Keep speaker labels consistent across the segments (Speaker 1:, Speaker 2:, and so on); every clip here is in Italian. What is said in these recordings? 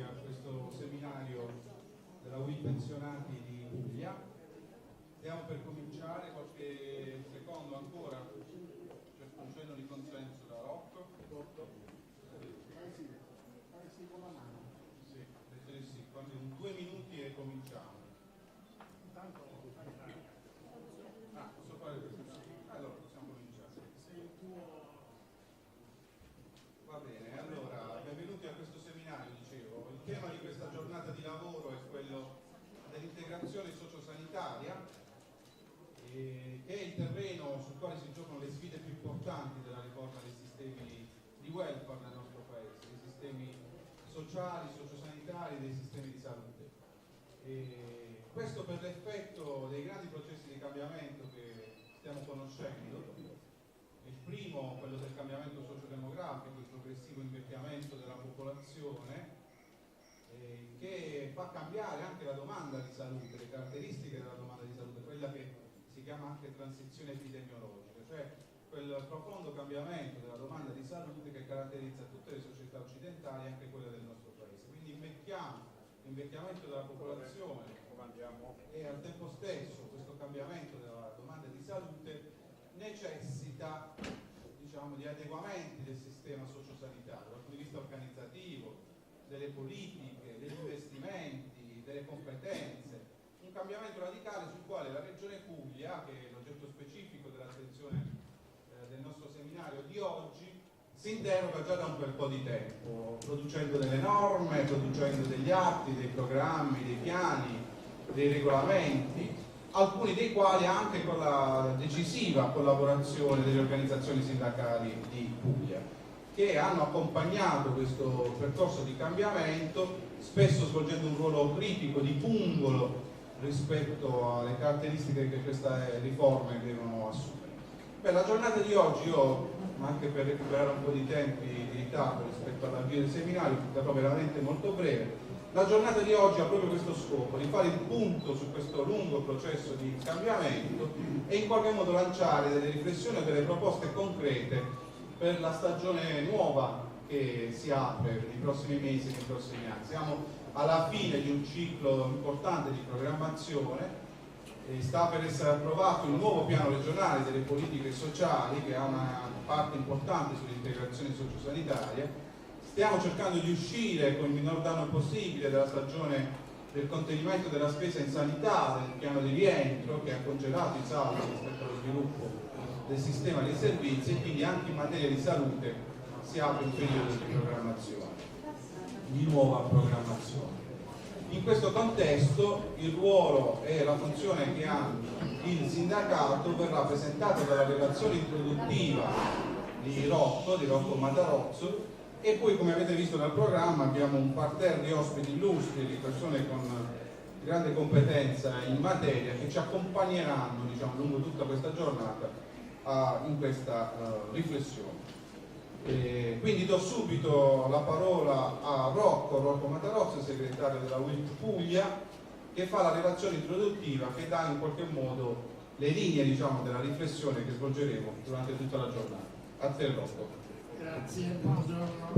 Speaker 1: a questo seminario della UIL Pensionati di Puglia. Stiamo per cominciare, qualche secondo ancora, c'è un cenno di consenso da Rocco. Sì, con la mano. Sì, quando in 2 minuti e cominciamo. Intanto posso fare questo? Allora possiamo cominciare. Se il tuo... Va bene, allora benvenuti a questo seminario, dicevo. Il tema di questa giornata di lavoro è quello dell'integrazione sociosanitaria, che è il terreno sul quale si giocano le sfide più importanti della riforma dei sistemi di welfare nel nostro paese, dei sistemi sociali, sociosanitari, dei sistemi di salute. Questo per l'effetto dei grandi processi di cambiamento che stiamo conoscendo. Il primo, quello del cambiamento sociodemografico, il progressivo invecchiamento della popolazione, che fa cambiare anche la domanda di salute, le caratteristiche della domanda di salute, quella che si chiama anche transizione epidemiologica, cioè quel profondo cambiamento della domanda di salute che caratterizza tutte le società occidentali, anche quelle del nostro paese. Quindi l'invecchiamento della popolazione e al tempo stesso questo cambiamento della domanda di salute necessita, diciamo, di adeguamenti del sistema sociosanitario dal punto di vista organizzativo, delle politiche, degli investimenti, delle competenze. Un cambiamento radicale sul quale la Regione Puglia, che è l'oggetto specifico dell'attenzione del nostro seminario di oggi, si interroga già da un bel po' di tempo, producendo delle norme, producendo degli atti, dei programmi, dei piani, dei regolamenti, alcuni dei quali anche con la decisiva collaborazione delle organizzazioni sindacali di Puglia, che hanno accompagnato questo percorso di cambiamento, spesso svolgendo un ruolo critico di pungolo rispetto alle caratteristiche che queste riforme devono assumere. La giornata di oggi anche per recuperare un po' di tempi di ritardo rispetto all'avvio del seminario, sarò veramente molto breve. La giornata di oggi ha proprio questo scopo, di fare il punto su questo lungo processo di cambiamento e in qualche modo lanciare delle riflessioni e delle proposte concrete per la stagione nuova che si apre nei prossimi mesi e nei prossimi anni. Siamo alla fine di un ciclo importante di programmazione. Sta per essere approvato il nuovo piano regionale delle politiche sociali, che ha una parte importante sull'integrazione sociosanitaria. Stiamo cercando di uscire con il minor danno possibile dalla stagione del contenimento della spesa in sanità, del piano di rientro che ha congelato i saldi rispetto allo sviluppo del sistema dei servizi, e quindi anche in materia di salute si apre un periodo di programmazione, di nuova programmazione. In questo contesto il ruolo e la funzione che ha il sindacato verrà presentato dalla relazione introduttiva di Rocco Matarozzo, e poi, come avete visto dal programma, abbiamo un parterre di ospiti illustri, di persone con grande competenza in materia, che ci accompagneranno, diciamo, lungo tutta questa giornata in questa riflessione. Quindi do subito la parola a Rocco Matarozzo, segretario della UIL Puglia, che fa la relazione introduttiva che dà in qualche modo le linee, diciamo, della riflessione che svolgeremo durante tutta la giornata. A te, Rocco.
Speaker 2: Grazie, buongiorno.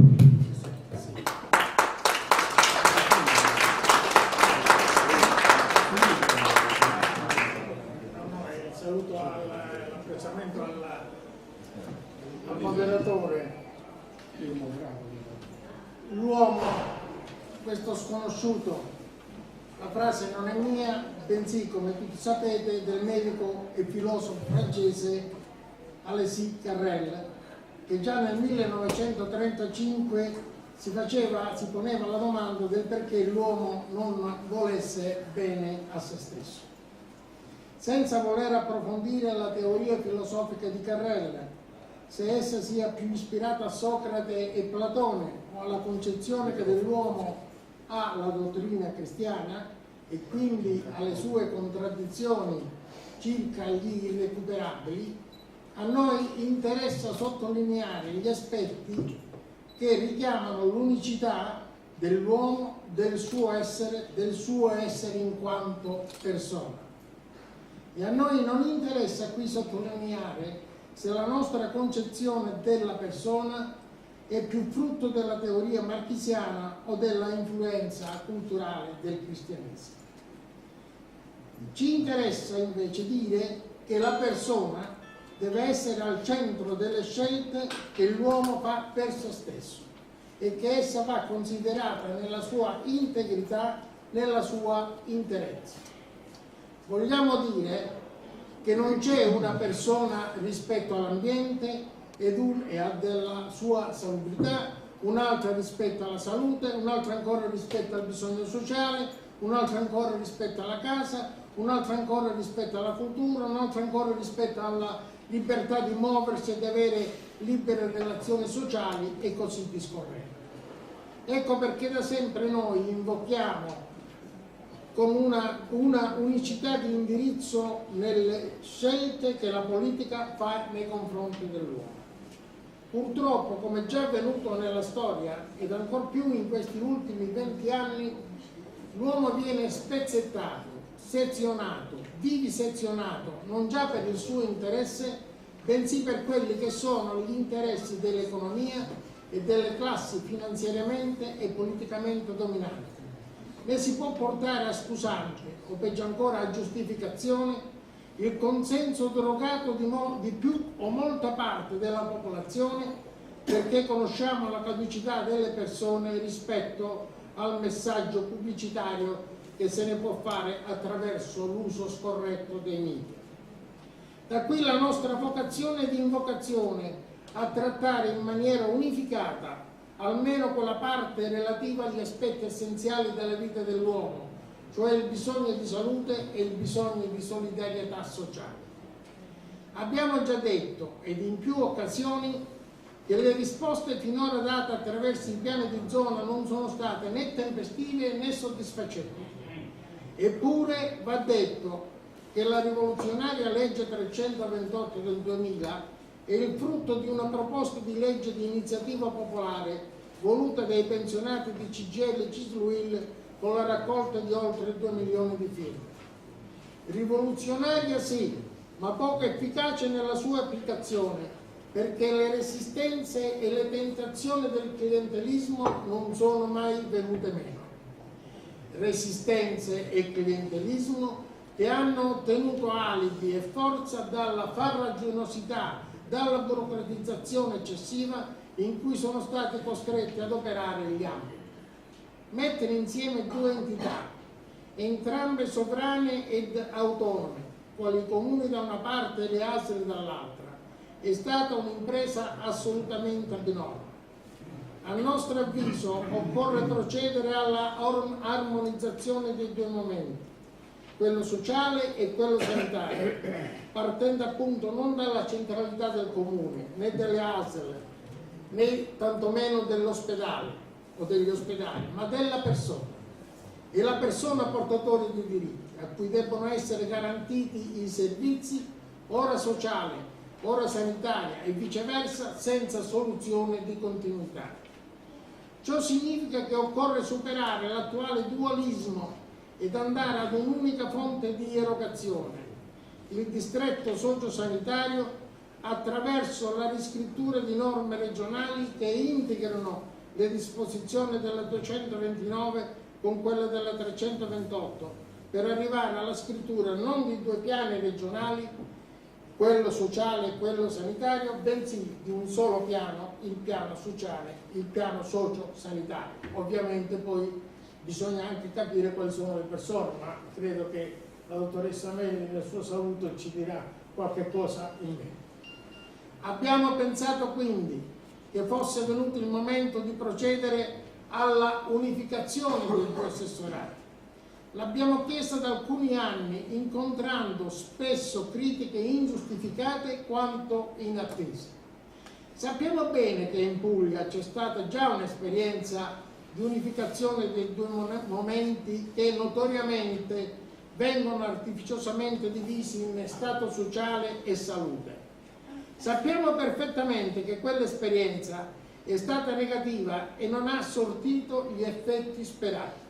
Speaker 2: Saluto l'apprezzamento al moderatore. L'uomo, questo sconosciuto, la frase non è mia, bensì, come tutti sapete, del medico e filosofo francese Alexis Carrel, che già nel 1935 si poneva la domanda del perché l'uomo non volesse bene a se stesso. Senza voler approfondire la teoria filosofica di Carrel, se essa sia più ispirata a Socrate e Platone o alla concezione che dell'uomo ha la dottrina cristiana e quindi alle sue contraddizioni circa gli irrecuperabili, a noi interessa sottolineare gli aspetti che richiamano l'unicità dell'uomo, del suo essere in quanto persona. E a noi non interessa qui sottolineare se la nostra concezione della persona è più frutto della teoria marchiziana o della influenza culturale del cristianesimo. Ci interessa invece dire che la persona deve essere al centro delle scelte che l'uomo fa per se stesso e che essa va considerata nella sua integrità, nella sua interezza. Vogliamo dire che non c'è una persona rispetto all'ambiente e della sua salubrità, un'altra rispetto alla salute, un'altra ancora rispetto al bisogno sociale, un'altra ancora rispetto alla casa, un'altra ancora rispetto alla cultura, un'altra ancora rispetto alla libertà di muoversi e di avere libere relazioni sociali e così discorrendo. Ecco perché da sempre noi invochiamo con una unicità di indirizzo nelle scelte che la politica fa nei confronti dell'uomo. Purtroppo, come già avvenuto nella storia ed ancor più in questi ultimi 20 anni, l'uomo viene spezzettato, sezionato, vivisezionato, non già per il suo interesse, bensì per quelli che sono gli interessi dell'economia e delle classi finanziariamente e politicamente dominanti. Ne si può portare a scusante, o peggio ancora a giustificazione, il consenso drogato di più o molta parte della popolazione, perché conosciamo la caducità delle persone rispetto al messaggio pubblicitario che se ne può fare attraverso l'uso scorretto dei media. Da qui la nostra vocazione ed invocazione a trattare in maniera unificata almeno quella parte relativa agli aspetti essenziali della vita dell'uomo, cioè il bisogno di salute e il bisogno di solidarietà sociale. Abbiamo già detto, ed in più occasioni, che le risposte finora date attraverso i piani di zona non sono state né tempestive né soddisfacenti. Eppure va detto che la rivoluzionaria legge 328 del 2000 è il frutto di una proposta di legge di iniziativa popolare voluta dai pensionati di CGIL e CISL-UIL con la raccolta di oltre 2 milioni di firme. Rivoluzionaria sì, ma poco efficace nella sua applicazione, perché le resistenze e le tentazioni del clientelismo non sono mai venute meno. Resistenze e clientelismo che hanno ottenuto alibi e forza dalla farraginosità, dalla burocratizzazione eccessiva in cui sono stati costretti ad operare gli ambiti. Mettere insieme due entità, entrambe sovrane ed autonome, quali i comuni da una parte e le ASL dall'altra, è stata un'impresa assolutamente abnorme. A nostro avviso occorre procedere alla armonizzazione dei due momenti, quello sociale e quello sanitario, partendo appunto non dalla centralità del comune, né delle ASL, né tantomeno dell'ospedale o degli ospedali, ma della persona. E la persona portatore di diritti, a cui debbono essere garantiti i servizi, ora sociale, ora sanitaria e viceversa, senza soluzione di continuità. Ciò significa che occorre superare l'attuale dualismo ed andare ad un'unica fonte di erogazione, il distretto sociosanitario, attraverso la riscrittura di norme regionali che integrano le disposizioni della 229 con quelle della 328, per arrivare alla scrittura non di due piani regionali, quello sociale e quello sanitario, bensì di un solo piano, il piano sociale, il piano socio-sanitario. Ovviamente poi bisogna anche capire quali sono le persone, ma credo che la dottoressa Meli nel suo saluto ci dirà qualche cosa in meno. Abbiamo pensato quindi che fosse venuto il momento di procedere alla unificazione dei due assessorati. L'abbiamo chiesta da alcuni anni, incontrando spesso critiche ingiustificate quanto inattese. Sappiamo bene che in Puglia c'è stata già un'esperienza di unificazione dei due momenti che notoriamente vengono artificiosamente divisi in stato sociale e salute. Sappiamo perfettamente che quell'esperienza è stata negativa e non ha sortito gli effetti sperati.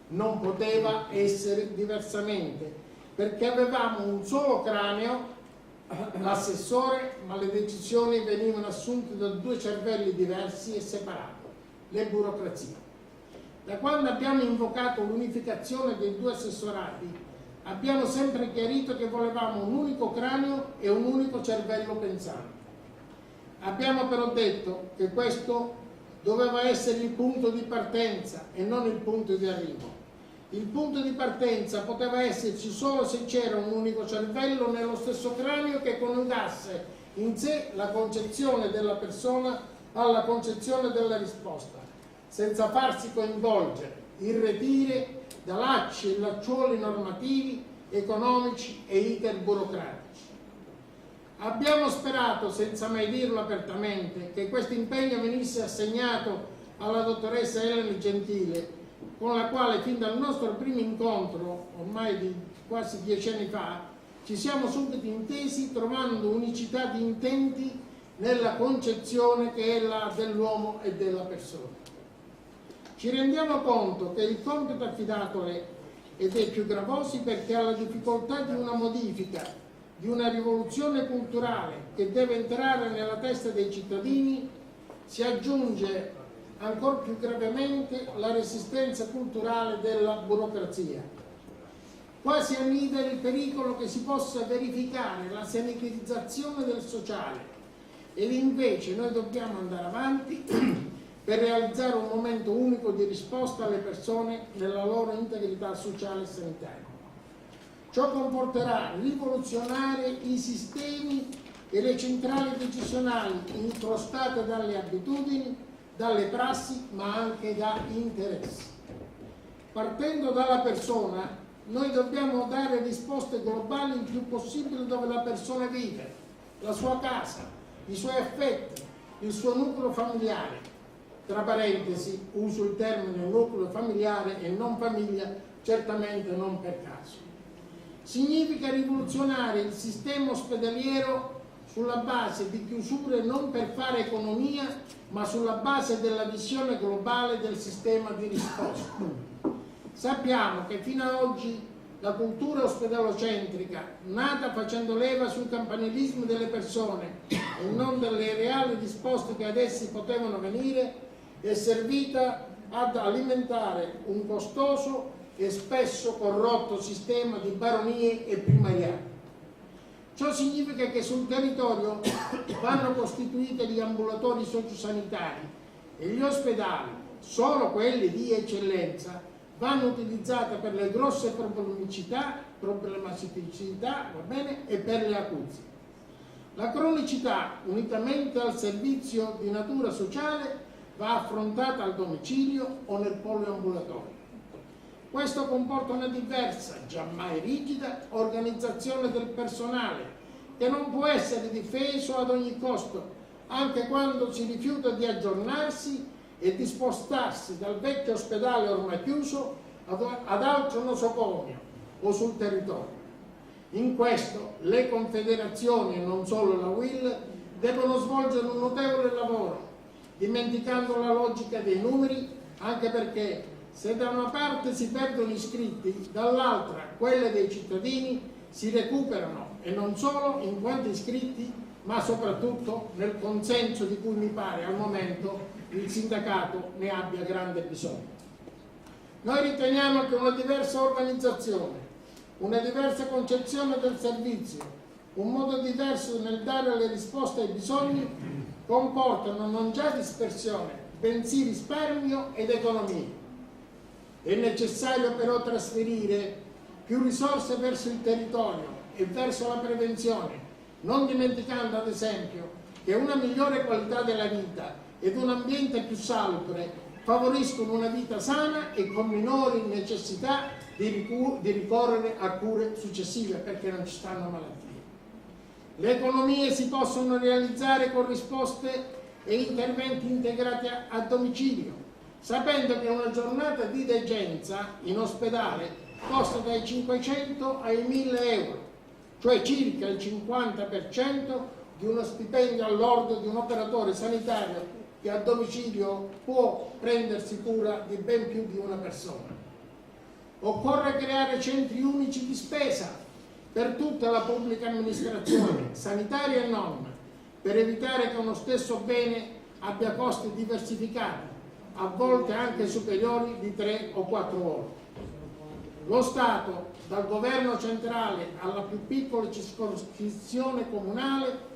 Speaker 2: Non poteva essere diversamente, perché avevamo un solo cranio l'assessore, ma le decisioni venivano assunte da due cervelli diversi e separati, le burocrazie. Da quando abbiamo invocato l'unificazione dei due assessorati, abbiamo sempre chiarito che volevamo un unico cranio e un unico cervello pensante. Abbiamo però detto che questo doveva essere il punto di partenza e non il punto di arrivo. Il punto di partenza poteva esserci solo se c'era un unico cervello nello stesso cranio che coniugasse in sé la concezione della persona alla concezione della risposta, senza farsi coinvolgere, irretire da lacci e lacciuoli normativi, economici e iter burocratici. Abbiamo sperato, senza mai dirlo apertamente, che questo impegno venisse assegnato alla dottoressa Elena Gentile, con la quale fin dal nostro primo incontro, ormai di quasi 10 anni fa, ci siamo subito intesi trovando unicità di intenti nella concezione che è la dell'uomo e della persona. Ci rendiamo conto che il compito affidatole è dei più gravosi perché alla difficoltà di una modifica, di una rivoluzione culturale che deve entrare nella testa dei cittadini, si aggiunge ancora più gravemente la resistenza culturale della burocrazia. Quasi annida il pericolo che si possa verificare la sanitarizzazione del sociale ed invece noi dobbiamo andare avanti per realizzare un momento unico di risposta alle persone nella loro integrità sociale e sanitaria. Ciò comporterà rivoluzionare i sistemi e le centrali decisionali incrostate dalle abitudini, dalle prassi, ma anche da interessi. Partendo dalla persona, noi dobbiamo dare risposte globali il più possibile dove la persona vive, la sua casa, i suoi affetti, il suo nucleo familiare. Tra parentesi, uso il termine nucleo familiare e non famiglia, certamente non per caso. Significa rivoluzionare il sistema ospedaliero sulla base di chiusure non per fare economia, ma sulla base della visione globale del sistema di risposta. Sappiamo che fino ad oggi la cultura ospedalocentrica, nata facendo leva sul campanilismo delle persone e non delle reali risposte che ad essi potevano venire, è servita ad alimentare un costoso e spesso corrotto sistema di baronie e primariati. Ciò significa che sul territorio vanno costituiti gli ambulatori sociosanitari e gli ospedali, solo quelli di eccellenza, vanno utilizzati per le grosse problematicità, e per le acuzie. La cronicità, unitamente al servizio di natura sociale, va affrontata al domicilio o nel poliambulatorio. Questo comporta una diversa, giammai rigida, organizzazione del personale, che non può essere difeso ad ogni costo, anche quando si rifiuta di aggiornarsi e di spostarsi dal vecchio ospedale ormai chiuso ad altro nosocomio o sul territorio. In questo le confederazioni, e non solo la UIL, devono svolgere un notevole lavoro, dimenticando la logica dei numeri, anche perché se da una parte si perdono iscritti, dall'altra quelle dei cittadini si recuperano, e non solo in quanto iscritti, ma soprattutto nel consenso di cui mi pare al momento il sindacato ne abbia grande bisogno. Noi riteniamo che una diversa organizzazione, una diversa concezione del servizio, un modo diverso nel dare le risposte ai bisogni comportano non già dispersione, bensì risparmio ed economia. È necessario però trasferire più risorse verso il territorio e verso la prevenzione, non dimenticando ad esempio che una migliore qualità della vita ed un ambiente più salubre favoriscono una vita sana e con minori necessità di ricorrere a cure successive perché non ci stanno malattie. Le economie si possono realizzare con risposte e interventi integrati a domicilio, sapendo che una giornata di degenza in ospedale costa dai 500 ai 1000 euro, cioè circa il 50% di uno stipendio all'ordo di un operatore sanitario che a domicilio può prendersi cura di ben più di una persona. Occorre creare centri unici di spesa per tutta la pubblica amministrazione, sanitaria e non, per evitare che uno stesso bene abbia costi diversificati, a volte anche superiori di 3 o 4 volte. Lo Stato, dal governo centrale alla più piccola circoscrizione comunale,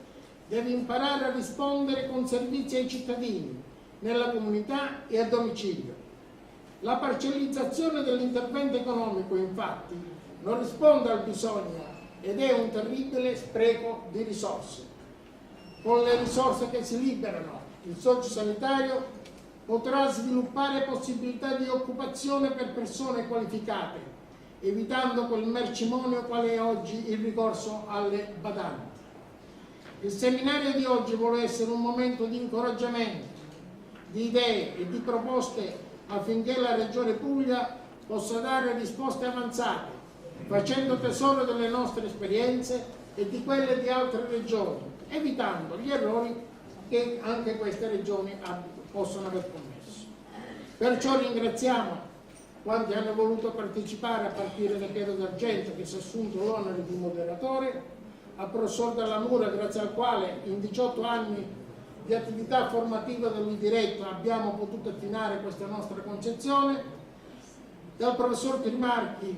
Speaker 2: deve imparare a rispondere con servizi ai cittadini, nella comunità e a domicilio. La parcellizzazione dell'intervento economico, infatti, non risponde al bisogno ed è un terribile spreco di risorse. Con le risorse che si liberano, il sociosanitario potrà sviluppare possibilità di occupazione per persone qualificate, evitando quel mercimonio quale è oggi il ricorso alle badanti. Il seminario di oggi vuole essere un momento di incoraggiamento, di idee e di proposte affinché la Regione Puglia possa dare risposte avanzate, facendo tesoro delle nostre esperienze e di quelle di altre regioni, evitando gli errori che anche queste regioni possono aver commesso. Perciò ringraziamo quanti hanno voluto partecipare, a partire da Piero D'Argento, che si è assunto l'onere di moderatore, al professor Della Mura, grazie al quale in 18 anni di attività formativa dell'Udiretto abbiamo potuto affinare questa nostra concezione, dal professor Trimarchi,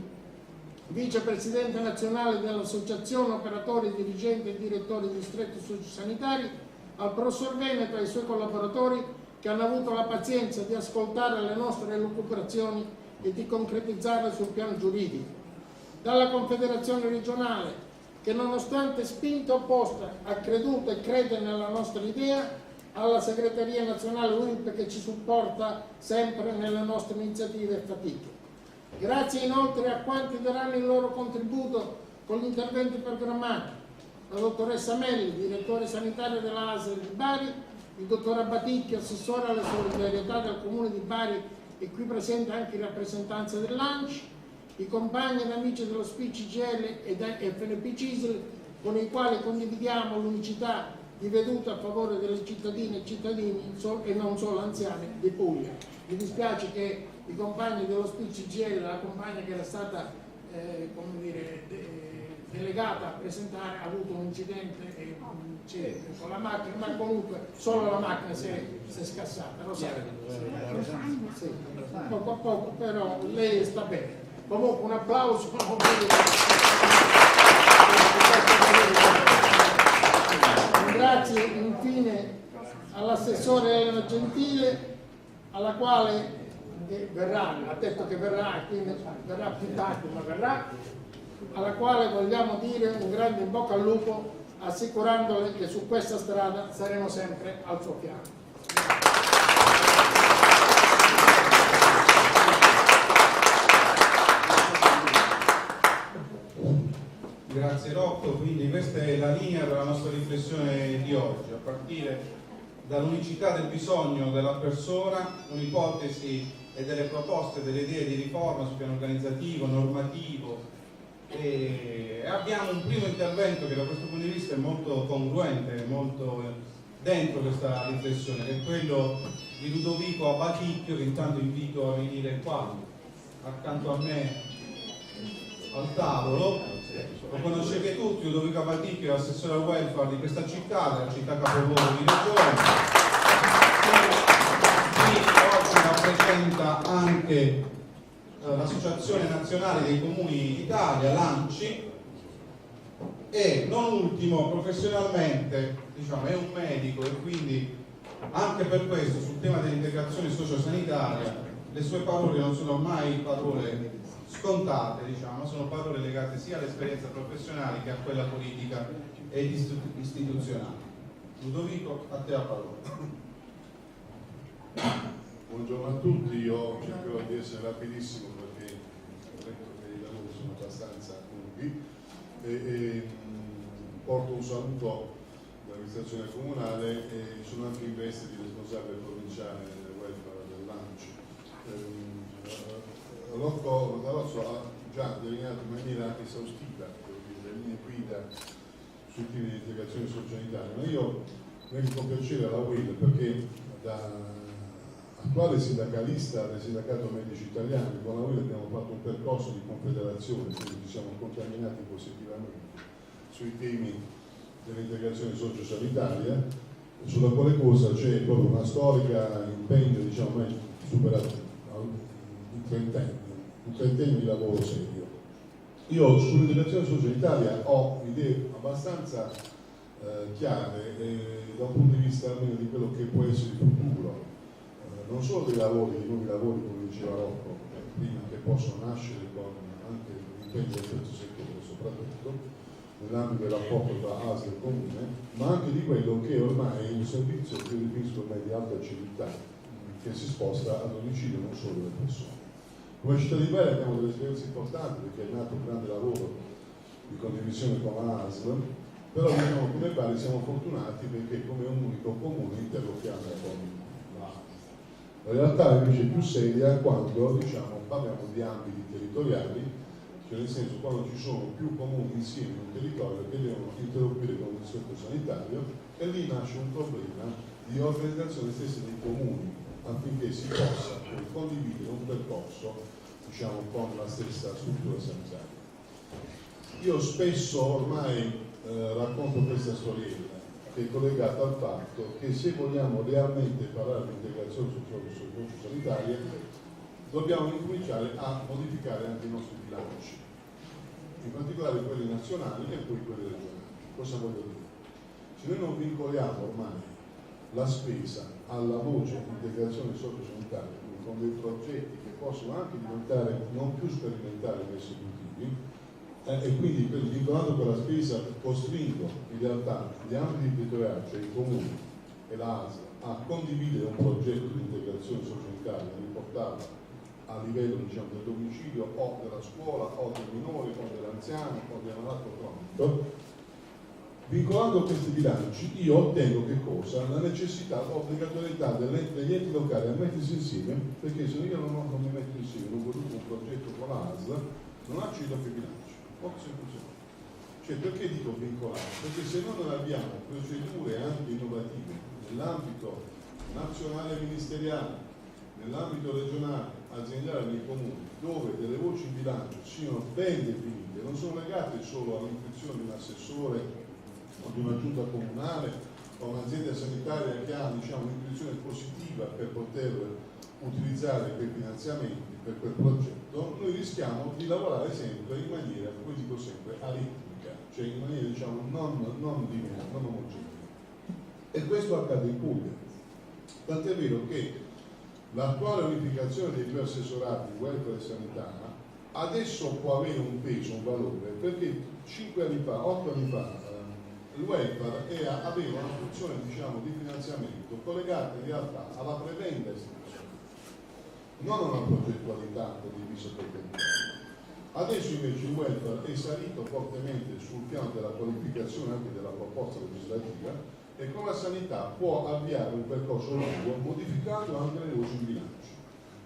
Speaker 2: vicepresidente nazionale dell'Associazione Operatori, Dirigenti e Direttori di Distretti Sociosanitari, al professor Veneto e ai suoi collaboratori che hanno avuto la pazienza di ascoltare le nostre elucubrazioni e di concretizzarle sul piano giuridico, dalla Confederazione regionale che, nonostante spinta opposta, ha creduto e crede nella nostra idea, alla segreteria nazionale UILP che ci supporta sempre nelle nostre iniziative e fatiche. Grazie inoltre a quanti daranno il loro contributo con gli interventi programmati: la dottoressa Melli, direttore sanitario della ASL di Bari, il dottor Abaticchio, assessore alla solidarietà del Comune di Bari e qui presente anche in rappresentanza dell'ANCI, i compagni ed amici dello SPICGL e FNP CISL, con i quali condividiamo l'unicità di veduta a favore delle cittadine e cittadini e non solo anziani di Puglia. Mi dispiace che i compagni dello SPICGL, la compagna che era stata delegata a presentare, ha avuto un incidente con la macchina, ma comunque solo la macchina si è scassata, lo sa. Sì. Poco a poco, però lei sta bene. Comunque un applauso. Grazie infine all'assessore Elena Gentile, alla quale verrà, ha detto che verrà, quindi verrà più tardi, ma verrà, alla quale vogliamo dire un grande in bocca al lupo, assicurandole che su questa strada saremo sempre al suo fianco.
Speaker 1: Grazie Rocco, quindi questa è la linea della nostra riflessione di oggi, a partire dall'unicità del bisogno della persona, un'ipotesi e delle proposte, delle idee di riforma sul piano organizzativo, normativo, e abbiamo un primo intervento che da questo punto di vista è molto congruente, molto dentro questa riflessione, che è quello di Ludovico Abaticchio, che intanto invito a venire qua accanto a me al tavolo. Lo conoscete tutti, Ludovico Abaticchio è assessore al welfare di questa città, della città capoluogo di regione. Oggi rappresenta anche l'Associazione Nazionale dei Comuni d'Italia, l'ANCI, e non ultimo professionalmente è un medico, e quindi anche per questo sul tema dell'integrazione sociosanitaria le sue parole non sono mai parole scontate, sono parole legate sia all'esperienza professionale che a quella politica ed istituzionale. Ludovico, a te la parola.
Speaker 3: Buongiorno a tutti, io cercherò di essere rapidissimo perché ho detto che i lavori sono abbastanza lunghi e porto un saluto dall'amministrazione comunale e sono anche in veste di responsabile provinciale del welfare dell'ANCI. Rocco Carrozzo ha già delineato in maniera esaustiva le linee guida sui temi di integrazione sociosanitaria, ma io vengo con piacere alla UIL perché da attuale sindacalista del Sindacato Medici Italiani, con la quale abbiamo fatto un percorso di confederazione, quindi ci siamo contaminati positivamente sui temi dell'integrazione sociosanitaria, sulla quale cosa c'è proprio una storica impegno, diciamo, superato un trentennio di lavoro serio. Io sull'integrazione sociosanitaria ho idee abbastanza chiare da un punto di vista almeno di quello che può essere il futuro, non solo dei lavori, dei nuovi lavori, come diceva Rocco, prima, che possono nascere con anche l'impegno del terzo settore, soprattutto nell'ambito del rapporto tra ASL e Comune, ma anche di quello che ormai è un servizio che io definisco ormai di alta civiltà, che si sposta a domicilio non solo delle persone. Come città di Bari abbiamo delle esperienze importanti perché è nato un grande lavoro di condivisione con la ASL, però diciamo, come Bari siamo fortunati perché come un unico comune interlochiamo con la ASL. La realtà invece è più seria quando diciamo, parliamo di ambiti territoriali, cioè nel senso quando ci sono più comuni insieme in un territorio che devono interloquire con il distretto sanitario, e lì nasce un problema di organizzazione stessa dei comuni affinché si possa condividere un percorso diciamo, con la stessa struttura sanitaria. Io spesso ormai racconto questa storiella che è collegata al fatto che se vogliamo realmente parlare di integrazione sociosanitaria dobbiamo incominciare a modificare anche i nostri bilanci, in particolare quelli nazionali e poi quelli regionali. Cosa voglio dire? Se noi non vincoliamo ormai la spesa alla voce integrazione sociosanitaria, quindi con dei progetti che possono anche diventare non più sperimentali ma esecutivi, e quindi vincolando quella spesa costringo in realtà gli ambiti territoriali, cioè i comuni e la ASL, a condividere un progetto di integrazione sociosanitaria e riportarlo a livello diciamo, del domicilio o della scuola o del minore o dell'anziano o dell'ammalato cronico. Vincolando questi bilanci io ottengo che cosa? La necessità, l'obbligatorietà degli enti locali a mettersi insieme, perché se io non mi metto insieme, non produco un progetto con la ASL, non accedo più bilanci. Molto semplicemente. Cioè perché dico vincolare? Perché se noi non abbiamo procedure anche innovative nell'ambito nazionale ministeriale, nell'ambito regionale, aziendale nei comuni, dove delle voci in bilancio siano ben definite, non sono legate solo all'intuizione di un assessore o di una giunta comunale o un'azienda sanitaria che ha diciamo, un'intuizione positiva per poter utilizzare quei finanziamenti per quel progetto, noi rischiamo di lavorare sempre in maniera, come dico sempre, aritmica, cioè in maniera diciamo non lineare, non omogenea. E questo accade in Puglia. Tant'è vero che l'attuale unificazione dei due assessorati, welfare e sanità, adesso può avere un peso, un valore, perché 8 anni fa, il welfare aveva una funzione diciamo, di finanziamento collegata in realtà alla prebenda istituzionale, non a una progettualità condivisa per territorio. Adesso invece il welfare è salito fortemente sul piano della qualificazione anche della proposta legislativa e con la sanità può avviare un percorso lungo modificando anche le voci in bilancio.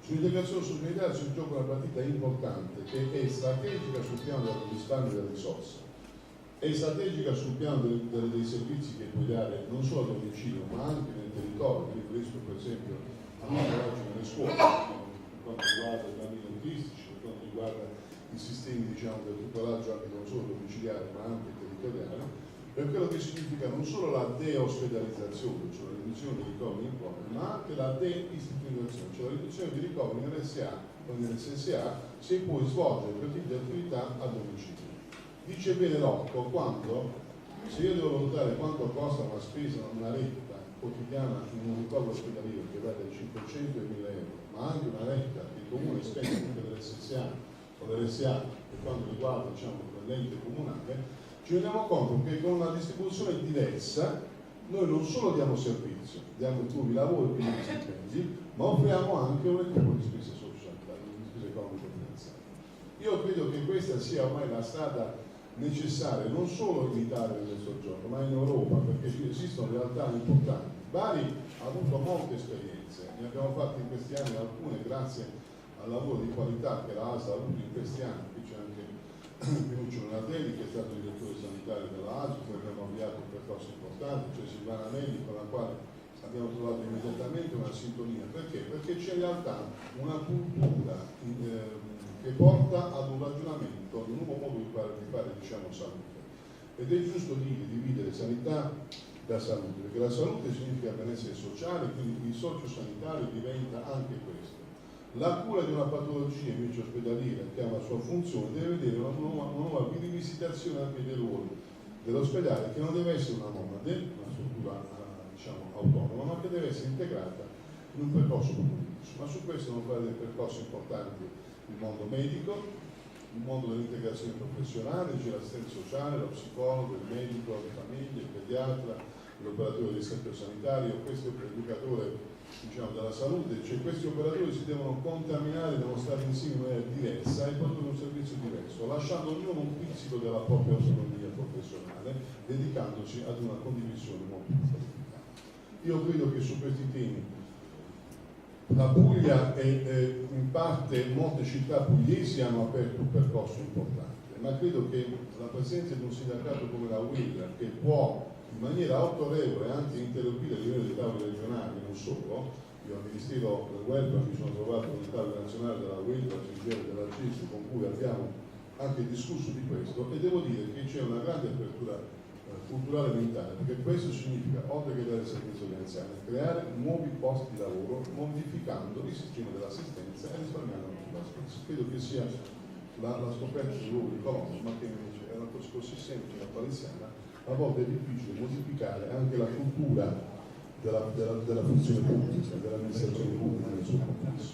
Speaker 3: Sull'integrazione sociosanitaria si gioca una partita importante che è strategica sul piano del risparmio delle risorse, è strategica sul piano dei servizi che puoi dare non solo a domicilio ma anche nel territorio. Mi riferisco per esempio a oggi nelle scuole per quanto riguarda i bambini autistici, per quanto riguarda i sistemi diciamo, del tutoraggio anche non solo domiciliare ma anche territoriale, per quello che significa non solo la deospedalizzazione, cioè la riduzione dei ricoveri in Covid, ma anche la deistituzionalizzazione, cioè la riduzione dei ricoveri in RSA o in SSA se puoi svolgere per tipo di attività a domicilio. Dice bene Rocco quando, se io devo valutare quanto costa una spesa, una retta quotidiana in un ricovero ospedaliero che va dai 500 ai 1000 euro, ma anche una retta che il comune spende anche dell'SSA o dell'SA per quanto riguarda diciamo, l'ente comunale, ci rendiamo conto che con una distribuzione diversa noi non solo diamo servizio, diamo nuovi lavori, quindi stipendi, ma offriamo anche un recupero di spese sociali, di spese economiche e finanziarie. Io credo che questa sia ormai la strada necessaria non solo in Italia nel Mezzogiorno, ma in Europa, perché esistono realtà importanti. Bari ha avuto molte esperienze, ne abbiamo fatte in questi anni alcune grazie al lavoro di qualità che la ASL ha avuto in questi anni. Qui c'è anche Pinuccio Nardelli che è stato direttore sanitario della ASL, poi abbiamo avviato un percorso importante, c'è Silvana Nelli con la quale abbiamo trovato immediatamente una sintonia. Perché? Perché c'è in realtà una cultura che porta ad un ragionamento, ad un nuovo modo di fare diciamo, salute. Ed è giusto dividere sanità da salute, perché la salute significa benessere sociale, quindi il sociosanitario diventa anche questo. La cura di una patologia invece ospedaliera che ha una sua funzione deve vedere una nuova rivisitazione anche del ruolo dell'ospedale, che non deve essere una nomade, una struttura diciamo, autonoma, ma che deve essere integrata in un percorso comune. Ma su questo devono fare dei percorsi importanti il mondo medico, il mondo dell'integrazione professionale, c'è l'assistente sociale, lo psicologo, il medico, la famiglia, il pediatra, l'operatore del settore sanitario, questo è l'educatore diciamo, della salute, cioè questi operatori si devono contaminare, devono stare insieme in maniera diversa e produrre un servizio diverso, lasciando ognuno un pizzico della propria autonomia professionale, dedicandosi ad una condivisione molto più qualificata. Io credo che su questi temi la Puglia e in parte molte città pugliesi hanno aperto un percorso importante, ma credo che la presenza di un sindacato come la UIL, che può in maniera autorevole anche interloquire a livello dei tavoli regionali, non solo. Io al Ministero del Welfare mi sono trovato con il tavolo nazionale della UIL, della CGIL e della CIS, con cui abbiamo anche discusso di questo, e devo dire che c'è una grande apertura culturale mentale, perché questo significa, oltre che dare servizio agli anziani, creare nuovi posti di lavoro, modificando il sistema dell'assistenza e risparmiando sulla spesa. Credo che sia la scoperta dell'uovo di Colombo, ma che invece è una cosa così semplice, lapalissiana. A volte è difficile modificare anche la cultura della funzione pubblica, dell'amministrazione pubblica nel suo complesso.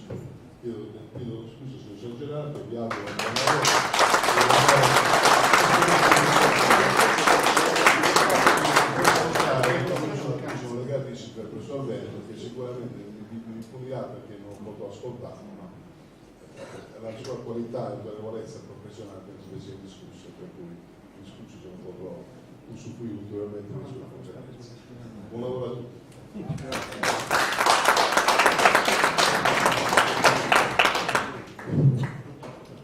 Speaker 3: Chiedo scusa se ho esagerato, vi auguro una buona lavoro. Sono legatissimi per questo Alberto, che sicuramente mi punirà perché non potrò ascoltarlo, ma la sua qualità e autorevolezza professionale penso che sia discussa, per cui mi scuso se non potrò usufruire ulteriormente le sue competenze. Buon lavoro a tutti.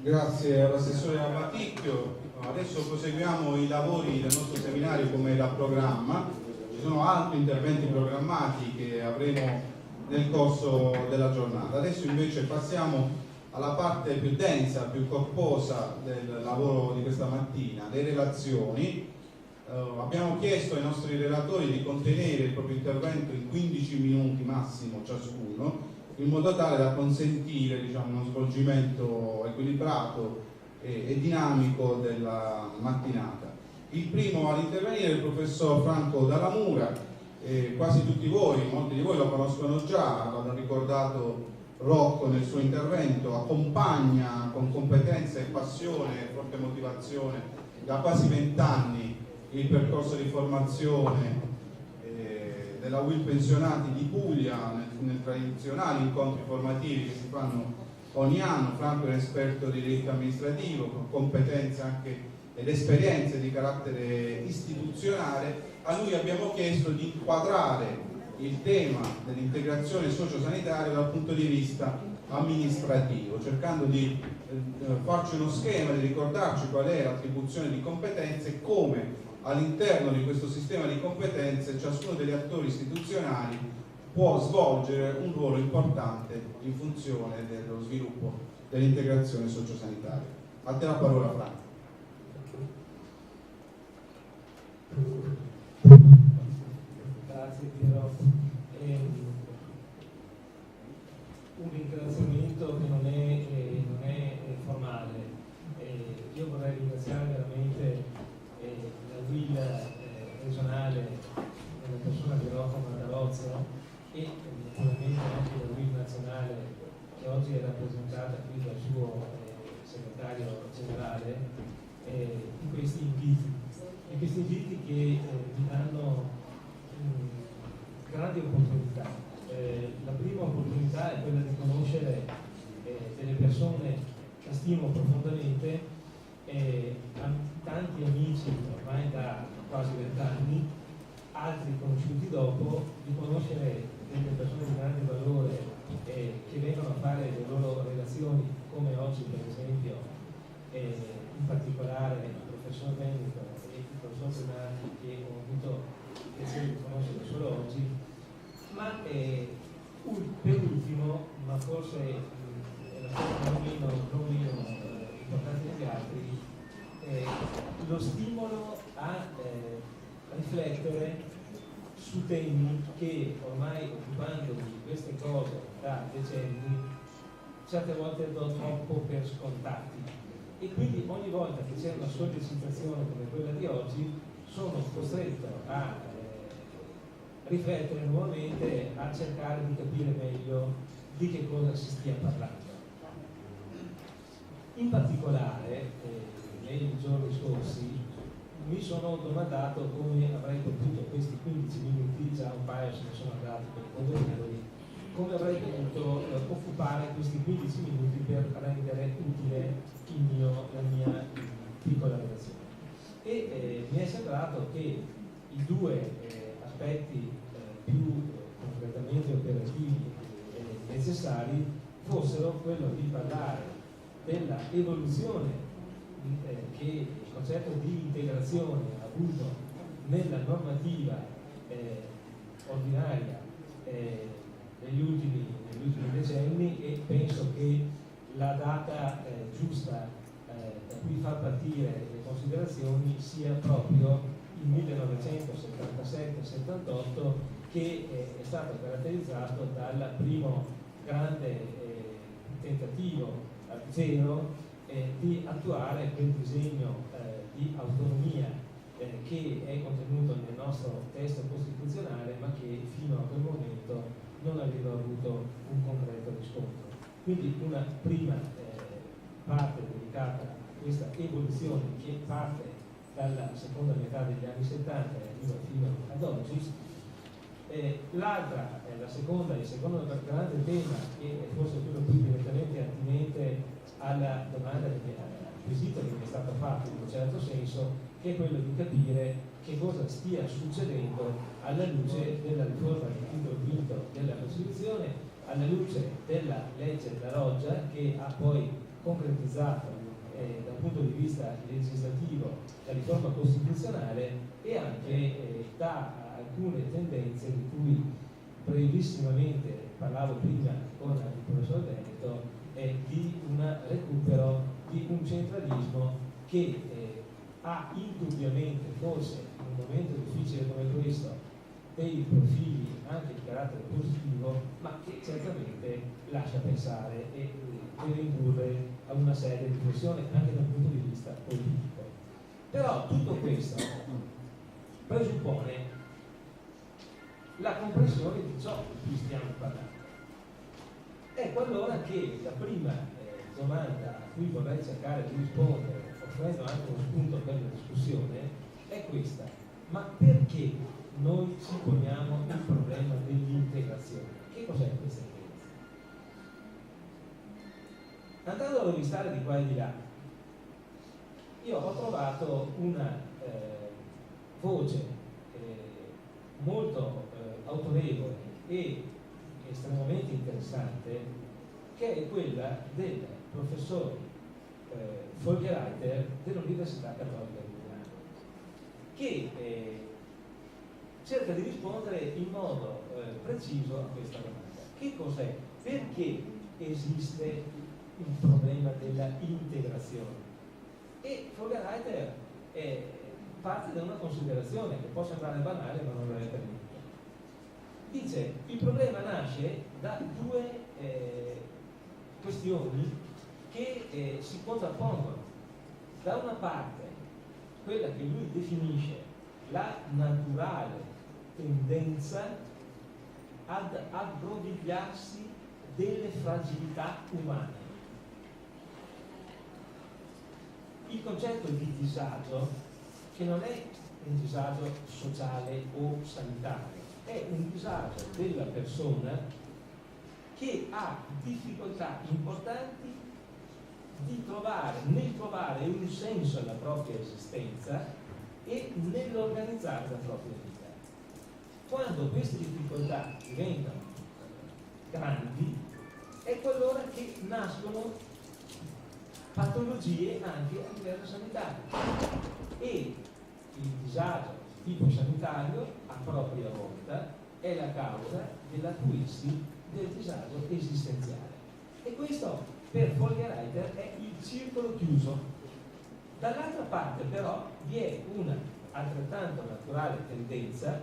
Speaker 1: Grazie all'assessore Abbaticchio. Adesso proseguiamo i lavori del nostro seminario come da programma. Ci sono altri interventi programmati che avremo nel corso della giornata. Adesso invece passiamo alla parte più densa, più corposa del lavoro di questa mattina, le relazioni. Abbiamo chiesto ai nostri relatori di contenere il proprio intervento in 15 minuti massimo ciascuno, in modo tale da consentire uno svolgimento equilibrato e dinamico della mattinata. Il primo ad intervenire è il professor Franco Dalla Mura. Quasi tutti voi, molti di voi lo conoscono già, l'hanno ricordato Rocco nel suo intervento, accompagna con competenza e passione e forte motivazione da quasi 20 anni il percorso di formazione della UIL Pensionati di Puglia nei tradizionali incontri formativi che si fanno ogni anno. Franco è un esperto di diritto amministrativo con competenze anche ed esperienze di carattere istituzionale. A lui abbiamo chiesto di inquadrare il tema dell'integrazione sociosanitaria dal punto di vista amministrativo, cercando di farci uno schema, di ricordarci qual è l'attribuzione di competenze e come all'interno di questo sistema di competenze ciascuno degli attori istituzionali può svolgere un ruolo importante in funzione dello sviluppo dell'integrazione sociosanitaria. A te la parola, Franco.
Speaker 4: Grazie Piero. Un ringraziamento che non è formale. Io vorrei ringraziare veramente la UIL regionale nella persona di Rocco Mandalozzo e naturalmente anche la UIL nazionale che oggi è rappresentata qui dal suo segretario generale in questi inviti. E questi inviti che vi danno grandi opportunità. La prima opportunità è quella di conoscere delle persone che stimo profondamente, tanti amici ormai da quasi 20 anni, altri conosciuti dopo, di conoscere delle persone di grande valore che vengono a fare le loro relazioni, come oggi per esempio, in particolare il professor Veneto e il professor Benati, che ho avuto il piacere di conoscere solo oggi, Ma per ultimo, ma forse è la cosa non meno importante degli altri, lo stimolo a riflettere su temi che ormai, occupandomi di queste cose da decenni, certe volte do troppo per scontati, e quindi ogni volta che c'è una sollecitazione come quella di oggi sono costretto a riflettere nuovamente, a cercare di capire meglio di che cosa si stia parlando. In particolare, nei giorni scorsi mi sono domandato come avrei potuto, questi 15 minuti, già un paio se ne sono andati per condividere, come avrei potuto occupare questi 15 minuti per rendere utile la mia piccola relazione. E mi è sembrato che i due aspetti più concretamente operativi e necessari fossero quello di parlare della evoluzione che il concetto di integrazione ha avuto nella normativa ordinaria negli ultimi decenni, e penso che la data giusta da cui far partire le considerazioni sia proprio il 1977-78, che è stato caratterizzato dal primo grande tentativo a zero di attuare quel disegno di autonomia che è contenuto nel nostro testo costituzionale, ma che fino a quel momento non aveva avuto un concreto riscontro. Quindi una prima parte dedicata a questa evoluzione che parte dalla seconda metà degli anni 70 e arriva fino ad oggi. L'altra, il secondo grande tema, che è forse quello più direttamente attinente alla domanda, al quesito che mi è stato fatto in un certo senso, che è quello di capire che cosa stia succedendo alla luce della riforma del titolo quinto della Costituzione, alla luce della legge La Roggia, che ha poi concretizzato dal punto di vista legislativo la riforma costituzionale, e anche da alcune tendenze di cui brevissimamente parlavo prima con il professor Veneto, di un recupero di un centralismo che ha indubbiamente, forse in un momento difficile come questo, dei profili anche di carattere positivo, ma che certamente lascia pensare e deve indurre a una seria riflessione anche dal punto di vista politico. Però tutto questo presuppone la comprensione di ciò di cui stiamo parlando. Ecco allora che la prima domanda a cui vorrei cercare di rispondere, offrendo anche uno spunto per la discussione, è questa: ma perché noi ci poniamo il problema dell'integrazione? Che cos'è questa integrazione? Andando a rovistare di qua e di là, io ho trovato una voce molto autorevole e estremamente interessante, che è quella del professor Folgerreiter dell'Università Cattolica di Milano, che cerca di rispondere in modo preciso a questa domanda: che cos'è? Perché esiste il problema della integrazione? E Folgerreiter parte da una considerazione che può sembrare banale, ma non lo è per niente. Dice: il problema nasce da due questioni che si contrappongono. Da una parte quella che lui definisce la naturale tendenza ad aggrovigliarsi delle fragilità umane. Il concetto di disagio, che non è un disagio sociale o sanitario, è un disagio della persona che ha difficoltà importanti nel trovare un senso alla propria esistenza e nell'organizzare la propria vita. Quando queste difficoltà diventano grandi, ecco allora che nascono patologie anche a livello sanitario, e il disagio di tipo sanitario a propria volta è la causa dell'acuirsi del disagio esistenziale. E questo per Folgerreiter è il circolo chiuso. Dall'altra parte però vi è una altrettanto naturale tendenza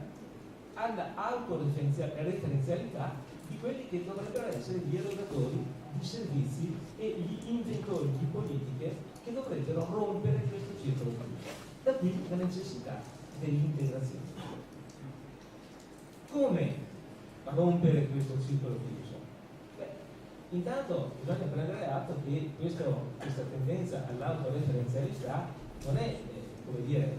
Speaker 4: alla autoreferenzialità di quelli che dovrebbero essere gli erogatori di servizi e gli inventori di politiche che dovrebbero rompere questo circolo chiuso. Da qui la necessità dell'integrazione. Come rompere questo circolo chiuso? Intanto bisogna prendere atto che questa tendenza all'autoreferenzialità non è come dire,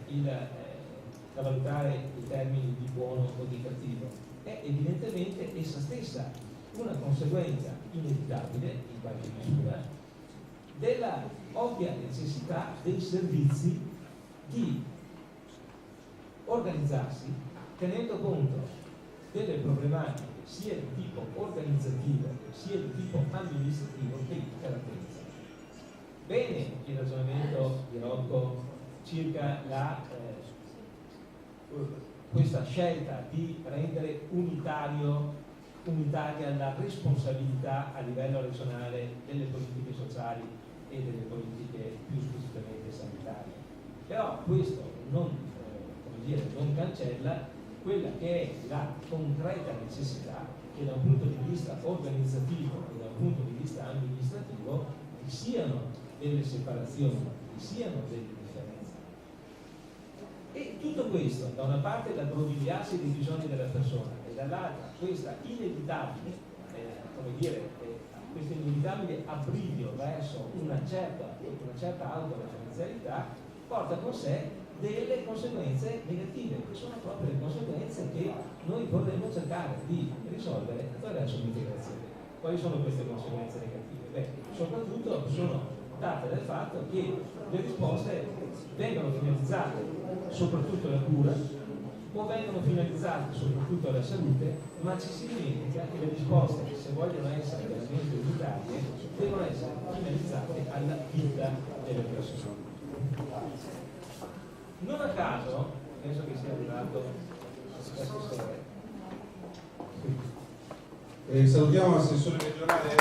Speaker 4: da valutare i termini di buono o di cattivo, è evidentemente essa stessa una conseguenza inevitabile, in qualche misura, della ovvia necessità dei servizi di organizzarsi tenendo conto delle problematiche sia di tipo organizzativo sia di tipo amministrativo che li caratterizzano. Bene il ragionamento di Rocco circa questa scelta di rendere unitaria la responsabilità a livello regionale delle politiche sociali e delle politiche più specificamente sanitarie. Però questo non cancella quella che è la concreta necessità che da un punto di vista organizzativo e da un punto di vista amministrativo vi siano delle separazioni, vi siano delle differenze. E tutto questo, da una parte l'aggrovigliarsi dei bisogni della persona e dall'altra questa inevitabile, questo inevitabile abbrivio verso una certa autoreferenzialità porta con sé delle conseguenze negative, che sono proprio le conseguenze che noi vorremmo cercare di risolvere attraverso l'integrazione. Quali sono queste conseguenze negative? Soprattutto sono date dal fatto che le risposte vengono finalizzate soprattutto alla cura o vengono finalizzate soprattutto alla salute, ma ci si dimentica che le risposte, se vogliono essere veramente unitarie, devono essere finalizzate alla vita delle persone. Non a caso, penso che sia arrivato l'assessore.
Speaker 1: Salutiamo l'assessore regionale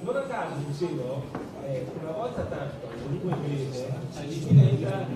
Speaker 4: Non a caso, dicevo, una volta tanto la lingua inglese diventa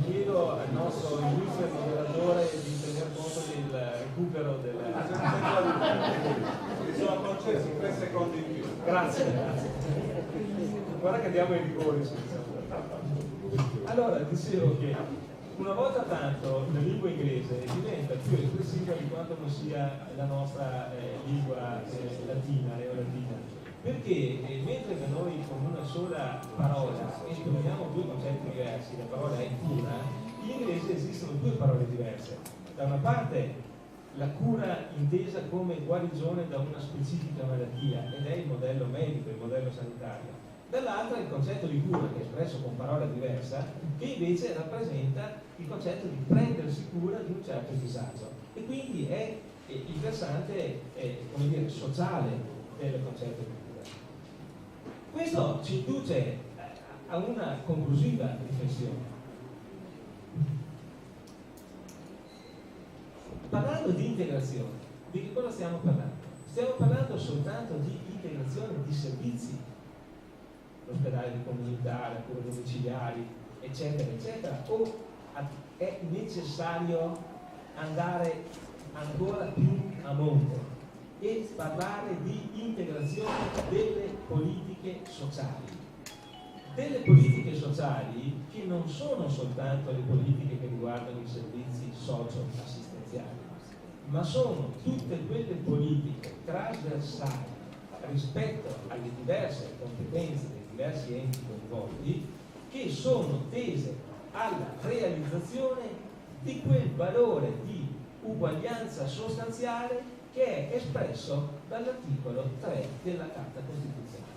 Speaker 4: chiedo al nostro illustre moderatore di tener conto del recupero del...
Speaker 1: sono concessi 3 secondi in più.
Speaker 4: Grazie. Guarda che diamo i rigori. Allora, dicevo che una volta tanto la lingua inglese diventa più espressiva di quanto non sia la nostra lingua latina, neolatina. Perché mentre da noi con una sola parola esprimiamo due concetti diversi, la parola è cura, in inglese esistono due parole diverse. Da una parte la cura intesa come guarigione da una specifica malattia ed è il modello medico, il modello sanitario. Dall'altra il concetto di cura, che è espresso con parola diversa, che invece rappresenta il concetto di prendersi cura di un certo disagio. E quindi è il versante sociale del concetto di cura. Questo ci induce a una conclusiva riflessione. Parlando di integrazione, di che cosa stiamo parlando? Stiamo parlando soltanto di integrazione di servizi, l'ospedale di comunità, le cure domiciliari, eccetera, eccetera, o è necessario andare ancora più a monte e parlare di integrazione delle politiche sociali. Delle politiche sociali che non sono soltanto le politiche che riguardano i servizi socio-assistenziali, ma sono tutte quelle politiche trasversali rispetto alle diverse competenze dei diversi enti coinvolti, che sono tese alla realizzazione di quel valore di uguaglianza sostanziale che è espresso dall'articolo 3 della Carta Costituzionale.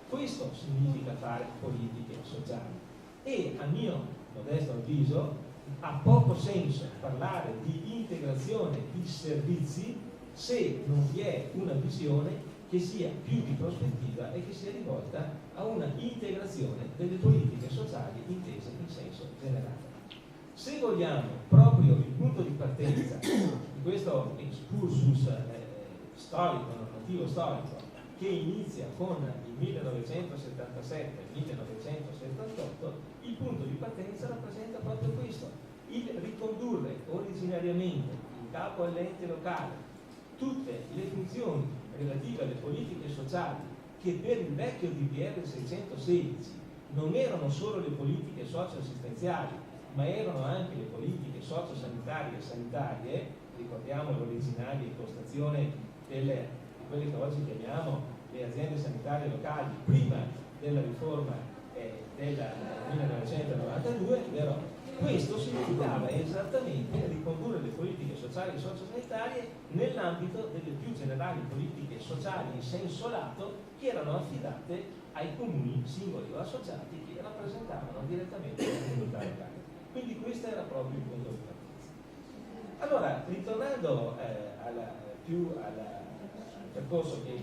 Speaker 4: Questo significa fare politiche sociali e, a mio modesto avviso, ha poco senso parlare di integrazione di servizi se non vi è una visione che sia più di prospettiva e che sia rivolta a una integrazione delle politiche sociali intese in senso generale. Se vogliamo proprio il punto di partenza di questo excursus storico, normativo storico, che inizia con il 1977 e il 1978, il punto di partenza rappresenta proprio questo: il ricondurre originariamente in capo all'ente locale tutte le funzioni relative alle politiche sociali che per il vecchio DPR 616 non erano solo le politiche socio-assistenziali, ma erano anche le politiche socio-sanitarie e sanitarie. Ricordiamo l'originaria impostazione di quelle che oggi chiamiamo le aziende sanitarie locali prima della riforma del 1992, però questo significava esattamente ricondurre le politiche sociali e sociosanitarie nell'ambito delle più generali politiche sociali in senso lato che erano affidate ai comuni singoli o associati che rappresentavano direttamente la comunità locale. Quindi questo era proprio il punto di partenza. Allora, ritornando al percorso che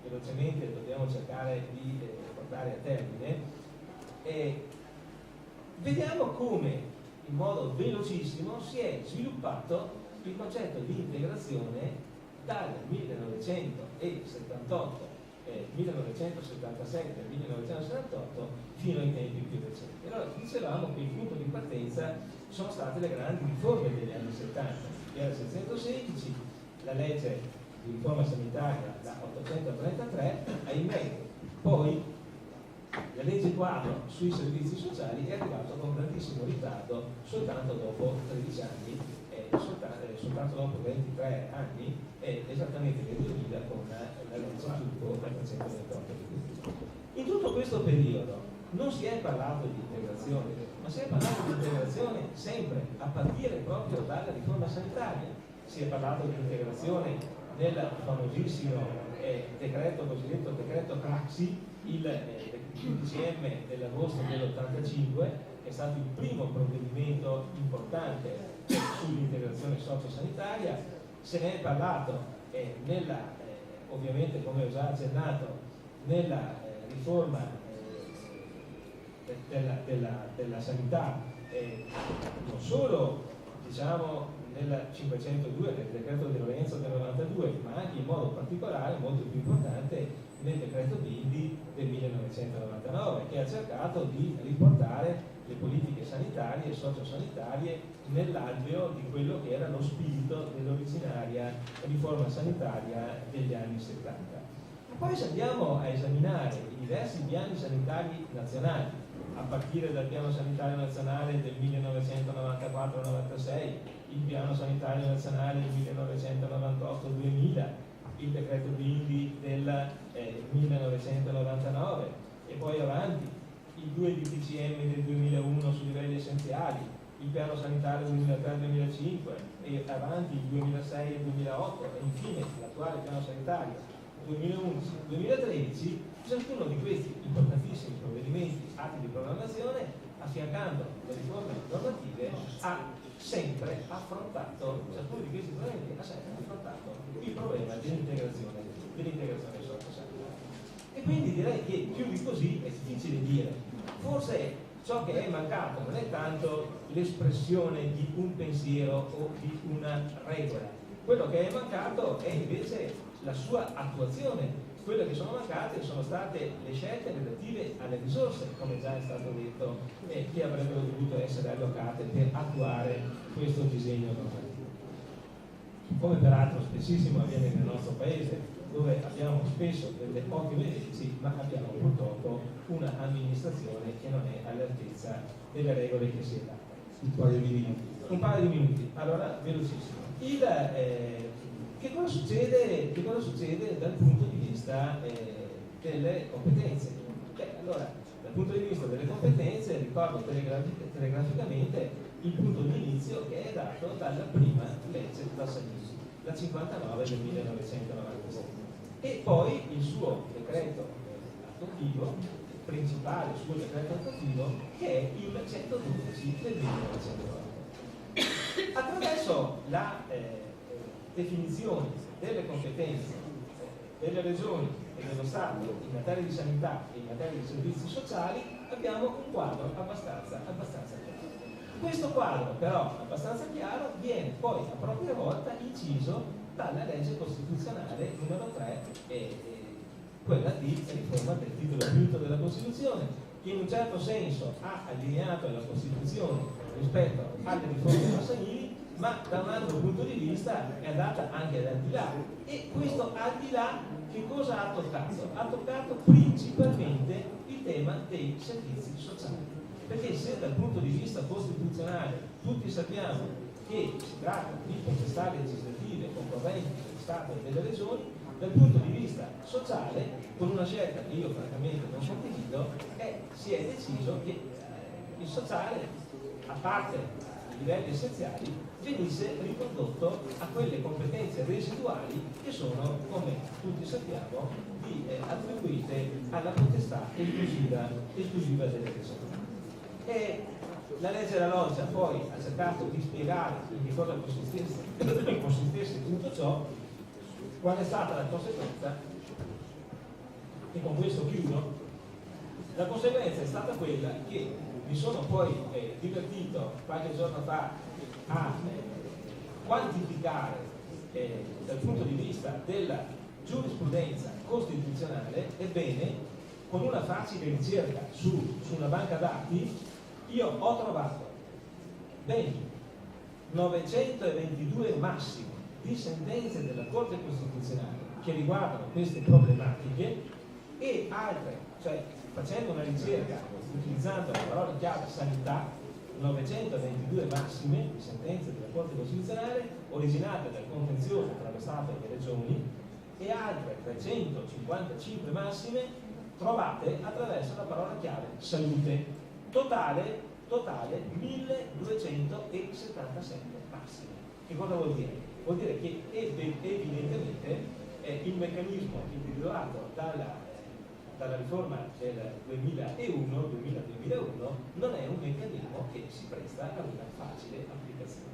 Speaker 4: velocemente dobbiamo cercare di portare a termine, vediamo come in modo velocissimo si è sviluppato il concetto di integrazione dal 1978, 1977 1978 fino ai tempi più recenti. Allora, dicevamo che il punto di partenza sono state le grandi riforme degli anni 70, era 616, la legge di riforma sanitaria da 833, ahimè, poi la legge quadro sui servizi sociali è arrivata con grandissimo ritardo soltanto dopo 13 anni, soltanto dopo 23 anni, esattamente nel 2000 con la legge Turco 328. In tutto questo periodo non si è parlato di integrazione, ma si è parlato di integrazione sempre a partire proprio dalla riforma sanitaria. Si è parlato di integrazione nel famosissimo cosiddetto decreto Craxi, il DPCM dell'agosto dell'85, che è stato il primo provvedimento importante sull'integrazione sociosanitaria. Se ne è parlato ovviamente, come ho già accennato, nella riforma della sanità, non solo diciamo nel 502 del decreto di Lorenzo del 92, ma anche in modo particolare, molto più importante, nel decreto Bindi del 1999, che ha cercato di riportare le politiche sanitarie e sociosanitarie nell'alveo di quello che era lo spirito dell'originaria riforma sanitaria degli anni 70. Ma poi se andiamo a esaminare i diversi piani sanitari nazionali, a partire dal piano sanitario nazionale del 1994-96, il piano sanitario nazionale del 1998-2000, il decreto Bindi del 1999 e poi avanti i due DPCM del 2001 sui livelli essenziali, il piano sanitario 2003-2005 e avanti il 2006 e 2008 e infine l'attuale piano sanitario 2011-2013, ciascuno di questi importantissimi provvedimenti, atti di programmazione, affiancando le riforme normative, ha sempre affrontato, ciascuno di questi provvedimenti ha sempre affrontato il problema dell'integrazione sociosanitaria. E quindi direi che più di così è difficile dire. Forse ciò che è mancato non è tanto l'espressione di un pensiero o di una regola, quello che è mancato è invece la sua attuazione. Quelle che sono mancate sono state le scelte relative alle risorse, come già è stato detto, che avrebbero dovuto essere allocate per attuare questo disegno normativo. come peraltro spessissimo avviene nel nostro paese, dove abbiamo spesso delle ottime leggi, ma abbiamo purtroppo una amministrazione che non è all'altezza delle regole che si è data.
Speaker 1: Un paio di minuti.
Speaker 4: Allora, velocissimo. Che cosa succede dal punto di vista delle competenze? Allora, dal punto di vista delle competenze, ricordo telegraficamente il punto di inizio che è dato dalla prima legge Bassanini, la 59 del 1996, e poi il suo decreto attuativo, il principale suo decreto attuativo, che è il 112 del 1990. Attraverso la definizione delle competenze delle regioni e dello Stato in materia di sanità e in materia di servizi sociali abbiamo un quadro abbastanza chiaro. Questo quadro però abbastanza chiaro viene poi a propria volta inciso dalla legge costituzionale numero 3, quella di riforma del titolo V della Costituzione, che in un certo senso ha allineato la Costituzione rispetto alle riforme Bassanini, ma da un altro punto di vista è andata anche al di là. E questo al di là che cosa ha toccato? Ha toccato principalmente il tema dei servizi sociali. Perché se dal punto di vista costituzionale tutti sappiamo che si tratta di potestà legislative concorrenti dello Stato e delle regioni, dal punto di vista sociale, con una scelta che io francamente non condivido, si è deciso che il sociale, a parte i livelli essenziali, venisse ricondotto a quelle competenze residuali che sono, come tutti sappiamo, attribuite alla potestà esclusiva delle regioni. E la legge della Loggia poi ha cercato di spiegare in che cosa consistesse tutto ciò. Qual è stata la conseguenza? E con questo chiudo. La conseguenza è stata quella che mi sono poi divertito qualche giorno fa a quantificare dal punto di vista della giurisprudenza costituzionale. Ebbene, con una facile ricerca su una banca dati io ho trovato ben 922 massimi di sentenze della Corte Costituzionale che riguardano queste problematiche e altre, cioè facendo una ricerca utilizzando la parola chiave sanità, 922 massime di sentenze della Corte Costituzionale originate dal contenzioso tra lo Stato e le regioni e altre 355 massime trovate attraverso la parola chiave salute. Totale 1277 massime. Che cosa vuol dire? Vuol dire che evidentemente il meccanismo individuato dalla riforma del 2001 non è un meccanismo che si presta a una facile applicazione.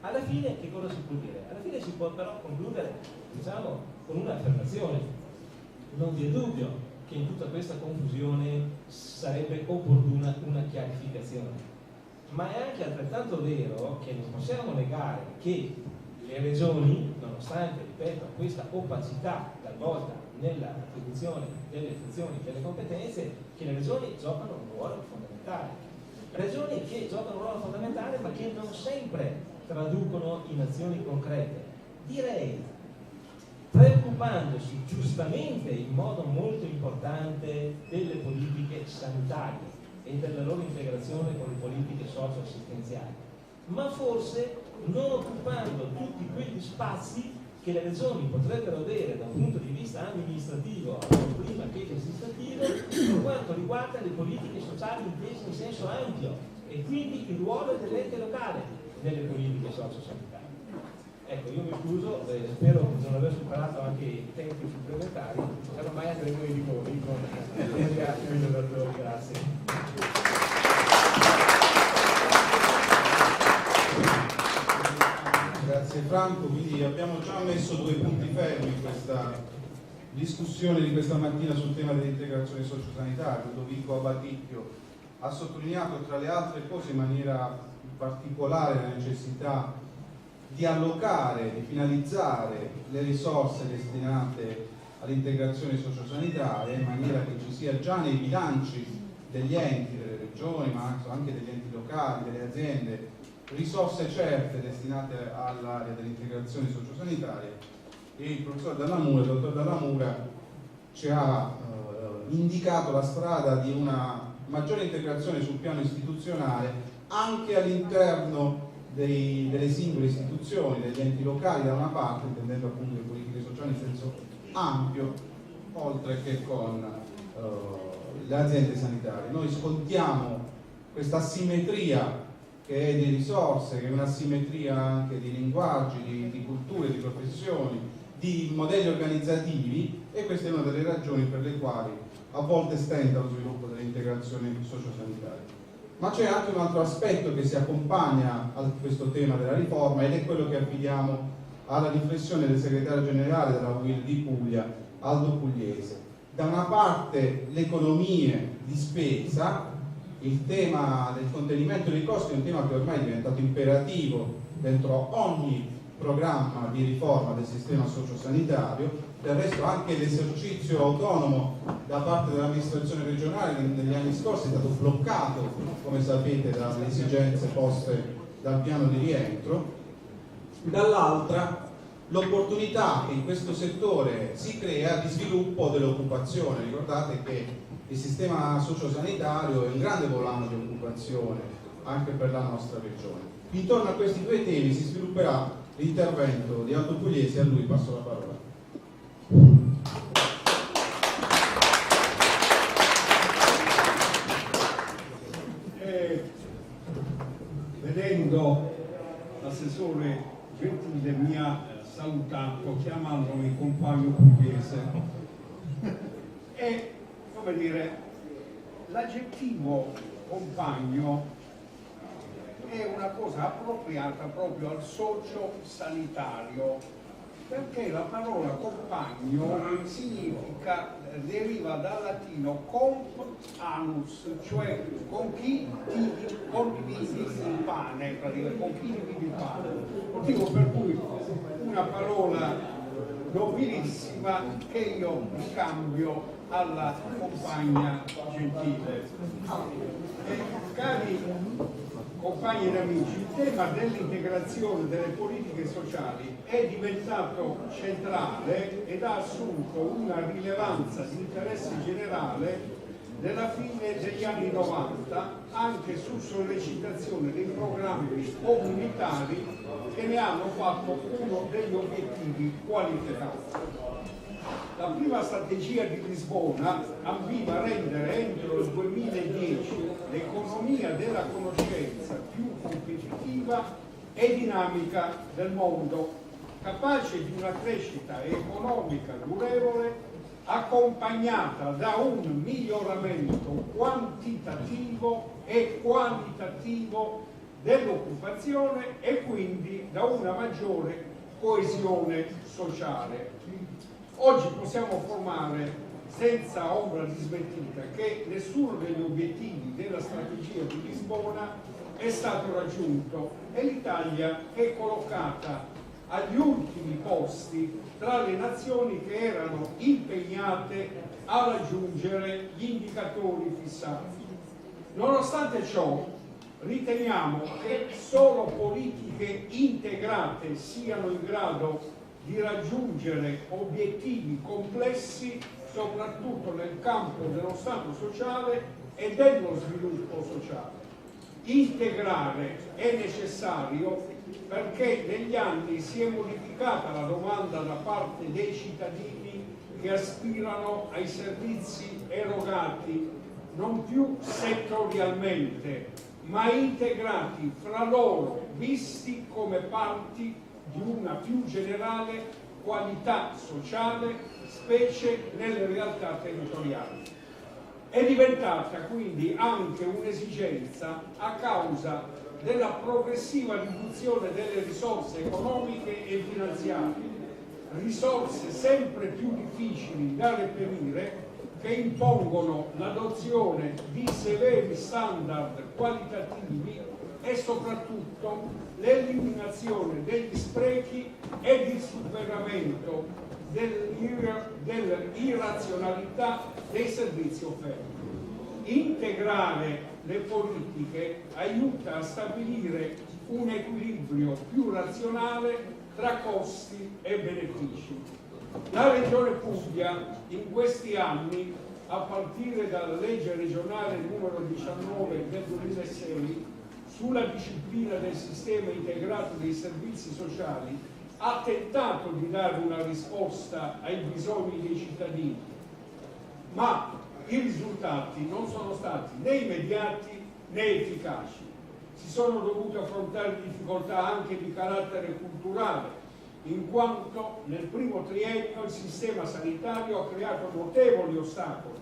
Speaker 4: Alla fine che cosa si può dire? Alla fine si può però concludere, diciamo, con un'affermazione. Non vi è dubbio che in tutta questa confusione sarebbe opportuna una chiarificazione, ma è anche altrettanto vero che non possiamo negare che le regioni, nonostante, ripeto, questa opacità talvolta nell'attribuzione delle funzioni e delle competenze, che le regioni giocano un ruolo fondamentale. Regioni che giocano un ruolo fondamentale ma che non sempre traducono in azioni concrete. Direi preoccupandosi giustamente in modo molto importante delle politiche sanitarie e della loro integrazione con le politiche socio-assistenziali, ma forse non occupando tutti quegli spazi che le regioni potrebbero avere da un punto di vista amministrativo prima che legislativo per quanto riguarda le politiche sociali intese in senso ampio e quindi il ruolo dell'ente locale nelle politiche socio-sanitarie. Ecco, io mi scuso, spero di non aver superato anche i tempi supplementari, ormai andremo ai limoni con ringrazio il relatore, grazie.
Speaker 1: Grazie Franco, quindi abbiamo già messo due punti fermi in questa discussione di questa mattina sul tema dell'integrazione sociosanitaria. Ludovico Baticchio ha sottolineato tra le altre cose in maniera particolare la necessità di allocare, di finalizzare le risorse destinate all'integrazione sociosanitaria in maniera che ci sia già nei bilanci degli enti, delle regioni, ma anche degli enti locali, delle aziende risorse certe destinate all'area dell'integrazione sociosanitaria, e il professor Dallamura, il dottor Dallamura, ci ha indicato la strada di una maggiore integrazione sul piano istituzionale anche all'interno delle singole istituzioni, degli enti locali da una parte, intendendo appunto le politiche sociali in senso ampio, oltre che con le aziende sanitarie. Noi scontiamo questa asimmetria che è di risorse, che è un'asimmetria anche di linguaggi, di culture, di professioni, di modelli organizzativi, e questa è una delle ragioni per le quali a volte stenta lo sviluppo dell'integrazione sociosanitaria. Ma c'è anche un altro aspetto che si accompagna a questo tema della riforma, ed è quello che affidiamo alla riflessione del segretario generale della UIL di Puglia, Aldo Pugliese. Da una parte le economie di spesa, il tema del contenimento dei costi è un tema che ormai è diventato imperativo dentro ogni programma di riforma del sistema sociosanitario. Del resto anche l'esercizio autonomo da parte dell'amministrazione regionale, che negli anni scorsi è stato bloccato, come sapete, dalle esigenze poste dal piano di rientro. Dall'altra l'opportunità che in questo settore si crea di sviluppo dell'occupazione. Ricordate che il sistema sociosanitario è un grande volano di occupazione anche per la nostra regione. Intorno a questi due temi si svilupperà l'intervento di Aldo Pugliese, e a lui passo la parola.
Speaker 5: Vedendo l'assessore Gentile mi ha salutato chiamandomi compagno Pugliese, e come dire, l'aggettivo compagno è una cosa appropriata proprio al socio sanitario, perché la parola compagno significa, deriva dal latino comp anus, cioè con chi ti condividi il pane, praticamente, con chi dividi il pane. Motivo per cui una parola nobilissima che io ricambio alla compagna Gentile. Cari compagni ed amici, il tema dell'integrazione delle politiche sociali è diventato centrale ed ha assunto una rilevanza di interesse generale nella fine degli anni 90, anche su sollecitazione dei programmi comunitari che ne hanno fatto uno degli obiettivi qualificati. La prima strategia di Lisbona ambiva a rendere entro il 2010 l'economia della conoscenza più competitiva e dinamica del mondo, capace di una crescita economica durevole, accompagnata da un miglioramento quantitativo e qualitativo dell'occupazione e quindi da una maggiore coesione sociale. Oggi possiamo affermare senza ombra di smentita che nessuno degli obiettivi della strategia di Lisbona è stato raggiunto e l'Italia è collocata agli ultimi posti tra le nazioni che erano impegnate a raggiungere gli indicatori fissati. Nonostante ciò, riteniamo che solo politiche integrate siano in grado di raggiungere obiettivi complessi, soprattutto nel campo dello Stato sociale e dello sviluppo sociale. Integrare è necessario perché negli anni si è modificata la domanda da parte dei cittadini che aspirano ai servizi erogati non più settorialmente, ma integrati fra loro, visti come parti di una più generale qualità sociale, specie nelle realtà territoriali. È diventata quindi anche un'esigenza a causa della progressiva riduzione delle risorse economiche e finanziarie, risorse sempre più difficili da reperire, che impongono l'adozione di severi standard qualitativi e soprattutto l'eliminazione degli sprechi ed il superamento dell'irrazionalità dei servizi offerti. Integrare le politiche aiuta a stabilire un equilibrio più razionale tra costi e benefici. La Regione Puglia in questi anni, a partire dalla legge regionale numero 19 del 2006 sulla disciplina del sistema integrato dei servizi sociali, ha tentato di dare una risposta ai bisogni dei cittadini, ma i risultati non sono stati né immediati né efficaci. Si sono dovute affrontare difficoltà anche di carattere culturale, in quanto nel primo triennio il sistema sanitario ha creato notevoli ostacoli,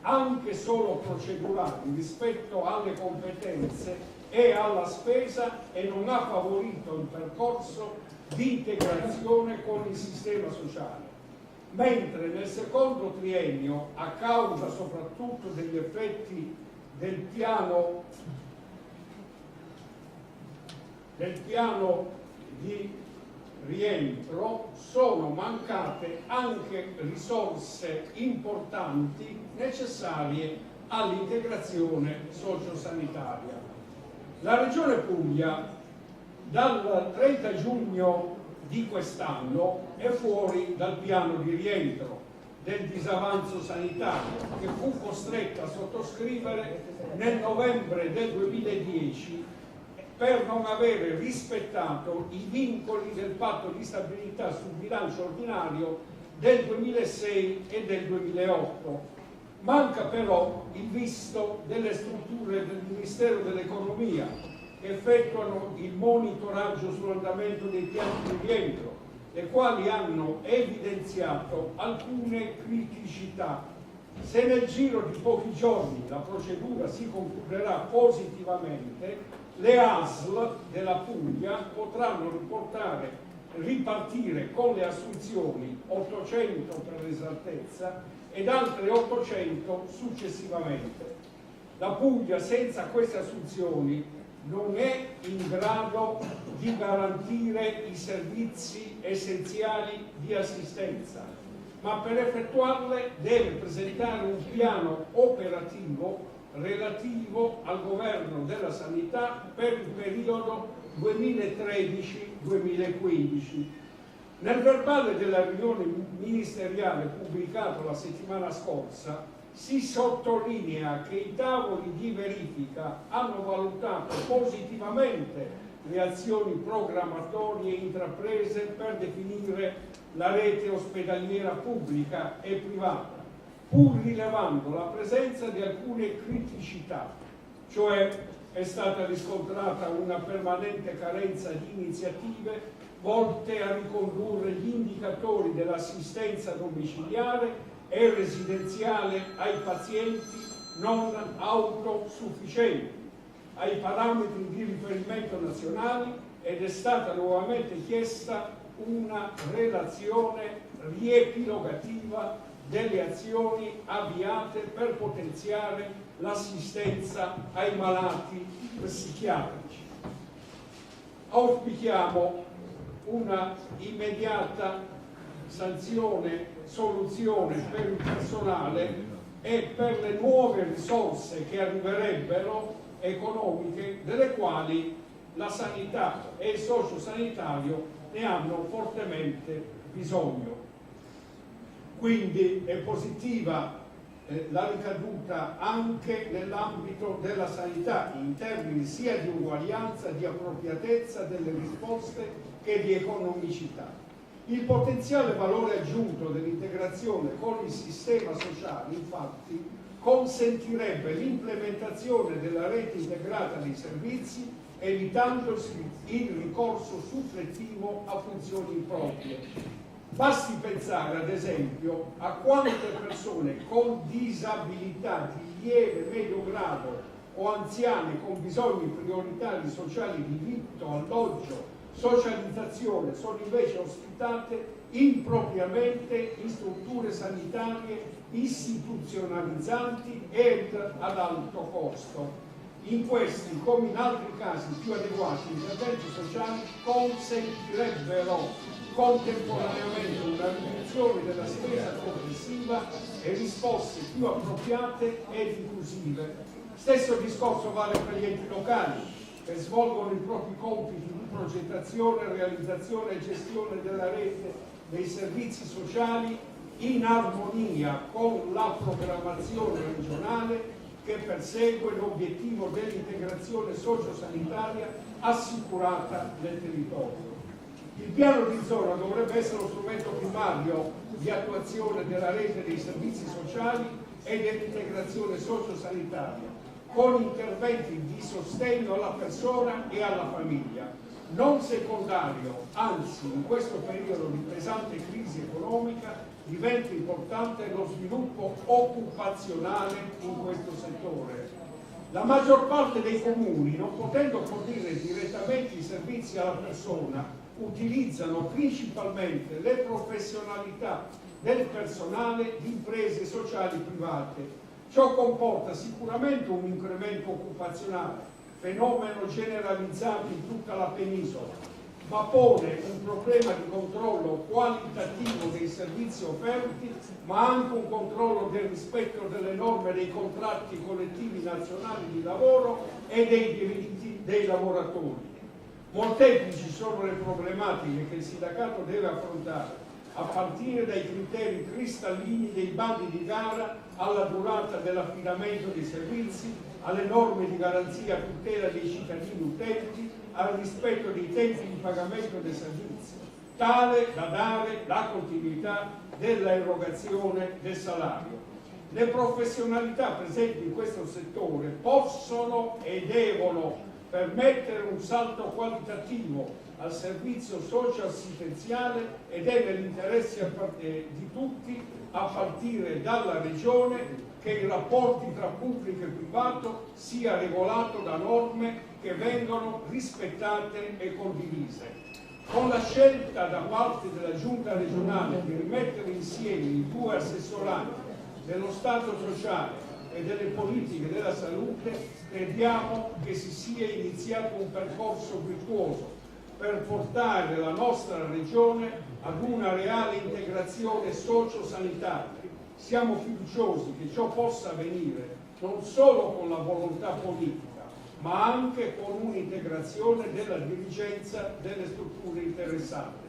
Speaker 5: anche solo procedurali, rispetto alle competenze e alla spesa, e non ha favorito il percorso di integrazione con il sistema sociale. Mentre nel secondo triennio, a causa soprattutto degli effetti del piano di rientro, sono mancate anche risorse importanti necessarie all'integrazione sociosanitaria. La Regione Puglia dal 30 giugno di quest'anno è fuori dal piano di rientro del disavanzo sanitario, che fu costretta a sottoscrivere nel novembre del 2010 per non avere rispettato i vincoli del patto di stabilità sul bilancio ordinario del 2006 e del 2008. Manca però il visto delle strutture del Ministero dell'Economia, che effettuano il monitoraggio sull'andamento dei piani di rientro, le quali hanno evidenziato alcune criticità. Se nel giro di pochi giorni la procedura si concluderà positivamente, le ASL della Puglia potranno ripartire con le assunzioni, 800 per l'esattezza, ed altre 800 successivamente. La Puglia senza queste assunzioni non è in grado di garantire i servizi essenziali di assistenza, ma per effettuarle deve presentare un piano operativo relativo al governo della sanità per il periodo 2013-2015. Nel verbale della riunione ministeriale pubblicato la settimana scorsa si sottolinea che i tavoli di verifica hanno valutato positivamente le azioni programmatorie intraprese per definire la rete ospedaliera pubblica e privata, pur rilevando la presenza di alcune criticità, cioè è stata riscontrata una permanente carenza di iniziative volte a ricondurre gli indicatori dell'assistenza domiciliare e residenziale ai pazienti non autosufficienti ai parametri di riferimento nazionali, ed è stata nuovamente chiesta una relazione riepilogativa delle azioni avviate per potenziare l'assistenza ai malati psichiatrici. Auspichiamo una immediata soluzione per il personale e per le nuove risorse che arriverebbero economiche, delle quali la sanità e il sociosanitario ne hanno fortemente bisogno. Quindi è positiva la ricaduta anche nell'ambito della sanità, in termini sia di uguaglianza, di appropriatezza delle risposte che di economicità. Il potenziale valore aggiunto dell'integrazione con il sistema sociale, infatti, consentirebbe l'implementazione della rete integrata dei servizi, evitandosi il ricorso suppletivo a funzioni proprie. Basti pensare, ad esempio, a quante persone con disabilità di lieve medio grado o anziane con bisogni prioritari sociali di vitto, alloggio, socializzazione sono invece ospitate impropriamente in strutture sanitarie istituzionalizzanti ed ad alto costo. In questi, come in altri casi più adeguati, interventi sociali consentirebbero contemporaneamente una riduzione della spesa complessiva e risposte più appropriate ed inclusive. Stesso discorso vale per gli enti locali, che svolgono i propri compiti di progettazione, realizzazione e gestione della rete dei servizi sociali in armonia con la programmazione regionale che persegue l'obiettivo dell'integrazione sociosanitaria assicurata nel territorio. Il piano di zona dovrebbe essere lo strumento primario di attuazione della rete dei servizi sociali e dell'integrazione sociosanitaria, con interventi di sostegno alla persona e alla famiglia, non secondario, anzi in questo periodo di pesante crisi economica diventa importante lo sviluppo occupazionale in questo settore. La maggior parte dei comuni, non potendo fornire direttamente i servizi alla persona, utilizzano principalmente le professionalità del personale di imprese sociali private. Ciò comporta sicuramente un incremento occupazionale, fenomeno generalizzato in tutta la penisola, ma pone un problema di controllo qualitativo dei servizi offerti, ma anche un controllo del rispetto delle norme dei contratti collettivi nazionali di lavoro e dei diritti dei lavoratori. Molteplici sono le problematiche che il sindacato deve affrontare, a partire dai criteri cristallini dei bandi di gara alla durata dell'affidamento dei servizi, alle norme di garanzia a tutela dei cittadini utenti, al rispetto dei tempi di pagamento dei servizi, tale da dare la continuità della erogazione del salario. Le professionalità presenti in questo settore possono e devono permettere un salto qualitativo al servizio socio-assistenziale ed è nell'interesse di tutti, a partire dalla Regione, che i rapporti tra pubblico e privato sia regolato da norme che vengono rispettate e condivise. Con la scelta da parte della Giunta regionale di rimettere insieme i due assessorati dello Stato sociale e delle politiche della salute, crediamo che si sia iniziato un percorso virtuoso per portare la nostra regione ad una reale integrazione socio-sanitaria. Siamo fiduciosi che ciò possa avvenire non solo con la volontà politica, ma anche con un'integrazione della dirigenza delle strutture interessate.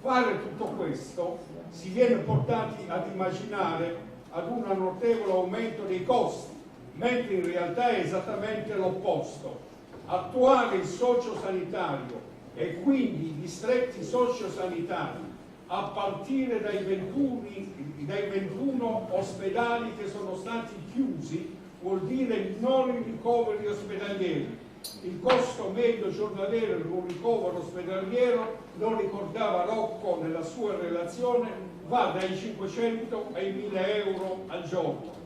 Speaker 5: Fare tutto questo si viene portati ad immaginare ad un notevole aumento dei costi, mentre in realtà è esattamente l'opposto. Attuare il sociosanitario e quindi i distretti sociosanitari a partire dai 21 ospedali che sono stati chiusi vuol dire minori ricoveri ospedalieri. Il costo medio giornaliero di un ricovero ospedaliero, lo ricordava Rocco nella sua relazione, va dai 500 ai 1000 euro al giorno.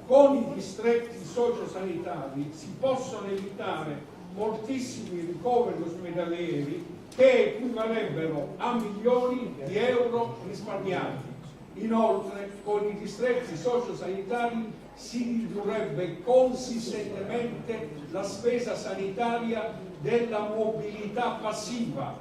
Speaker 5: Con i distretti sociosanitari si possono evitare moltissimi ricoveri ospedalieri che equivalerebbero a milioni di euro risparmiati. Inoltre, con i distretti sociosanitari si ridurrebbe consistentemente la spesa sanitaria della mobilità passiva,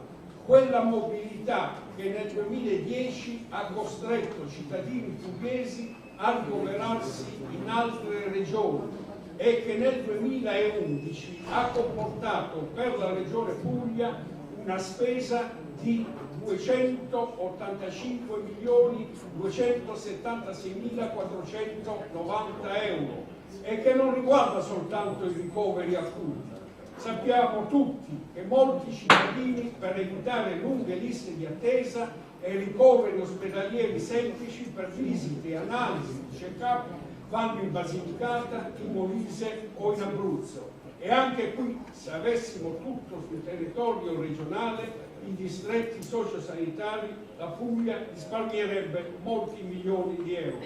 Speaker 5: quella mobilità che nel 2010 ha costretto cittadini pugliesi a ricoverarsi in altre regioni e che nel 2011 ha comportato per la Regione Puglia una spesa di 286.276.490 euro e che non riguarda soltanto i ricoveri acuti. Sappiamo tutti che molti cittadini, per evitare lunghe liste di attesa e ricoveri ospedalieri semplici per visite, analisi, check-up, vanno in Basilicata, in Molise o in Abruzzo. E anche qui, se avessimo tutto sul territorio regionale, i distretti sociosanitari, la Puglia risparmierebbe molti milioni di euro.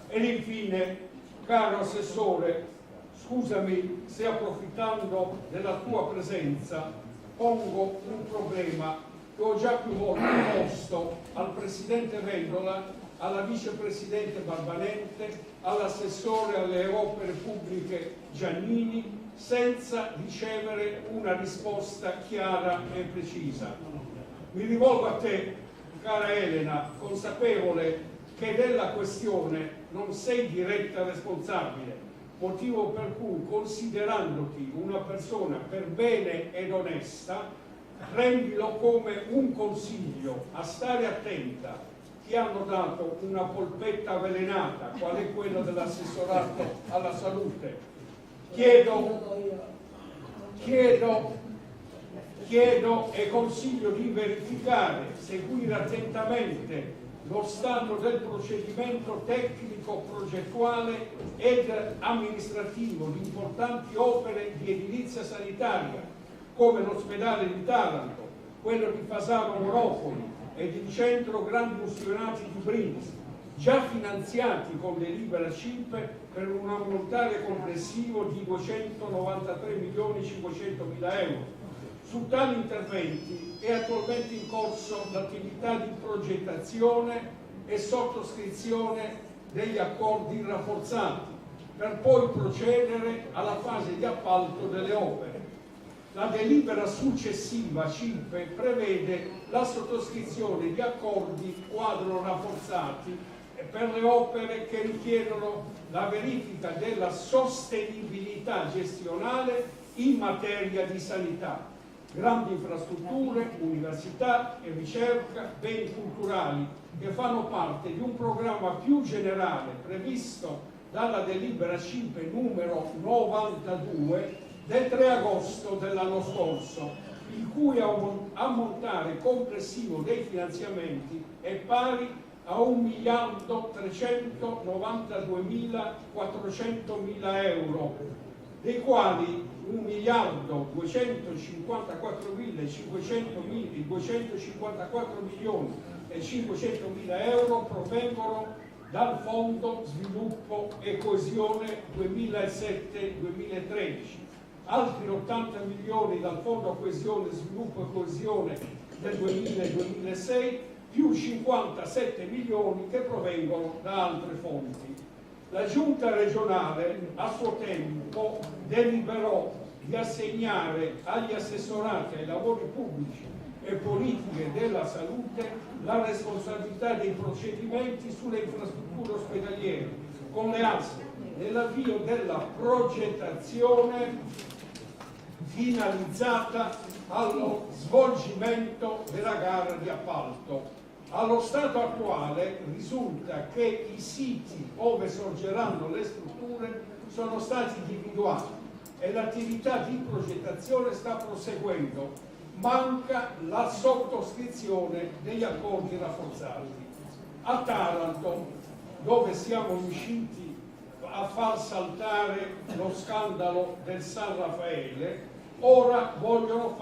Speaker 5: Ed infine, caro Assessore, scusami se approfittando della tua presenza pongo un problema che ho già più volte posto al Presidente Vendola, alla Vicepresidente Barbanente, all'Assessore alle opere pubbliche Giannini, senza ricevere una risposta chiara e precisa. Mi rivolgo a te, cara Elena, consapevole che della questione non sei diretta responsabile, motivo per cui, considerandoti una persona per bene ed onesta, prendilo come un consiglio a stare attenta. Ti hanno dato una polpetta avvelenata, qual è quella dell'assessorato alla salute. Chiedo e consiglio di verificare, seguire attentamente lo stato del procedimento tecnico, progettuale ed amministrativo di importanti opere di edilizia sanitaria, come l'ospedale di Taranto, quello di Fasano Monopoli ed il centro Grandi Ustionati di Brindisi, già finanziati con delibera CIPE per un ammontare complessivo di 293.500.000 euro. Su tali interventi è attualmente in corso l'attività di progettazione e sottoscrizione degli accordi rafforzati, per poi procedere alla fase di appalto delle opere. La delibera successiva CIPE prevede la sottoscrizione di accordi quadro rafforzati per le opere che richiedono la verifica della sostenibilità gestionale in materia di sanità, grandi infrastrutture, università e ricerca, beni culturali, che fanno parte di un programma più generale previsto dalla delibera CIPE numero 92 del 3 agosto dell'anno scorso, il cui ammontare complessivo dei finanziamenti è pari a 1.392.400.000 euro, dei quali 1.254.500.000 euro provengono dal Fondo Sviluppo e Coesione 2007-2013, altri 80 milioni dal Fondo Coesione, Sviluppo e Coesione del 2000-2006, più 57 milioni che provengono da altre fonti. La Giunta regionale a suo tempo deliberò di assegnare agli assessorati ai lavori pubblici e politiche della salute la responsabilità dei procedimenti sulle infrastrutture ospedaliere con le ASL nell'avvio della progettazione finalizzata allo svolgimento della gara di appalto. Allo stato attuale risulta che i siti dove sorgeranno le strutture sono stati individuati e l'attività di progettazione sta proseguendo. Manca la sottoscrizione degli accordi rafforzati. A Taranto, dove siamo riusciti a far saltare lo scandalo del San Raffaele, ora vogliono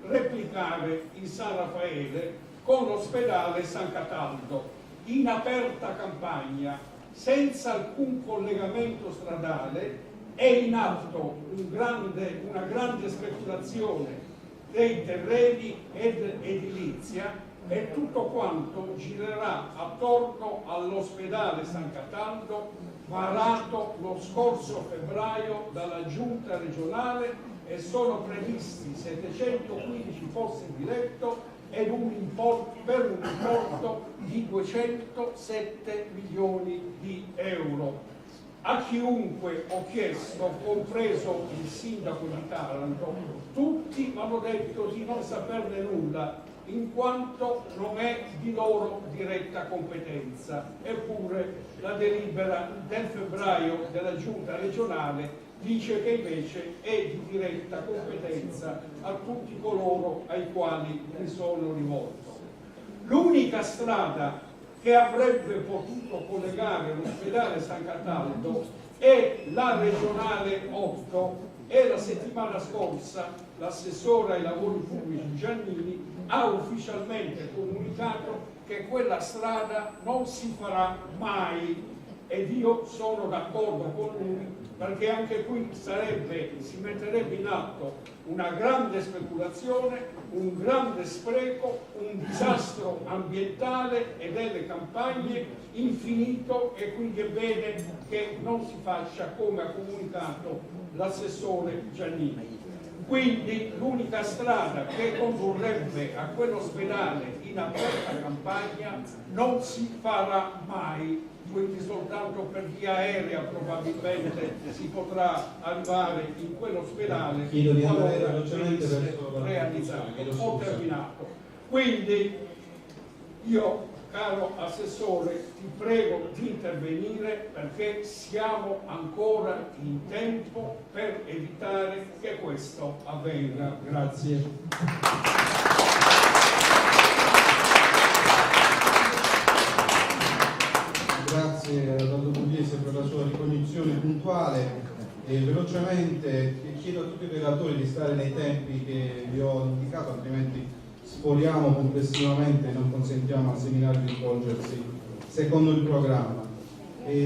Speaker 5: replicare il San Raffaele con l'ospedale San Cataldo, in aperta campagna, senza alcun collegamento stradale. È in atto una grande speculazione dei terreni ed edilizia, e tutto quanto girerà attorno all'ospedale San Cataldo, varato lo scorso febbraio dalla Giunta regionale, e sono previsti 715 posti di letto per un importo di 207 milioni di euro. A chiunque ho chiesto, compreso il sindaco di Taranto, tutti mi hanno detto di non saperne nulla, in quanto non è di loro diretta competenza. Eppure la delibera del febbraio della Giunta regionale dice che invece è di diretta competenza a tutti coloro ai quali mi sono rivolto. L'unica strada che avrebbe potuto collegare l'ospedale San Cataldo è la regionale 8, e la settimana scorsa l'assessore ai lavori pubblici Giannini ha ufficialmente comunicato che quella strada non si farà mai, ed io sono d'accordo con lui, perché anche qui si metterebbe in atto una grande speculazione, un grande spreco, un disastro ambientale e delle campagne infinito, e quindi è bene che non si faccia come ha comunicato l'assessore Giannini. Quindi l'unica strada che condurrebbe a quell'ospedale in aperta campagna non si farà mai. quindi soltanto per via aerea probabilmente si potrà arrivare in quell'ospedale.
Speaker 1: Chiedo di andare
Speaker 5: qualora
Speaker 1: velocemente
Speaker 5: venisse
Speaker 1: verso la
Speaker 5: realizzato.
Speaker 1: conclusione,
Speaker 5: Ho terminato. Quindi io, caro Assessore, ti prego di intervenire perché siamo ancora in tempo per evitare che questo avvenga. Grazie.
Speaker 1: Grazie a Dottor Pugliese per la sua ricognizione puntuale e velocemente chiedo a tutti i relatori di stare nei tempi che vi ho indicato, altrimenti sforiamo complessivamente e non consentiamo al seminario di svolgersi secondo il programma.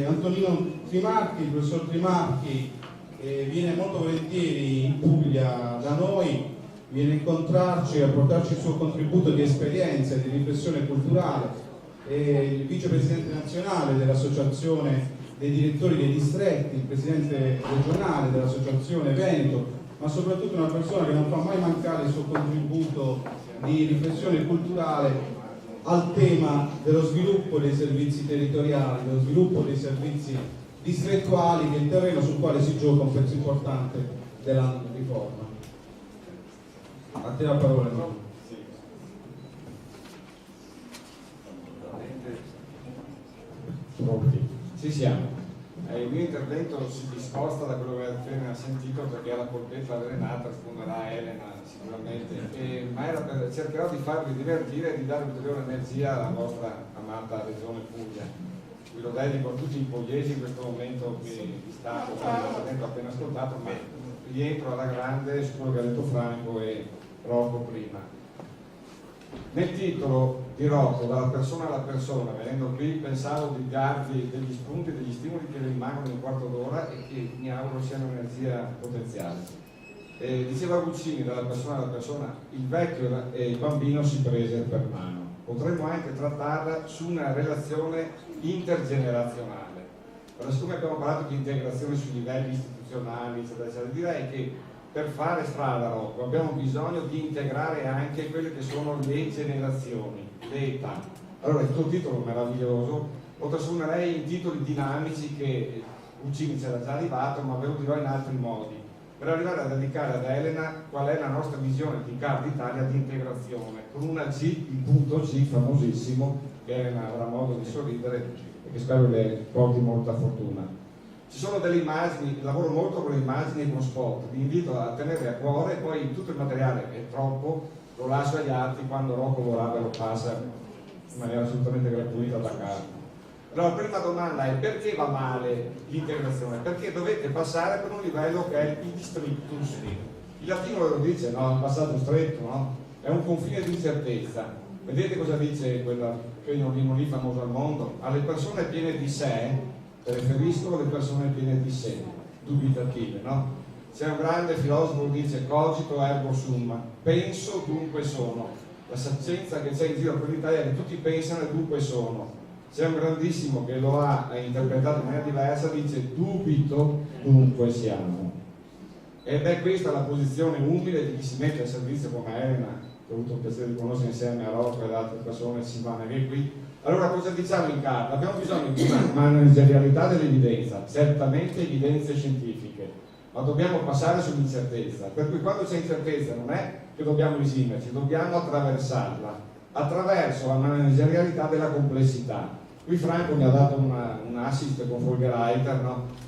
Speaker 1: Antonino Trimarchi, il professor Trimarchi, viene molto volentieri in Puglia da noi, viene a incontrarci, a portarci il suo contributo di esperienza e di riflessione culturale. Il vicepresidente nazionale dell'associazione dei direttori dei distretti, il presidente regionale dell'associazione Veneto, ma soprattutto una persona che non fa mai mancare il suo contributo di riflessione culturale al tema dello sviluppo dei servizi territoriali, dello sviluppo dei servizi distrettuali, che è il terreno sul quale si gioca un pezzo importante della riforma. A te la parola.
Speaker 6: Pronti? Ci siamo. Il mio intervento si discosta da quello che avete appena sentito, perché alla polpetta avvelenata risponderà Elena sicuramente, ma cercherò di farvi divertire e di dare ulteriore energia alla vostra amata regione Puglia. Vi lo dedico a tutti i pugliesi in questo momento che vi sta ascoltando, appena ascoltato, ma rientro alla grande su quello che ha detto Franco e Rocco prima. Nel titolo di Rocco, dalla persona alla persona, venendo qui pensavo di darvi degli spunti, degli stimoli che rimangono in un quarto d'ora e che mi auguro siano energia potenziale. Diceva Guccini, dalla persona alla persona, il vecchio e il bambino si prese per mano. Potremmo anche trattarla su una relazione intergenerazionale. Allora, siccome abbiamo parlato di integrazione sui livelli istituzionali, eccetera, eccetera, direi che per fare strada, Rocco, abbiamo bisogno di integrare anche quelle che sono le generazioni, le età. Allora, il tuo titolo meraviglioso lo trasformerei in titoli dinamici che Guccini c'era già arrivato, ma ve lo dirò in altri modi, per arrivare a dedicare ad Elena qual è la nostra visione di Card Italia di integrazione, con una G, il punto G famosissimo, che Elena avrà modo di sorridere e che spero le porti molta fortuna. Ci sono delle immagini, lavoro molto con le immagini e con spot, vi invito a tenere a cuore, poi tutto il materiale è troppo, lo lascio agli altri, quando Rocco vorrà ve lo passa in maniera assolutamente gratuita da casa. Allora, la prima domanda è: perché va male l'integrazione? Perché dovete passare per un livello che è il districtus. Il latino ve lo dice, no? Un passaggio stretto, no? È un confine di incertezza. Vedete cosa dice quella cagnolino lì famoso al mondo? Alle persone piene di sé preferiscono le persone piene di sé, dubitative, no? C'è un grande filosofo che dice cogito ergo sum, penso dunque sono. La saggezza che c'è in giro per l'Italia è che tutti pensano e dunque sono. C'è un grandissimo che lo ha interpretato in maniera diversa, dice dubito dunque siamo. Ed è questa la posizione umile di chi si mette al servizio come Elena, che ho avuto il piacere di conoscere insieme a Rocco e ad altre persone, Silvana che è qui. Allora, cosa diciamo in carta? Abbiamo bisogno di una managerialità dell'evidenza, certamente evidenze scientifiche, ma dobbiamo passare sull'incertezza, per cui quando c'è incertezza non è che dobbiamo esimerci, dobbiamo attraversarla, attraverso la managerialità della complessità. Qui Franco mi ha dato un assist con Folgerreiter, no?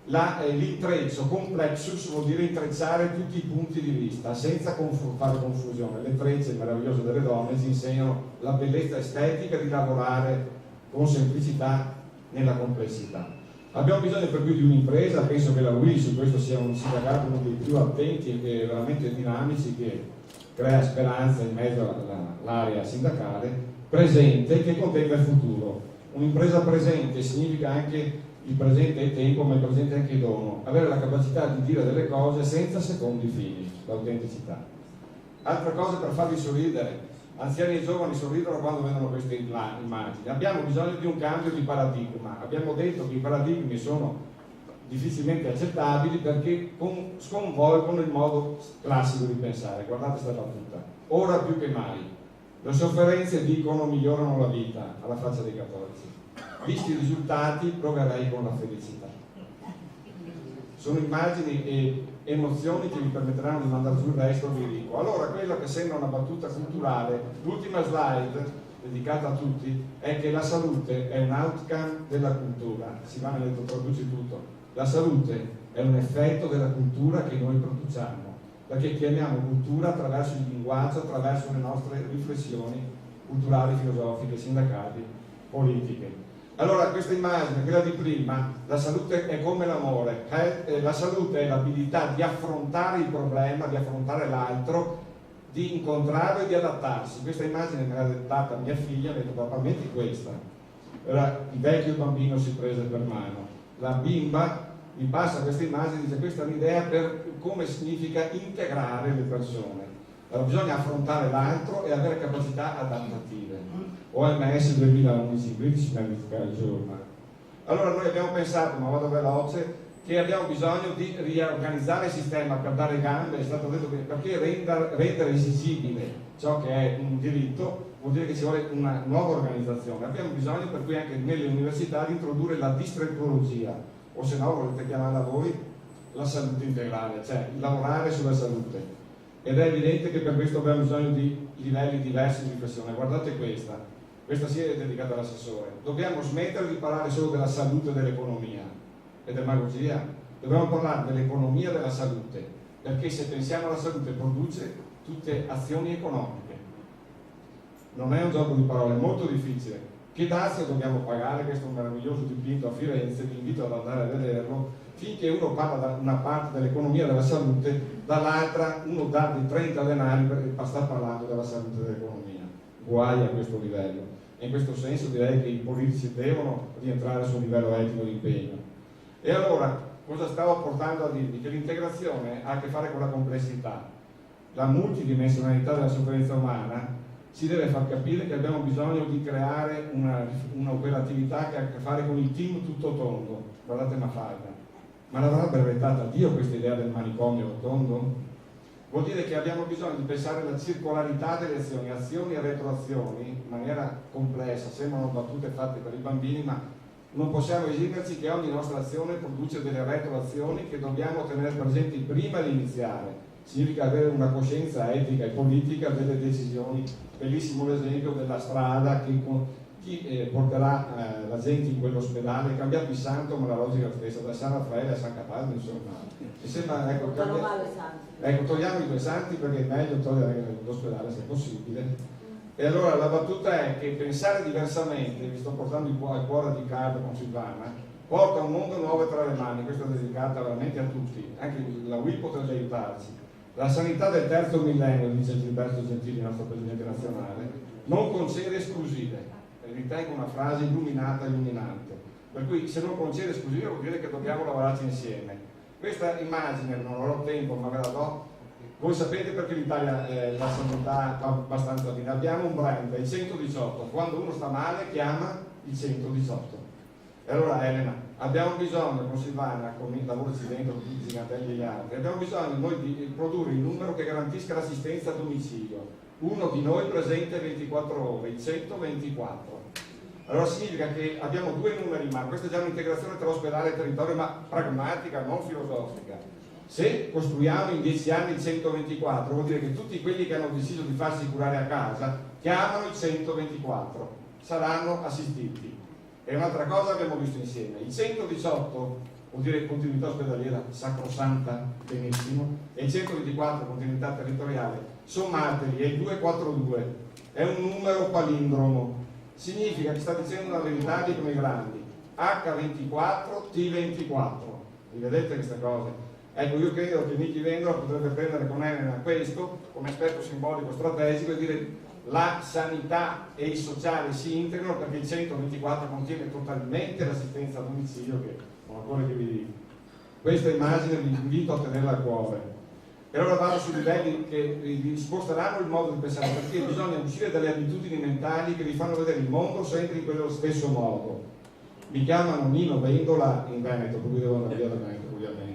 Speaker 6: L'intreccio, complexus, vuol dire intrecciare tutti i punti di vista senza fare confusione. Le trecce meravigliose delle donne ci insegnano la bellezza estetica di lavorare con semplicità nella complessità. Abbiamo bisogno per cui di un'impresa, penso che la UIL su questo sia un sindacato uno dei più attenti e che veramente dinamici, che crea speranza in mezzo all'area sindacale, presente, che contenga il futuro. Un'impresa presente significa anche il presente è tempo, ma il presente è anche dono, avere la capacità di dire delle cose senza secondi fini, l'autenticità. Altra cosa per farvi sorridere: anziani e giovani sorridono quando vedono queste immagini. Abbiamo bisogno di un cambio di paradigma. Abbiamo detto che i paradigmi sono difficilmente accettabili perché sconvolgono il modo classico di pensare. Guardate questa battuta: ora più che mai le sofferenze, dicono, migliorano la vita, alla faccia dei cattolici. visti i risultati proverei con la felicità. Sono immagini e emozioni che vi permetteranno di mandare giù il resto, vi dico. Allora, quella che sembra una battuta culturale, l'ultima slide dedicata a tutti, è che la salute è un outcome della cultura. Silvana ha detto, traduci tutto. La salute è un effetto della cultura che noi produciamo, perché chiamiamo cultura attraverso il linguaggio, attraverso le nostre riflessioni culturali, filosofiche, sindacali, politiche. Allora, questa immagine, quella di prima, la salute è come l'amore, la salute è l'abilità di affrontare il problema, di affrontare l'altro, di incontrarlo e di adattarsi. Questa immagine me l'ha data mia figlia, mi ha detto, papà, metti questa. Allora, il vecchio bambino si prese per mano, la bimba mi passa questa immagine e dice, questa è un'idea per come significa integrare le persone. Allora, bisogna affrontare l'altro e avere capacità adattative. OMS 2011, British Medical Journal. Allora noi abbiamo pensato, ma vado veloce, che abbiamo bisogno di riorganizzare il sistema per dare gambe, è stato detto che perché rendere esigibile ciò che è un diritto vuol dire che ci vuole una nuova organizzazione. Abbiamo bisogno per cui anche nelle università di introdurre la distretologia, o se no volete chiamarla voi la salute integrale, cioè lavorare sulla salute. Ed è evidente che per questo abbiamo bisogno di livelli diversi di riflessione. Guardate questa sì è dedicata all'assessore. Dobbiamo smettere di parlare solo della salute e dell'economia, è demagogia. Dobbiamo parlare dell'economia della salute, perché se pensiamo alla salute produce tutte azioni economiche. Non è un gioco di parole, è molto difficile. Che dazio dobbiamo pagare? Questo è un meraviglioso dipinto a Firenze, vi invito ad andare a vederlo. Finché uno parla da una parte dell'economia della salute, dall'altra uno dà di 30 denari per sta parlando della salute e dell'economia. Guai a questo livello. E in questo senso direi che i politici devono rientrare su un livello etico di impegno. E allora, cosa stavo portando a dirvi? Che l'integrazione ha a che fare con la complessità. La multidimensionalità della sofferenza umana ci deve far capire che abbiamo bisogno di creare un'operatività che ha a che fare con il team tutto tondo. Guardate Mafalda. Ma l'avrà brevettata Dio questa idea del manicomio tondo? Vuol dire che abbiamo bisogno di pensare alla circolarità delle azioni, azioni e retroazioni, in maniera complessa, sembrano battute fatte per i bambini, ma non possiamo esimerci che ogni nostra azione produce delle retroazioni che dobbiamo tenere presenti prima di iniziare. Significa avere una coscienza etica e politica delle decisioni. Bellissimo l'esempio della strada, chi porterà la gente in quell'ospedale, è cambiato il santo ma la logica è la stessa, da San Raffaele a San Cataldo, insomma. Mi sembra, ecco, togliamo i due santi perché è meglio togliere l'ospedale se possibile. E allora la battuta è che pensare diversamente, vi sto portando al cuore di Riccardo con Silvana, porta un mondo nuovo tra le mani. Questa è dedicata veramente a tutti, anche la WIL potrebbe aiutarci. La sanità del terzo millennio, dice Gilberto Gentili, il nostro Presidente nazionale, non concede esclusive. Ritengo una frase illuminata e illuminante. Per cui se non concede esclusive vuol dire che dobbiamo lavorarci insieme. Questa immagine non avrò tempo ma ve la do. Voi sapete perché l'Italia la sanità va abbastanza bene. Abbiamo un brand, il 118. Quando uno sta male chiama il 118. E allora Elena, abbiamo bisogno con Silvana, con il lavoro dentro, con Zinatelli e gli altri, abbiamo bisogno noi di produrre il numero che garantisca l'assistenza a domicilio. Uno di noi presente 24 ore, il 124. Allora significa che abbiamo due numeri, ma questa è già un'integrazione tra ospedale e territorio, ma pragmatica, non filosofica. Se costruiamo in 10 anni il 124, vuol dire che tutti quelli che hanno deciso di farsi curare a casa chiamano il 124, saranno assistiti. E un'altra cosa abbiamo visto insieme, il 118 vuol dire continuità ospedaliera sacrosanta, benissimo, e il 124 continuità territoriale, sommateli, e il 242 è un numero palindromo. Significa che sta dicendo una verità di come grandi, H24, T24. Vi vedete queste cose? Ecco, io credo che Nichi Vendola potrebbe prendere con Elena questo come aspetto simbolico strategico e dire la sanità e il sociale si integrano, perché il 124 contiene totalmente l'assistenza a domicilio, che non ancora che vi dico. Questa immagine vi invito a tenerla a cuore. E allora vado su livelli che vi sposteranno il modo di pensare, perché bisogna uscire dalle abitudini mentali che vi fanno vedere il mondo sempre in quello stesso modo. Mi chiamano Nino Vendola in Veneto, per cui devo andare via da Veneto ovviamente.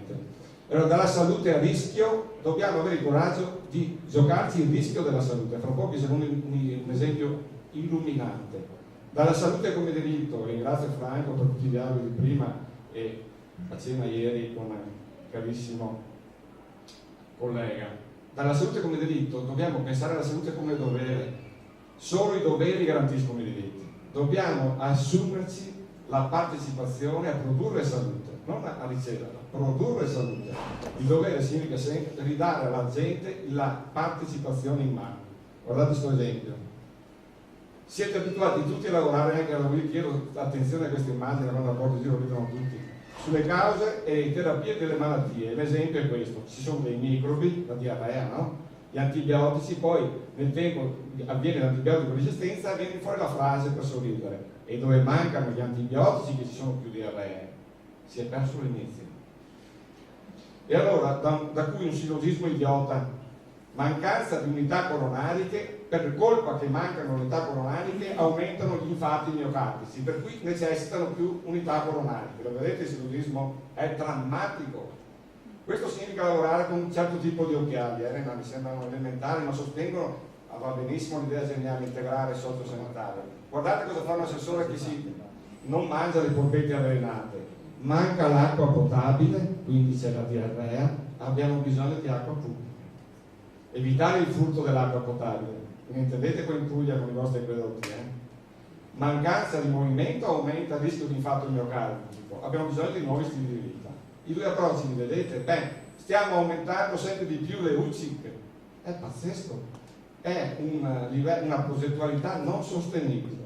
Speaker 6: Allora, dalla salute a rischio dobbiamo avere il coraggio di giocarci il rischio della salute. Fra poco vi sarà un esempio illuminante. Dalla salute come diritto, ringrazio Franco per tutti i dialoghi di prima e a cena ieri con un carissimo collega. Dalla salute come diritto dobbiamo pensare alla salute come dovere. Solo i doveri garantiscono i diritti. Dobbiamo assumerci la partecipazione a produrre salute, non a riceverla, produrre salute. Il dovere significa sempre ridare alla gente la partecipazione in mano. Guardate questo esempio. Siete abituati tutti a lavorare, anche a voi chiedo attenzione a queste immagini, quando a porto giro vedono tutti, sulle cause e terapie delle malattie. L'esempio è questo: ci sono dei microbi, la diarrea, no? Gli antibiotici, poi nel tempo avviene l'antibiotico resistenza, viene fuori la frase per sorridere, e dove mancano gli antibiotici che ci sono più diarree, si è perso l'inizio. E allora, da cui un sillogismo idiota: mancanza di unità coronariche, per colpa che mancano unità coronariche aumentano gli infarti miocardici, per cui necessitano più unità coronariche. Lo vedete, il sillogismo è drammatico. Questo significa lavorare con un certo tipo di occhiali, Elena, mi sembrano elementari, ma sostengono, va benissimo l'idea geniale, integrare socio-sanitario. Guardate cosa fa un assessore che non mangia le polpette avvelenate, manca l'acqua potabile, quindi c'è la diarrea, abbiamo bisogno di acqua pubblica. Evitare il furto dell'acqua potabile, mi intendete qua in Puglia con i vostri acquedotti, Mancanza di movimento aumenta il rischio di infarto miocardico, abbiamo bisogno di nuovi stili di vita. I due approcci li vedete? Stiamo aumentando sempre di più le UCIC, è pazzesco, è una progettualità non sostenibile.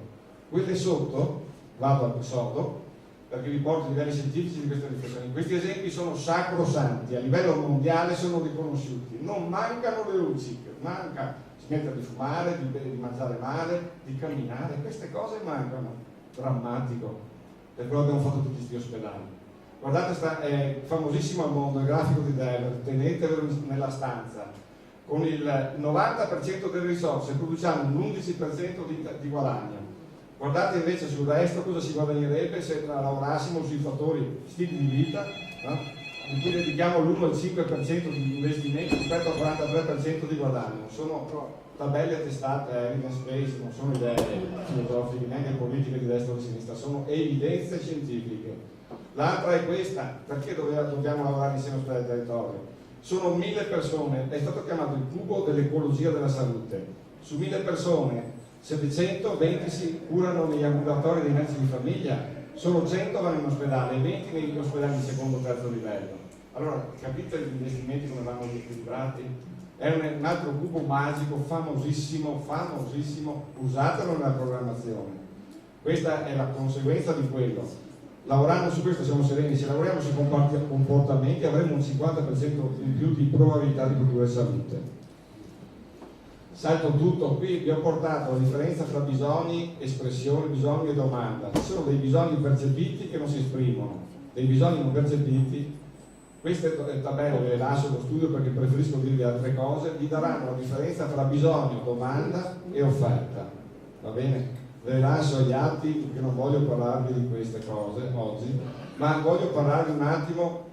Speaker 6: Quelle sotto, vado al sodo, perché vi porto i livelli scientifici di queste riflessioni. Questi esempi sono sacrosanti, a livello mondiale sono riconosciuti. Non mancano le UCIC, manca smettere di fumare, di mangiare male, di camminare, queste cose mancano. Drammatico, per quello abbiamo fatto tutti questi ospedali. Guardate, è famosissimo al mondo il grafico di Deller, tenetelo nella stanza. Con il 90% delle risorse produciamo un 11% di guadagno. Guardate invece sul resto cosa si guadagnerebbe se lavorassimo sui fattori stili di vita, no? In cui dedichiamo l'1 al 5% di investimenti rispetto al 43% di guadagno. Sono tabelle attestate, evidence-based, non sono idee filosofiche, neanche politiche di destra o di sinistra, sono evidenze scientifiche. L'altra è questa: perché dobbiamo lavorare insieme al territorio? Sono 1000 persone, è stato chiamato il cubo dell'ecologia della salute. Su 1000 persone 720 si curano negli ambulatori dei mezzi di famiglia, solo 100 vanno in ospedale e 20 negli ospedali di secondo o terzo livello. Allora capite gli investimenti come vanno equilibrati? È un altro cubo magico, famosissimo, usatelo nella programmazione. Questa è la conseguenza di quello. Lavorando su questo siamo sereni, se lavoriamo sui comportamenti avremo un 50% in più di probabilità di produrre salute. Salto tutto, qui vi ho portato la differenza tra bisogni, espressione, bisogno e domanda. Ci sono dei bisogni percepiti che non si esprimono, dei bisogni non percepiti. Queste tabelle ve le lascio allo studio perché preferisco dirvi altre cose, vi daranno la differenza tra bisogno, domanda e offerta. Va bene? Ve le lascio agli atti perché non voglio parlarvi di queste cose oggi, ma voglio parlarvi un attimo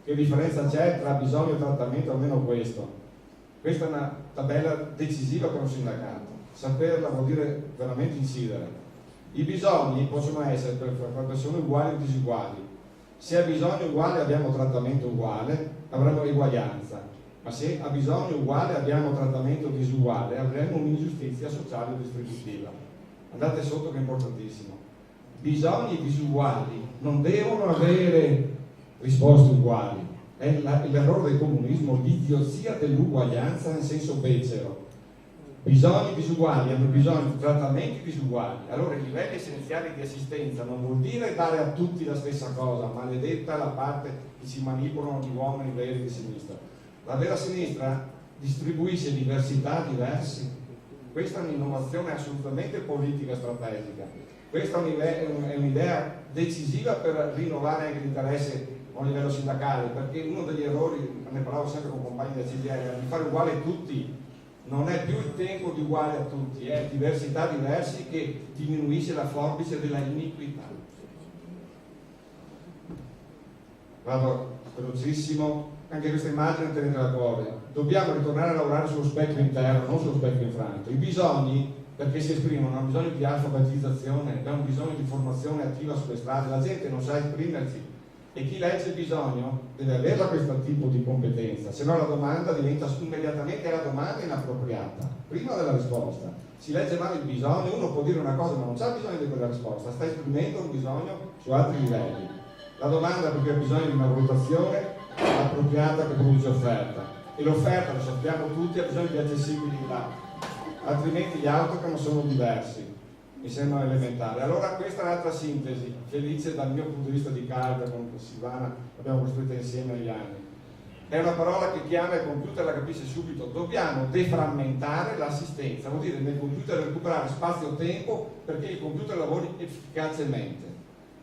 Speaker 6: che differenza c'è tra bisogno e trattamento, almeno questo. Questa è una tabella decisiva per un sindacato, saperla vuol dire veramente incidere. I bisogni possono essere per persone uguali o disuguali. Se ha bisogno uguale abbiamo trattamento uguale, avremo eguaglianza, ma se ha bisogno uguale abbiamo trattamento disuguale, avremo un'ingiustizia sociale e distributiva. Andate sotto che è importantissimo. Bisogni disuguali non devono avere risposte uguali. È l'errore del comunismo, l'idiozia dell'uguaglianza nel senso becero. Bisogni disuguali hanno bisogno di trattamenti disuguali. Allora i livelli essenziali di assistenza non vuol dire dare a tutti la stessa cosa, maledetta la parte che si manipolano gli uomini veri di sinistra. La vera sinistra distribuisce diversità diversi. Questa è un'innovazione assolutamente politica strategica. Questa è un'idea decisiva per rinnovare anche l'interesse a livello sindacale, perché uno degli errori, ne parlavo sempre con compagni della CGIL, è di fare uguale a tutti. Non è più il tempo di uguale a tutti, è diversità diversi che diminuisce la forbice della iniquità. Vado velocissimo, anche questa immagine tenetela a cuore. Dobbiamo ritornare a lavorare sullo specchio interno, non sullo specchio infranto. I bisogni perché si esprimono, hanno bisogno di alfabetizzazione, hanno bisogno di formazione attiva sulle strade, la gente non sa esprimersi e chi legge il bisogno deve avere questo tipo di competenza, se no la domanda diventa immediatamente la domanda inappropriata, prima della risposta. Si legge male il bisogno, uno può dire una cosa ma non c'ha bisogno di quella risposta, sta esprimendo un bisogno su altri livelli. La domanda perché ha bisogno di una valutazione appropriata che produce offerta, e l'offerta, lo sappiamo tutti, ha bisogno di accessibilità, altrimenti gli autocam sono diversi, mi sembra elementare. Allora questa è un'altra sintesi, felice dal mio punto di vista di Calda, con Silvana abbiamo costruito insieme negli anni. È una parola che chiama il computer, la capisce subito. Dobbiamo deframmentare l'assistenza, vuol dire nel computer recuperare spazio-tempo perché il computer lavori efficacemente.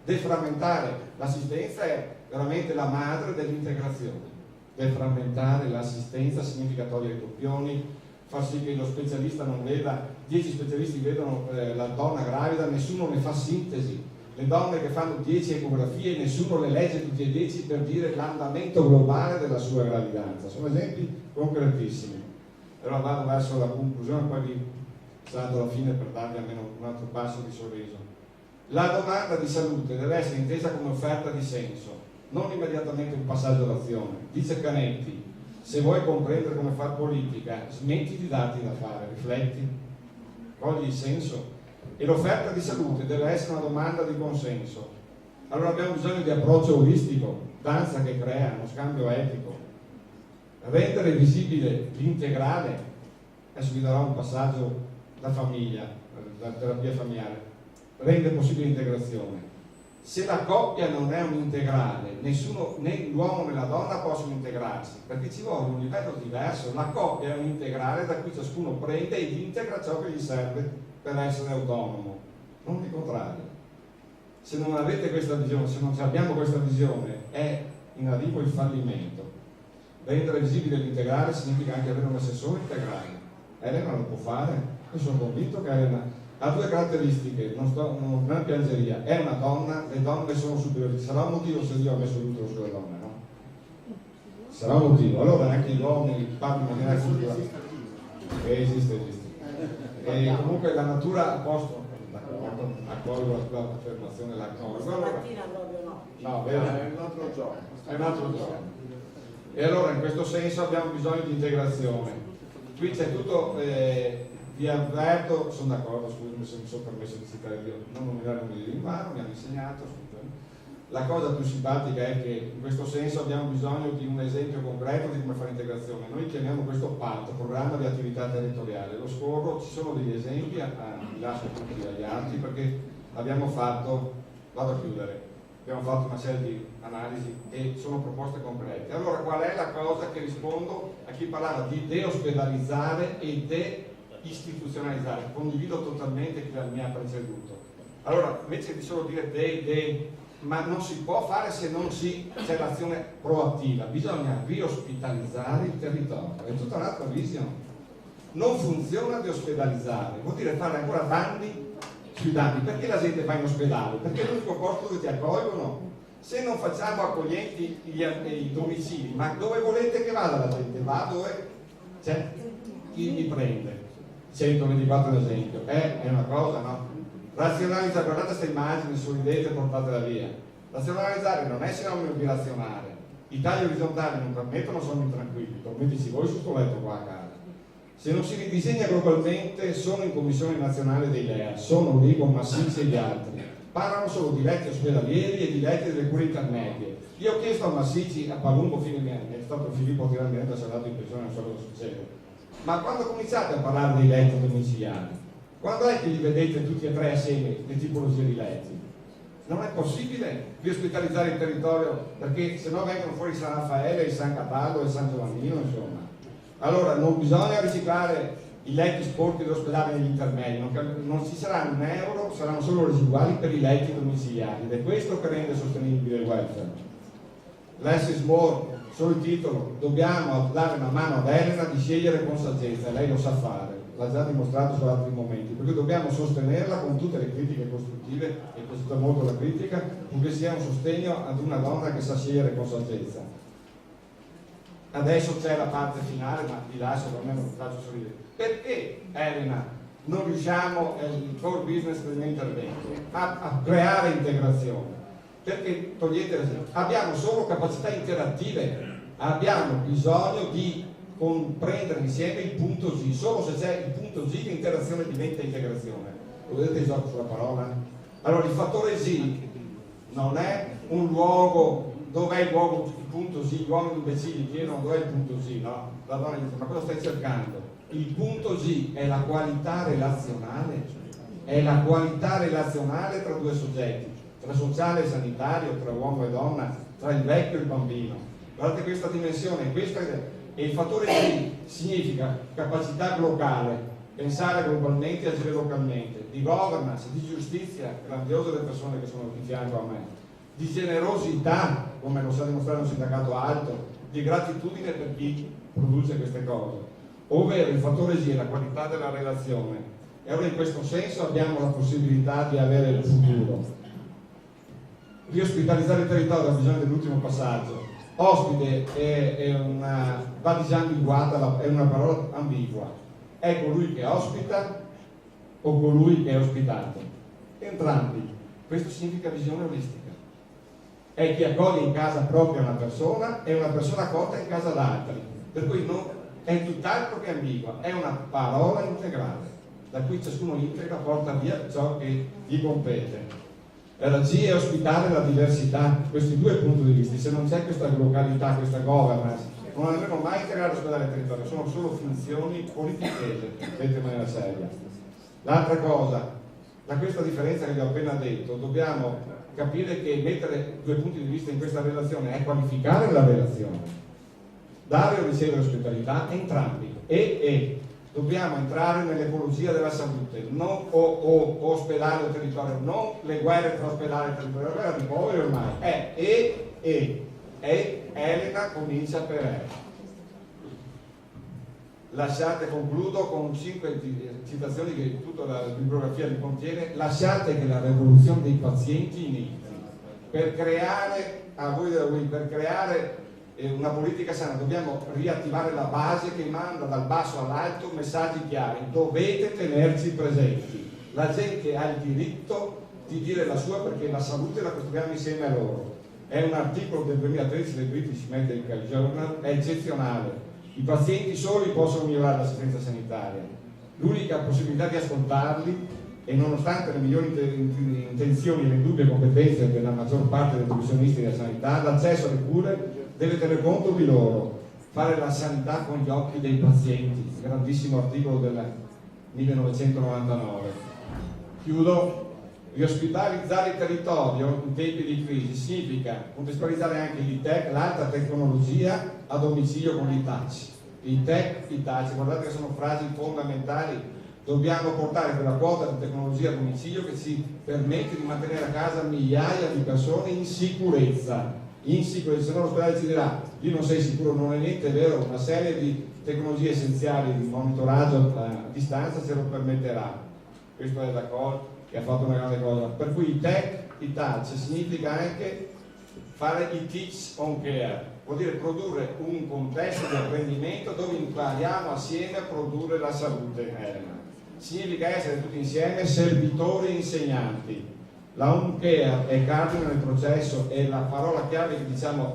Speaker 6: Deframmentare l'assistenza è veramente la madre dell'integrazione. Deframmentare l'assistenza significa togliere doppioni, far sì che lo specialista non veda, 10 specialisti vedono la donna gravida, nessuno ne fa sintesi. Le donne che fanno 10 ecografie, nessuno le legge tutti e 10 per dire l'andamento globale della sua gravidanza. Sono esempi concretissimi. Allora vado verso la conclusione, poi vi salto alla fine per darvi almeno un altro passo di sorriso. La domanda di salute deve essere intesa come offerta di senso, non immediatamente un passaggio d'azione. Dice Canetti, se vuoi comprendere come fare politica, smetti di darti da fare, rifletti, cogli il senso. E l'offerta di salute deve essere una domanda di consenso. Allora abbiamo bisogno di approccio olistico, danza che crea uno scambio etico. Rendere visibile l'integrale, adesso vi darò un passaggio da famiglia, da terapia familiare, rende possibile l'integrazione. Se la coppia non è un integrale, nessuno, né l'uomo né la donna possono integrarsi, perché ci vuole un livello diverso. La coppia è un integrale da cui ciascuno prende ed integra ciò che gli serve per essere autonomo, non il contrario. Se non avete questa visione, se non abbiamo questa visione, è in arrivo il fallimento. Rendere visibile l'integrale significa anche avere un assessore integrale. Elena lo può fare, io sono convinto che Elena ha due caratteristiche, non è piangeria, è una donna, le donne sono superiori. Sarà un motivo se Dio ha messo l'utero sulle donne, no? Sarà un motivo. Allora anche gli uomini parlano in maniera culturale. Esiste. E comunque la natura ha posto, accolgo la tua affermazione, la accolgo.
Speaker 7: Stamattina proprio no.
Speaker 6: No, vero? È un altro gioco. È un altro gioco. E allora in questo senso abbiamo bisogno di integrazione. Qui c'è tutto, vi avverto, sono d'accordo, scusami se mi sono permesso di citare io, non nominare un di invano, mi hanno insegnato, scusami. La cosa più simpatica è che in questo senso abbiamo bisogno di un esempio concreto di come fare integrazione. Noi chiamiamo questo PAT, programma di attività territoriale. Lo scorro, ci sono degli esempi, li lascio tutti agli altri perché abbiamo fatto, vado a chiudere, abbiamo fatto una serie di analisi e sono proposte concrete. Allora qual è la cosa che rispondo a chi parlava di deospedalizzare e deistituzionalizzare? Condivido totalmente chi mi ha preceduto. Allora invece di solo dire ma non si può fare se non c'è l'azione proattiva, bisogna riospitalizzare il territorio, è tutta un'altra visione. Non funziona deospedalizzare, vuol dire fare ancora danni sui danni. Perché la gente va in ospedale? Perché è l'unico posto dove ti accolgono. Se non facciamo accoglienti i domicili, ma dove volete che vada la gente? Va dove c'è chi mi prende. 124 ad esempio, è una cosa, no? Razionalizzare, guardate questa immagine, sorridete e portatela via. Razionalizzare non è sinonimo di razionare. I tagli orizzontali non permettono sogni tranquilli, dormiteci voi su sto letto qua a casa. Se non si ridisegna globalmente, sono in commissione nazionale dei LEA, sono lì con Massicci e gli altri. Parlano solo di letti ospedalieri e di letti delle cure intermedie. Io ho chiesto a Massicci, a Palumbo, fine mi è stato Filippo Tirandetta, si è andato in pensione, non so cosa succede. Ma quando cominciate a parlare dei letti domiciliari? Quando è che li vedete tutti e tre assieme, le tipologie di letti? Non è possibile riospitalizzare il territorio perché se no vengono fuori San Raffaele, il San Cataldo e il San Giovannino, insomma. Allora non bisogna riciclare i letti sporchi dell'ospedale negli intermedi, non ci sarà un euro, saranno solo residuali per i letti domiciliari ed è questo che rende sostenibile il welfare. Less is more, solo il titolo, dobbiamo dare una mano ad Elena di scegliere con saggezza, lei lo sa fare. L'ha già dimostrato su altri momenti, perché dobbiamo sostenerla con tutte le critiche costruttive, e costruita molto la critica, purché sia un sostegno ad una donna che sa scegliere con saggezza. Adesso c'è la parte finale, ma vi lascio, almeno vi faccio sorridere. Perché Elena non riusciamo, è il core business del mio intervento, a creare integrazione. Perché abbiamo solo capacità interattive, abbiamo bisogno di comprendere insieme il punto G. Solo se c'è il punto G l'interazione diventa integrazione. Lo vedete il gioco sulla parola? Allora il fattore G non è un luogo, dov'è il luogo, il punto G, gli uomini imbecilli chiedono dov'è il punto G, no? La donna dice ma cosa stai cercando? Il punto G è la qualità relazionale, è la qualità relazionale tra due soggetti, tra sociale e sanitario, tra uomo e donna, tra il vecchio e il bambino. Guardate questa dimensione, e il fattore G significa capacità globale, pensare globalmente e agire localmente, di governance, di giustizia, grandiose le persone che sono di fianco a me, di generosità, come lo sa dimostrare un sindacato alto, di gratitudine per chi produce queste cose, ovvero il fattore G è la qualità della relazione. E allora in questo senso abbiamo la possibilità di avere il futuro. Riospitalizzare il territorio ha bisogno dell'ultimo passaggio. Ospite va disambiguata, è una parola ambigua. È colui che ospita o colui che è ospitato? Entrambi. Questo significa visione olistica. È chi accoglie in casa propria una persona e una persona accolta in casa d'altri. Per cui è tutt'altro che ambigua, è una parola integrale, da cui ciascuno integra, porta via ciò che gli compete. La G è ospitare la diversità, questi due punti di vista. Se non c'è questa località, questa governance, non andremo mai a integrare l'ospedale e territorio, sono solo funzioni politiche, dette in maniera seria. L'altra cosa, da questa differenza che vi ho appena detto, dobbiamo capire che mettere due punti di vista in questa relazione è qualificare la relazione, dare o ricevere ospitalità, entrambi, e dobbiamo entrare nell'ecologia della salute, non o ospedale o territorio, non le guerre tra ospedale e territorio, la guerra di poveri ormai è Elena comincia per E. Lasciate, concludo con 5 citazioni che tutta la bibliografia li contiene. Lasciate che la rivoluzione dei pazienti inizi. Per creare, per creare una politica sana dobbiamo riattivare la base che manda dal basso all'alto messaggi chiari. Dovete tenerci presenti. La gente ha il diritto di dire la sua, perché la salute la costruiamo insieme a loro. È un articolo del 2013 del British Medical Journal, è eccezionale. I pazienti soli possono migliorare l'assistenza sanitaria. L'unica possibilità di ascoltarli, e nonostante le migliori intenzioni e le indubbie competenze della maggior parte dei professionisti della sanità, l'accesso alle cure deve tener conto di loro, fare la sanità con gli occhi dei pazienti. Grandissimo articolo del 1999. Chiudo. Riospitalizzare il territorio in tempi di crisi significa contestualizzare anche l'ITEC, l'alta tecnologia a domicilio con l'ITAC. l'ITEC, guardate che sono frasi fondamentali. Dobbiamo portare quella quota di tecnologia a domicilio che ci permette di mantenere a casa migliaia di persone in sicurezza. Se no l'ospedale ci dirà: lì non sei sicuro, non è niente vero, una serie di tecnologie essenziali di monitoraggio a distanza ce lo permetterà. Questo è d'accordo, che ha fatto una grande cosa. Per cui ITAC significa anche fare i teach on care, vuol dire produrre un contesto di apprendimento dove impariamo assieme a produrre la salute. Significa essere tutti insieme servitori e insegnanti. La home care è cardine nel processo, è la parola chiave che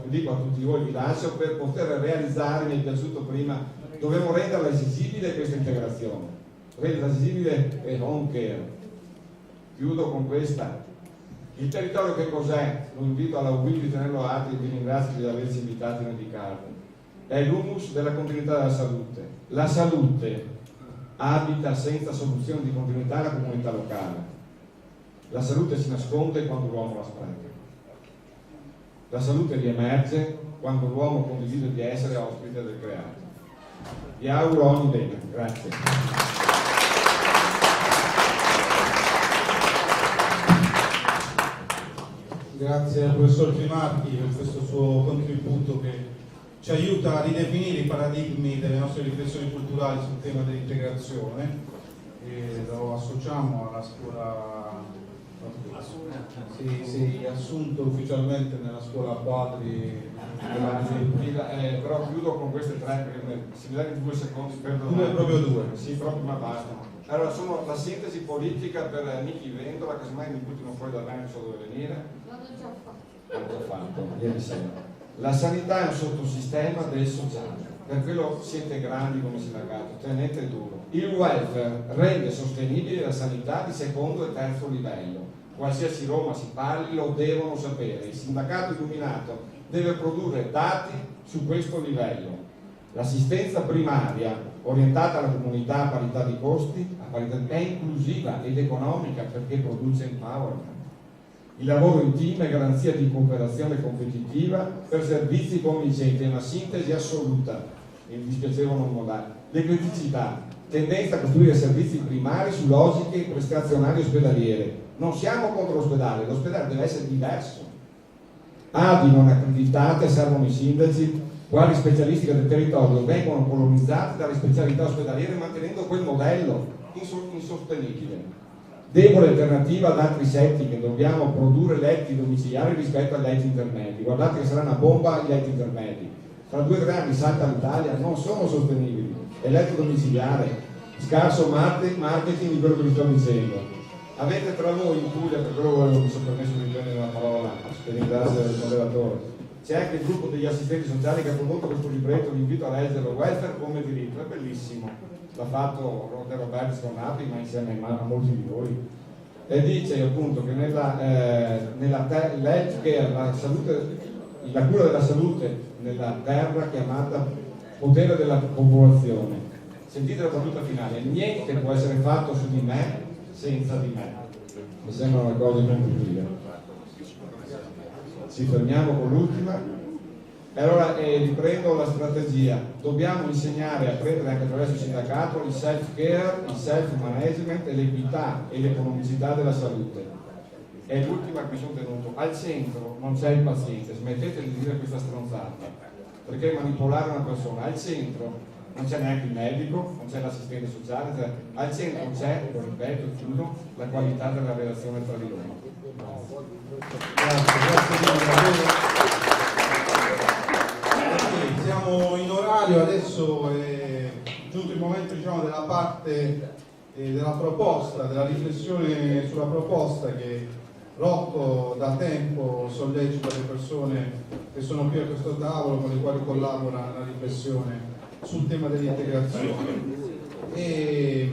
Speaker 6: dico a tutti voi, vi lascio, per poter realizzare, mi è piaciuto prima, dobbiamo renderla esigibile questa integrazione, renderla esigibile e home care. Chiudo con questa. Il territorio che cos'è? Lo invito alla UBI di tenerlo alto e vi ringrazio di averci invitati nel Riccardo. È l'humus della continuità della salute. La salute abita senza soluzione di continuità la comunità locale. La salute si nasconde quando l'uomo la spreca. La salute riemerge quando l'uomo condivide di essere ospite del creato. Vi auguro ogni bene. Grazie.
Speaker 1: Grazie al professor Trimarchi per questo suo contributo che ci aiuta a ridefinire i paradigmi delle nostre riflessioni culturali sul tema dell'integrazione, e lo associamo alla scuola Sì, assunto ufficialmente nella scuola Quadri.
Speaker 6: Però chiudo con queste tre, perché se mi dai 2 secondi,
Speaker 1: Due, proprio due.
Speaker 6: Sì, proprio, ma basta. Allora, sono la sintesi politica per Nichi Vendola, che semmai mi buttino fuori dal bagno, so dove venire. L'ho già fatto, ieri sera. La sanità è un sottosistema del sociale, per quello siete grandi come sindacato, tenete duro. Il welfare rende sostenibile la sanità di secondo e terzo livello. Qualsiasi Roma si parli lo devono sapere. Il sindacato illuminato deve produrre dati su questo livello. L'assistenza primaria orientata alla comunità a parità di costi è inclusiva ed economica perché produce empowerment. Il lavoro in team è garanzia di cooperazione competitiva per servizi convincenti, è una sintesi assoluta, mi dispiaceva non modale. Le criticità, tendenza a costruire servizi primari su logiche prestazionali ospedaliere. Non siamo contro l'ospedale deve essere diverso. ADI non accreditate servono i sindaci, quali specialisti del territorio vengono colonizzati dalle specialità ospedaliere mantenendo quel modello insostenibile. Debole alternativa ad altri setting, dobbiamo produrre letti domiciliari rispetto ai letti intermedi. Guardate che sarà una bomba i letti intermedi. Fra 2 o 3 anni salta l'Italia, non sono sostenibili. E letto domiciliare, scarso marketing di quello che vi sto dicendo. Avete tra voi in Puglia, per quello mi sono permesso di prendere la parola, per ringraziare il moderatore, c'è anche il gruppo degli assistenti sociali che ha prodotto questo libretto, vi invito a leggerlo, Welfare come diritto, è bellissimo. L'ha fatto Roberto Scornapi, ma insieme a molti di voi, e dice appunto che nella healthcare, la cura della salute nella terra chiamata potere della popolazione. Sentite la battuta finale: niente può essere fatto su di me senza di me. Mi sembrano le cose conclusive. Ci fermiamo con l'ultima. E allora riprendo la strategia. Dobbiamo insegnare a prendere anche attraverso il sindacato il self-care, il self-management e l'equità e l'economicità della salute. E l'ultima a cui sono tenuto: al centro non c'è il paziente, smettete di dire questa stronzata, perché manipolare una persona. Al centro non c'è neanche il medico, non c'è l'assistente sociale, al centro c'è, lo ripeto, chiudo, la qualità della relazione tra di loro.
Speaker 1: Grazie. Siamo in orario, adesso è giunto il momento, diciamo, della parte della proposta, della riflessione sulla proposta che Rocco da tempo sollecita le persone che sono qui a questo tavolo, con le quali collabora nella riflessione sul tema dell'integrazione. E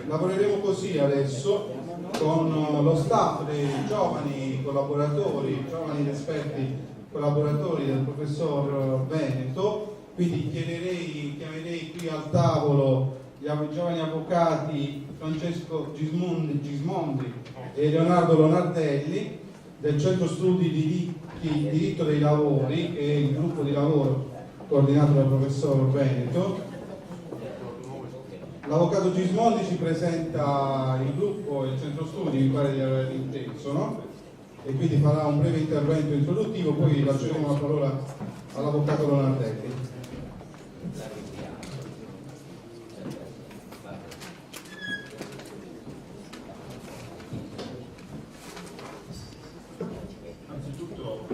Speaker 1: lavoreremo così adesso con lo staff dei giovani collaboratori, giovani ed esperti collaboratori del professor Veneto, quindi chiamerei qui al tavolo gli giovani avvocati Francesco Gismondi e Leonardo Lonardelli del Centro Studi Diritto dei Lavori, che è il gruppo di lavoro coordinato dal professor Veneto. L'avvocato Gismondi ci presenta il gruppo e il centro studi, mi pare di aver inteso, no? E quindi farà un breve intervento introduttivo, poi lasceremo la parola all'avvocato Lonardelli.
Speaker 7: Anzitutto,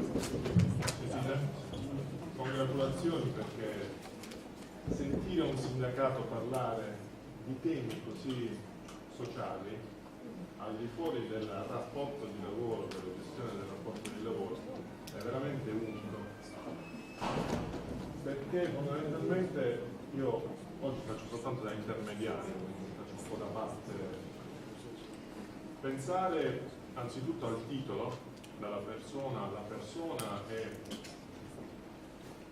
Speaker 7: congratulazioni, perché sentire un sindacato parlare di temi così sociali al di fuori del rapporto di lavoro, della gestione del rapporto di lavoro, è veramente unico, perché fondamentalmente io oggi faccio soltanto da intermediario, quindi faccio un po' da parte. Pensare anzitutto al titolo, dalla persona alla persona, è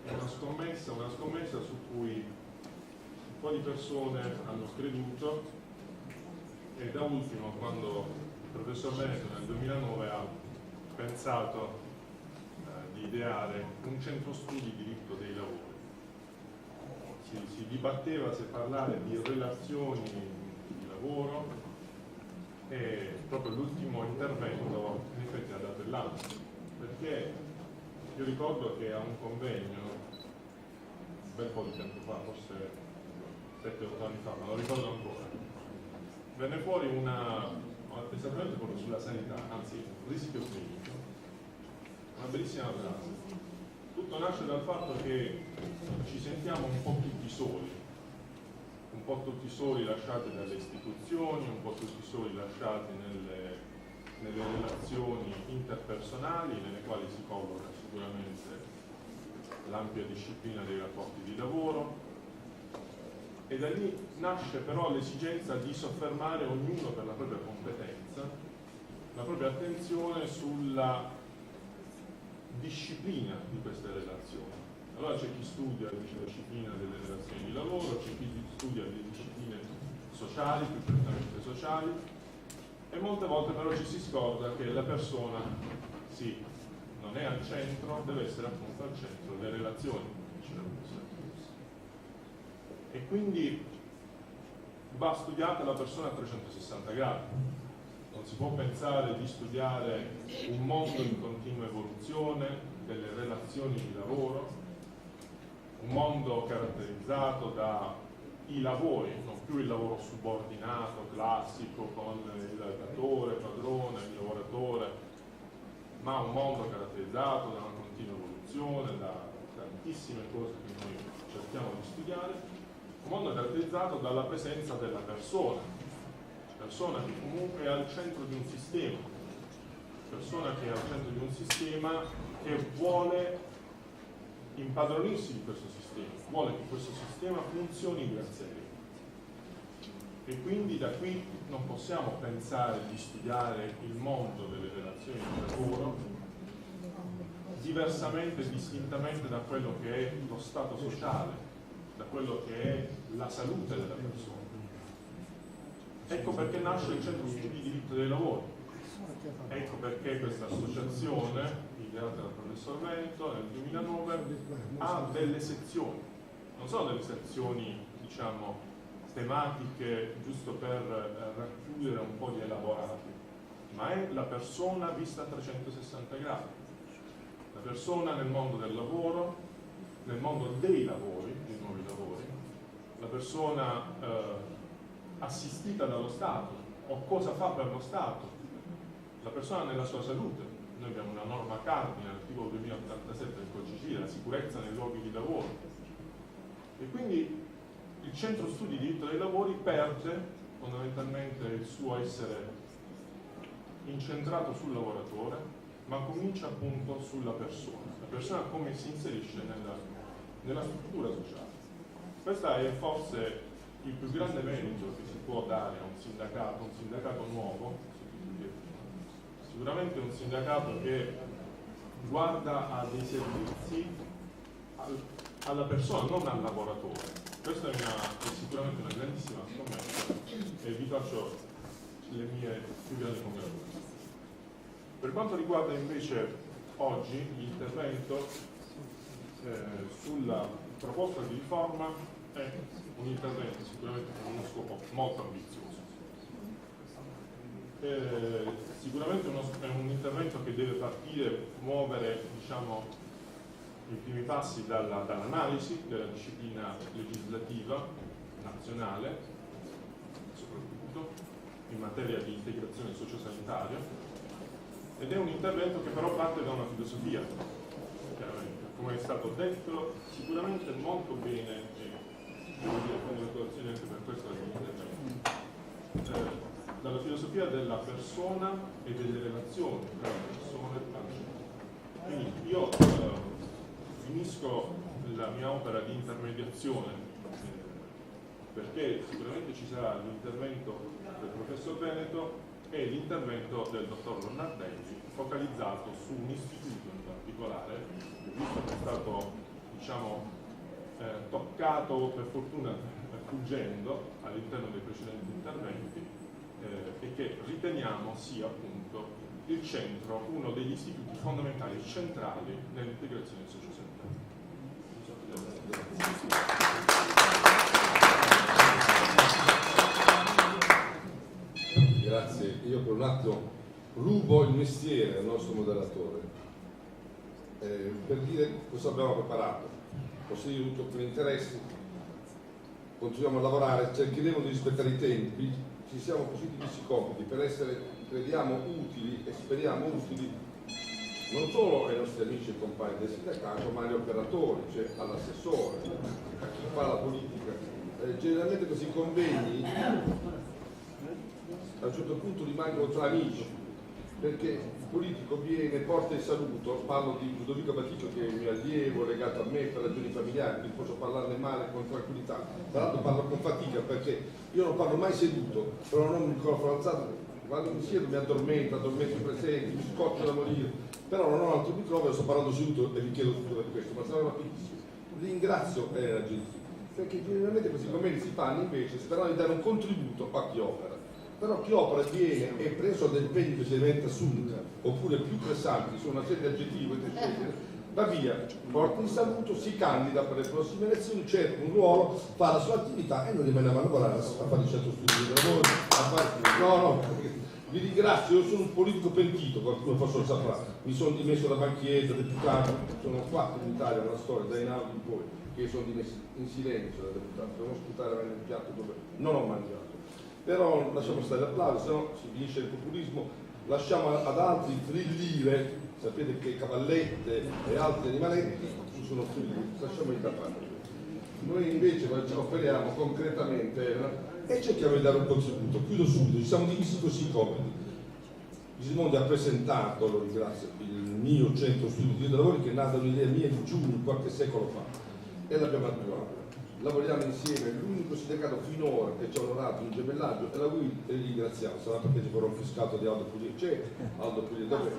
Speaker 7: una scommessa su cui un po' di persone hanno creduto. E da ultimo, quando il professor Veneto nel 2009 ha pensato di ideare un centro studi diritto dei lavori, si dibatteva se parlare di relazioni di lavoro, e proprio l'ultimo intervento in effetti ha dato il lancio, perché io ricordo che a un convegno un bel po' di tempo fa, forse 7-8 anni fa, ma lo ricordo ancora, venne fuori una esattamente proprio sulla sanità, anzi rischio clinico, una bellissima frase. Tutto nasce dal fatto che ci sentiamo un po' tutti soli, un po' tutti soli lasciati dalle istituzioni, un po' tutti soli lasciati nelle relazioni interpersonali, nelle quali si colloca sicuramente l'ampia disciplina dei rapporti di lavoro, e da lì nasce però l'esigenza di soffermare ognuno per la propria competenza la propria attenzione sulla disciplina di queste relazioni. Allora c'è chi studia la disciplina delle relazioni di lavoro, c'è chi studia le discipline sociali, più prettamente sociali, e molte volte però ci si scorda che la persona, sì, non è al centro, deve essere appunto al centro delle relazioni. E quindi va studiata la persona a 360 gradi. Non si può pensare di studiare un mondo in continua evoluzione delle relazioni di lavoro, un mondo caratterizzato dai lavori, non più il lavoro subordinato, classico, con il datore, padrone, il lavoratore, ma un mondo caratterizzato da una continua evoluzione, da tantissime cose che noi cerchiamo di studiare, un mondo caratterizzato dalla presenza della persona che comunque è al centro di un sistema, persona che è al centro di un sistema che vuole impadronirsi di questo sistema, vuole che questo sistema funzioni grazie a lei. E quindi da qui non possiamo pensare di studiare il mondo delle relazioni di lavoro diversamente e distintamente da quello che è lo stato sociale, da quello che è la salute della persona. Ecco perché nasce il Centro Studi di Diritto dei Lavori, ecco perché questa associazione, ideata dal professor Veneto nel 2009, ha delle sezioni, non sono delle sezioni, diciamo, tematiche giusto per racchiudere un po' di elaborati, ma è la persona vista a 360 gradi, la persona nel mondo del lavoro, nel mondo dei lavori, dei nuovi lavori, la persona assistita dallo Stato o cosa fa per lo Stato, la persona nella sua salute. Noi abbiamo una norma cardine, l'articolo 2087 del codice civile, la sicurezza nei luoghi di lavoro, e quindi il Centro Studi di Diritto dei Lavori perde fondamentalmente il suo essere incentrato sul lavoratore, ma comincia appunto sulla persona come si inserisce nella struttura sociale. Questo è forse il più grande merito che si può dare a un sindacato nuovo, sicuramente un sindacato che guarda a dei servizi alla persona, non al lavoratore. Questa è sicuramente una grandissima scommessa e vi faccio le mie più grandi congratulazioni. Per quanto riguarda invece oggi l'intervento sulla proposta di riforma, è un intervento sicuramente con uno scopo molto ambizioso. Sicuramente è un intervento che deve partire, muovere, diciamo, i primi passi dall'analisi della disciplina legislativa nazionale, soprattutto in materia di integrazione sociosanitaria, ed è un intervento che però parte da una filosofia, chiaramente, come è stato detto sicuramente molto bene, e devo dire congratulazioni anche per questo intervento, dalla filosofia della persona e delle relazioni tra le persone al centro. Quindi io finisco la mia opera di intermediazione perché sicuramente ci sarà l'intervento del professor Veneto e l'intervento del dottor Lonardelli, focalizzato su un istituto in particolare, visto che è stato, diciamo, toccato per fortuna fuggendo all'interno dei precedenti interventi, e che riteniamo sia appunto il centro, uno degli istituti fondamentali centrali nell'integrazione sociosanitaria.
Speaker 8: Grazie, io per un attimo rubo il mestiere al nostro moderatore per dire cosa abbiamo preparato. Ho seguito con interesse, continuiamo a lavorare, cercheremo di rispettare i tempi ci siamo posti questi compiti per essere, crediamo, utili e speriamo utili non solo ai nostri amici e compagni del sindacato, ma agli operatori, cioè all'assessore, a chi fa la politica. Generalmente questi convegni a un certo punto rimangono tra amici, perché il politico viene, porta il saluto, parlo di Ludovico Baticco che è il mio allievo, legato a me per ragioni familiari, quindi posso parlarne male con tranquillità, tra l'altro parlo con fatica perché io non parlo mai seduto, però non mi microfono alzato, quando mi siedo mi addormento i presenti, mi scoccio da morire, però non ho un altro microfono, sto parlando seduto e vi chiedo tutto per questo, ma sarà rapidissimo. Ringrazio la gente, perché generalmente questi convegni si fanno invece sperando di dare un contributo a chi opera. Però chi opera viene e preso degli impegni precedenti assunti, oppure più pressanti su una serie di aggettivi va via, porta in saluto, si candida per le prossime elezioni, cerca un ruolo, fa la sua attività e noi rimaniamo a lavorare, a fare il centro studi di lavoro, vi ringrazio, io sono un politico pentito, qualcuno forse lo saprà, mi sono dimesso da banchiere, da deputato, sono 4 in Italia nella storia, da Einaudi in poi, che sono dimessi in silenzio da deputato, devo ospitare nel piatto dove non ho mangiato. Però lasciamo stare l'applauso, se no si finisce il populismo, lasciamo ad altri frillire, sapete che cavallette e altri animaletti sono frilliri, lasciamoli da parte. Noi invece ci offriamo concretamente e cerchiamo di dare un contributo. Chiudo subito, ci siamo divisi così compiti. Gismondi ha presentato, lo ringrazio, il mio centro studi di lavori che è nata un'idea mia di giugno qualche secolo fa e l'abbiamo attuata. Lavoriamo insieme, l'unico sindacato finora che ci ha onorato in gemellaggio è la UIL e li ringraziamo, sarà perché ci vorrà un fiscato di Aldo Pugliese, c'è Aldo Pugliese, dove?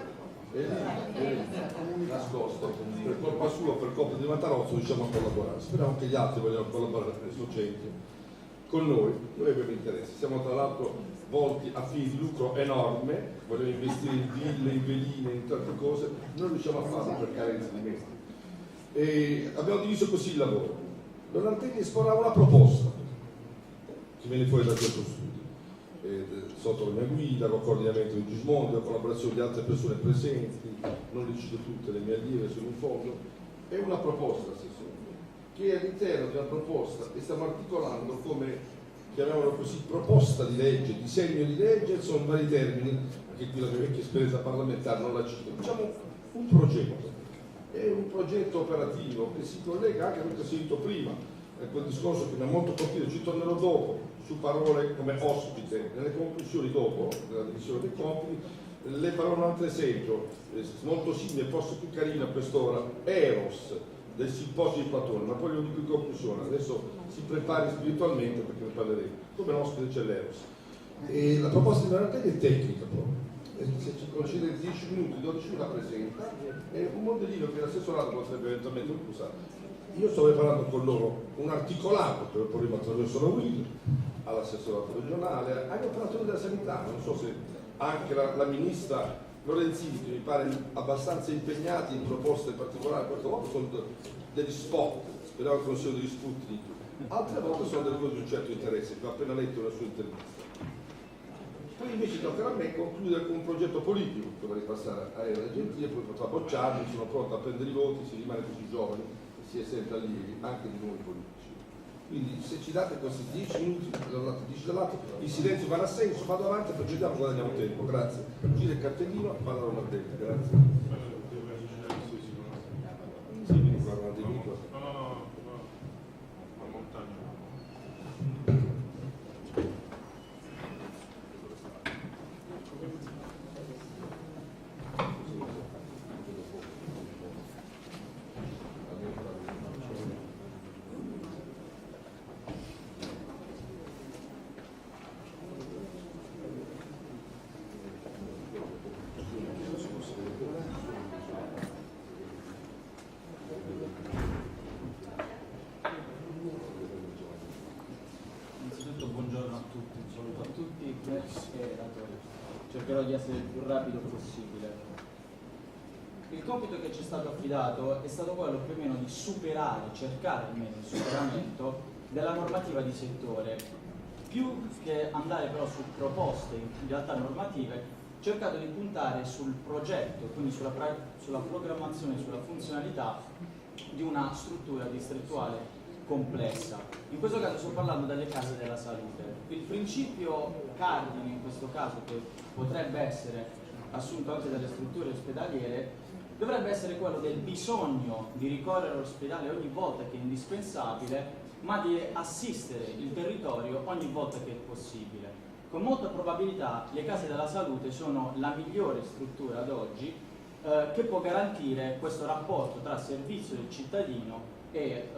Speaker 8: È lì, nascosto, per colpa sua, per colpa di Matarozzo riusciamo a collaborare, speriamo che gli altri vogliano collaborare con questo centro, con noi abbiamo interesse, siamo tra l'altro volti a fini di lucro enorme, vogliamo investire in ville, in veline, in tante cose, non riusciamo a farlo per carenza di mezzi. E abbiamo diviso così il lavoro. Donatelli esporrà una proposta che viene fuori dal centro studi, sotto la mia guida, con coordinamento di Gismondi, con collaborazione di altre persone presenti, non le cito tutte, le mie allieve sono in fondo, è una proposta, che all'interno di una proposta che stiamo articolando come, chiamiamolo così, proposta di legge, disegno di legge, sono vari termini, anche qui la mia vecchia esperienza parlamentare non la cito, diciamo un progetto. È un progetto operativo che si collega anche a quello che ho sentito prima, quel discorso che mi ha molto colpito, ci tornerò dopo, su parole come ospite, nelle conclusioni dopo, nella divisione dei compiti, le parole un altro esempio, molto simile, forse più carino a quest'ora, Eros, del simposio di Platone, ma poi lo dico in conclusione, adesso si prepari spiritualmente perché ne parleremo, come ospite c'è l'Eros. E la proposta di Donatelli è tecnica proprio. Se ci concede 10 minuti, 12 minuti la presenta, è un modellino che l'assessorato potrebbe eventualmente usare. Io sto preparando con loro un articolato che lo porremo attraverso la UIL all'assessorato regionale, agli operatori della sanità, non so se anche la ministra Lorenzini, che mi pare abbastanza impegnati in proposte particolari, qualche volta sono degli spot, speriamo che non siano degli Sputnik, altre volte sono delle cose di un certo interesse, che ho appena letto la sua intervista. Poi invece toccherà a me concludere con un progetto politico che vorrei passare a Elena Gentile, poi potrà bocciarmi, sono pronto a prendere i voti, si rimane così giovani e si è sempre allievi anche di noi politici. Quindi se ci date questi 10 minuti da un lato e 10 dall'altro, il silenzio va a senso, vado avanti, procediamo, guadagniamo tempo, grazie. Gira il cartellino, parla una detta, grazie. Sì, mi guarda di micro.
Speaker 7: No, la montagna.
Speaker 9: Cercherò di essere il più rapido possibile. Il compito che ci è stato affidato è stato quello più o meno di superare, cercare almeno il superamento della normativa di settore. Più che andare però su proposte in realtà normative, ho cercato di puntare sul progetto, quindi sulla programmazione, sulla funzionalità di una struttura distrettuale complessa. In questo caso sto parlando delle case della salute. il principio cardine in questo caso, che potrebbe essere assunto anche dalle strutture ospedaliere, dovrebbe essere quello del bisogno di ricorrere all'ospedale ogni volta che è indispensabile, ma di assistere il territorio ogni volta che è possibile. Con molta probabilità le case della salute sono la migliore struttura ad oggi che può garantire questo rapporto tra servizio del cittadino e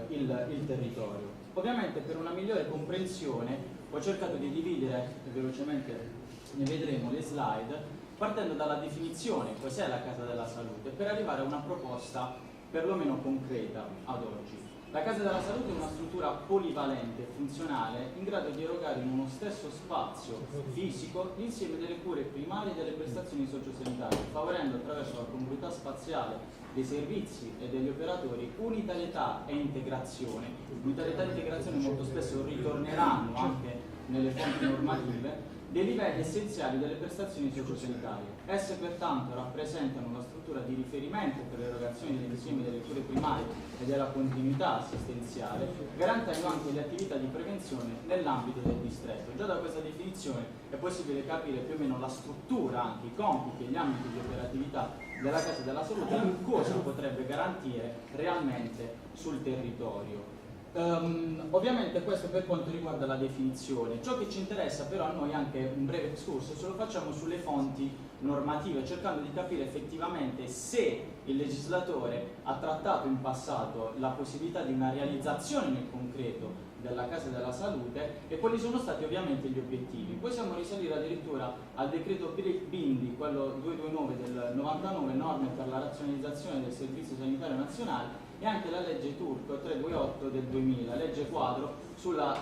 Speaker 9: il territorio. Ovviamente, per una migliore comprensione ho cercato di dividere, velocemente ne vedremo le slide, partendo dalla definizione cos'è la casa della salute, per arrivare a una proposta perlomeno concreta ad oggi. La casa della salute è una struttura polivalente e funzionale in grado di erogare in uno stesso spazio fisico l'insieme delle cure primarie e delle prestazioni sociosanitarie, favorendo attraverso la congruità spaziale dei servizi e degli operatori unitarietà e integrazione. Unitarietà e integrazione molto spesso ritorneranno anche nelle fonti normative dei livelli essenziali delle prestazioni sociosanitarie. Esse pertanto rappresentano la struttura di riferimento per l'erogazione dell'insieme delle cure primarie e della continuità assistenziale, garantendo anche le attività di prevenzione nell'ambito del distretto. Già da questa definizione è possibile capire più o meno la struttura, anche i compiti e gli ambiti di operatività della Casa della Salute e cosa potrebbe garantire realmente sul territorio. Ovviamente questo per quanto riguarda la definizione. Ciò che ci interessa però a noi, anche un breve excursus, lo facciamo sulle fonti normative, cercando di capire effettivamente se il legislatore ha trattato in passato la possibilità di una realizzazione nel concreto della Casa della Salute e quali sono stati ovviamente gli obiettivi. Possiamo risalire addirittura al decreto Bindi, quello 229 del 99, norme per la razionalizzazione del Servizio Sanitario Nazionale, e anche la legge Turco 328 del 2000, legge quadro sulla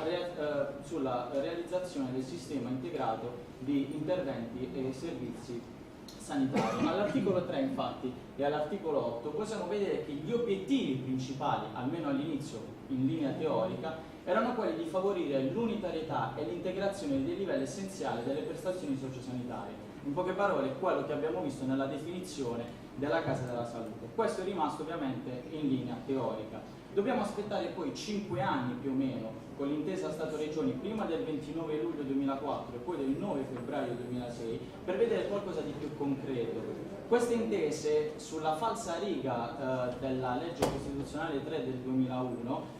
Speaker 9: realizzazione del sistema integrato di interventi e servizi sanitari. All'articolo 3 infatti e all'articolo 8 possiamo vedere che gli obiettivi principali, almeno all'inizio in linea teorica, erano quelli di favorire l'unitarietà e l'integrazione dei livelli essenziali delle prestazioni sociosanitarie. In poche parole, quello che abbiamo visto nella definizione della Casa della Salute. Questo è rimasto ovviamente in linea teorica. Dobbiamo aspettare poi 5 anni più o meno, con l'intesa Stato-Regioni, prima del 29 luglio 2004 e poi del 9 febbraio 2006, per vedere qualcosa di più concreto. Queste intese, sulla falsariga della legge costituzionale 3 del 2001,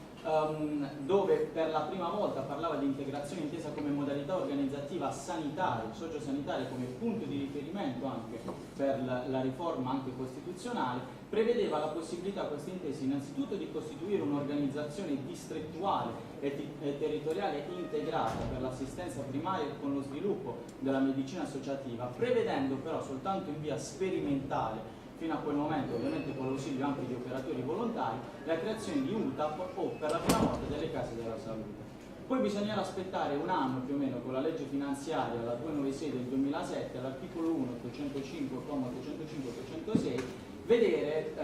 Speaker 9: dove per la prima volta parlava di integrazione intesa come modalità organizzativa sanitaria, sociosanitaria, come punto di riferimento anche per la riforma anche costituzionale, prevedeva la possibilità a queste intese innanzitutto di costituire un'organizzazione distrettuale e territoriale integrata per l'assistenza primaria con lo sviluppo della medicina associativa, prevedendo però soltanto in via sperimentale, fino a quel momento ovviamente con l'ausilio anche di operatori volontari, la creazione di UTAP o per la prima volta delle case della salute. Poi bisognerà aspettare un anno più o meno con la legge finanziaria, la 296 del 2007, all'articolo 1, 805, 805, 806, vedere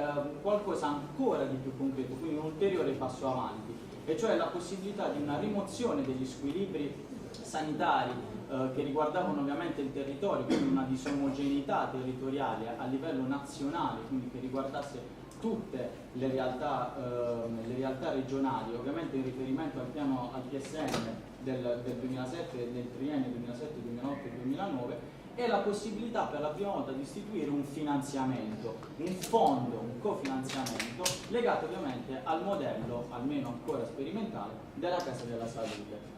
Speaker 9: qualcosa ancora di più concreto, quindi un ulteriore passo avanti, e cioè la possibilità di una rimozione degli squilibri sanitari che riguardavano ovviamente il territorio, quindi una disomogeneità territoriale a livello nazionale, quindi che riguardasse tutte le realtà regionali, ovviamente in riferimento al piano al PSN del 2007, del triennio 2007, 2008 e 2009, e la possibilità per la prima volta di istituire un finanziamento, un fondo, un cofinanziamento legato ovviamente al modello, almeno ancora sperimentale, della Casa della Salute.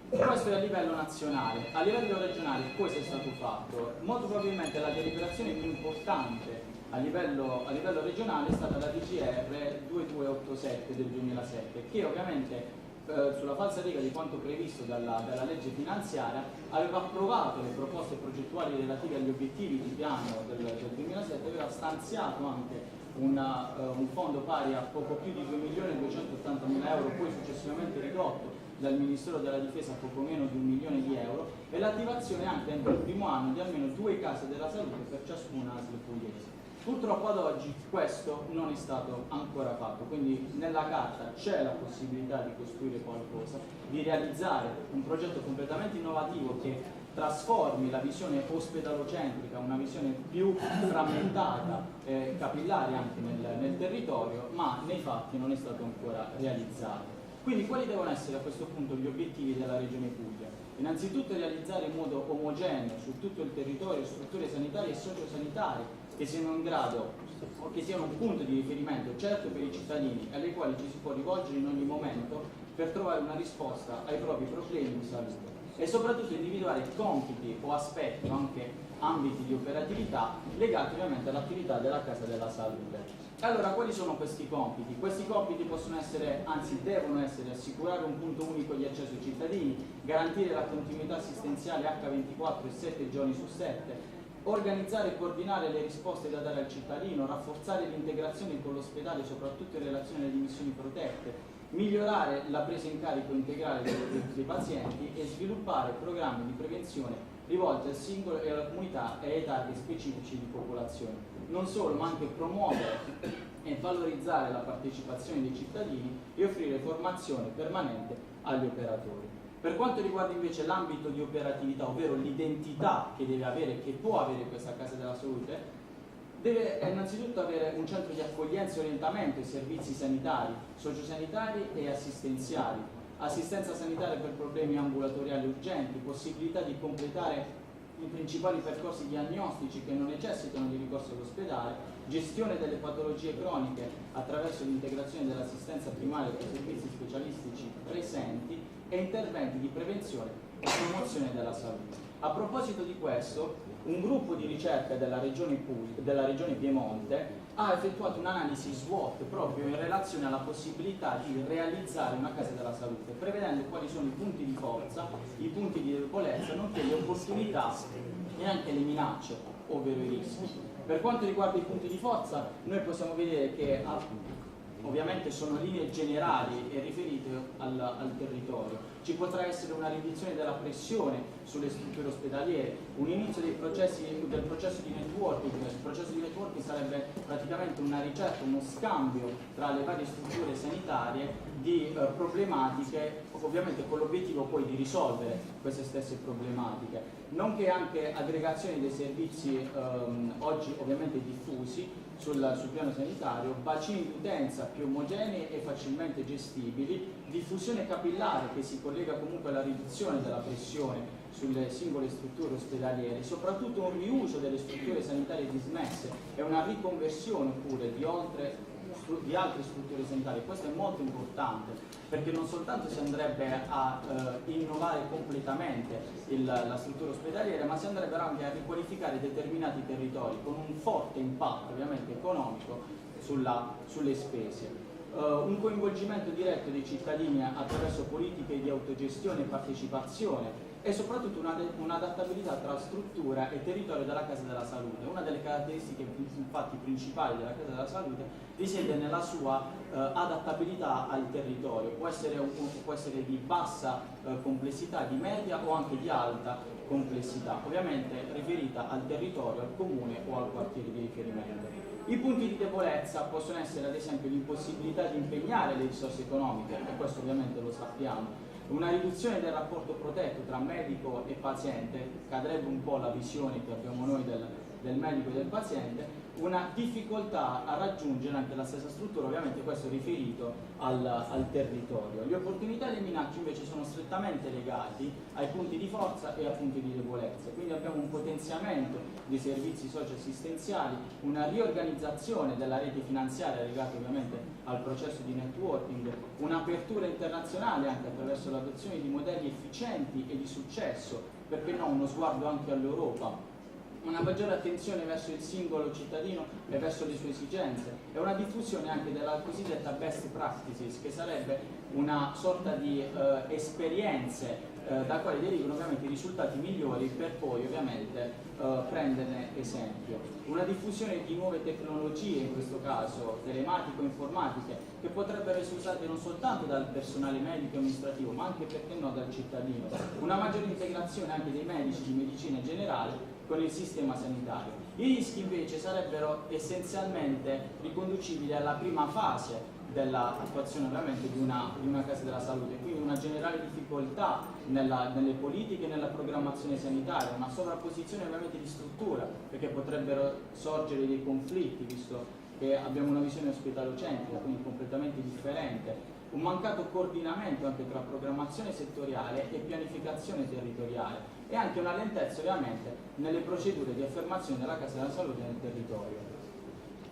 Speaker 9: Questo è a livello nazionale. A livello regionale cosa è stato fatto? Molto probabilmente la deliberazione più importante a livello regionale è stata la DGR 2287 del 2007, che ovviamente sulla falsariga di quanto previsto dalla legge finanziaria aveva approvato le proposte progettuali relative agli obiettivi di piano del 2007, aveva stanziato anche un fondo pari a poco più di 2.280.000 euro, poi successivamente ridotto dal Ministero della Difesa a poco meno di 1 milione di euro, e l'attivazione anche entro il primo anno di almeno 2 case della salute per ciascuna ASL pugliese. Purtroppo ad oggi questo non è stato ancora fatto, quindi nella carta c'è la possibilità di costruire qualcosa, di realizzare un progetto completamente innovativo che trasformi la visione ospedalocentrica, una visione più frammentata, capillare anche nel territorio, ma nei fatti non è stato ancora realizzato. Quindi quali devono essere a questo punto gli obiettivi della Regione Puglia? Innanzitutto realizzare in modo omogeneo su tutto il territorio strutture sanitarie e sociosanitarie che siano in grado, che siano un punto di riferimento certo per i cittadini, alle quali ci si può rivolgere in ogni momento per trovare una risposta ai propri problemi di salute, e soprattutto individuare compiti o aspetti o anche ambiti di operatività legati ovviamente all'attività della Casa della Salute. Allora, quali sono questi compiti? Questi compiti possono essere, anzi devono essere, assicurare un punto unico di accesso ai cittadini, garantire la continuità assistenziale H24 e 7 giorni su 7, organizzare e coordinare le risposte da dare al cittadino, rafforzare l'integrazione con l'ospedale, soprattutto in relazione alle dimissioni protette, migliorare la presa in carico integrale dei pazienti e sviluppare programmi di prevenzione rivolti al singolo e alla comunità e ai target specifici di popolazione. Non solo, ma anche promuovere e valorizzare la partecipazione dei cittadini e offrire formazione permanente agli operatori. Per quanto riguarda invece l'ambito di operatività, ovvero l'identità che deve avere, che può avere questa Casa della Salute, deve innanzitutto avere un centro di accoglienza e orientamento ai servizi sanitari, sociosanitari e assistenziali, assistenza sanitaria per problemi ambulatoriali urgenti, possibilità di completare i principali percorsi diagnostici che non necessitano di ricorso all'ospedale, gestione delle patologie croniche attraverso l'integrazione dell'assistenza primaria con i servizi specialistici presenti e interventi di prevenzione e promozione della salute. A proposito di questo, un gruppo di ricerca della Regione Piemonte ha effettuato un'analisi SWOT proprio in relazione alla possibilità di realizzare una Casa della Salute, prevedendo quali sono i punti di forza, i punti di debolezza, nonché le opportunità e anche le minacce, ovvero i rischi. Per quanto riguarda i punti di forza, noi possiamo vedere che ovviamente sono linee generali e riferite al territorio. Ci potrà essere una riduzione della pressione sulle strutture ospedaliere, un inizio del processo di networking. Il processo di networking sarebbe praticamente una ricerca, uno scambio tra le varie strutture sanitarie di problematiche, ovviamente con l'obiettivo poi di risolvere queste stesse problematiche, nonché anche aggregazione dei servizi oggi ovviamente diffusi sul piano sanitario, bacini di utenza più omogenei e facilmente gestibili, diffusione capillare che si collega comunque alla riduzione della pressione sulle singole strutture ospedaliere, soprattutto un riuso delle strutture sanitarie dismesse e una riconversione pure di altre strutture sanitarie. Questo è molto importante perché non soltanto si andrebbe a innovare completamente la struttura ospedaliera, ma si andrebbero anche a riqualificare determinati territori con un forte impatto ovviamente economico sulle spese. Un coinvolgimento diretto dei cittadini attraverso politiche di autogestione e partecipazione e soprattutto un'adattabilità tra struttura e territorio della Casa della Salute. Una delle caratteristiche infatti principali della Casa della Salute risiede nella sua adattabilità al territorio, può essere di bassa complessità, di media o anche di alta complessità, ovviamente riferita al territorio, al comune o al quartiere di riferimento. I punti di debolezza possono essere ad esempio l'impossibilità di impegnare le risorse economiche, e questo ovviamente lo sappiamo, una riduzione del rapporto protetto tra medico e paziente, cadrebbe un po' la visione che abbiamo noi del medico e del paziente, una difficoltà a raggiungere anche la stessa struttura, ovviamente questo riferito al territorio. Le opportunità e le minacce invece sono strettamente legati ai punti di forza e ai punti di debolezza, quindi abbiamo un potenziamento dei servizi socioassistenziali, una riorganizzazione della rete finanziaria legata ovviamente al processo di networking, un'apertura internazionale anche attraverso l'adozione di modelli efficienti e di successo, perché no, uno sguardo anche all'Europa, una maggiore attenzione verso il singolo cittadino e verso le sue esigenze e una diffusione anche della cosiddetta best practices, che sarebbe una sorta di esperienze da quali derivano ovviamente i risultati migliori per poi ovviamente prenderne esempio. Una diffusione di nuove tecnologie, in questo caso telematico-informatiche, che potrebbero essere usate non soltanto dal personale medico e amministrativo, ma anche, perché no, dal cittadino. Una maggiore integrazione anche dei medici di medicina generale con il sistema sanitario. I rischi invece sarebbero essenzialmente riconducibili alla prima fase dell'attuazione ovviamente di una Casa della Salute, quindi una generale difficoltà nelle politiche e nella programmazione sanitaria, una sovrapposizione ovviamente di struttura, perché potrebbero sorgere dei conflitti, visto che abbiamo una visione ospedalocentrica, quindi completamente differente un mancato coordinamento anche tra programmazione settoriale e pianificazione territoriale e anche una lentezza ovviamente nelle procedure di affermazione della Casa della Salute nel territorio.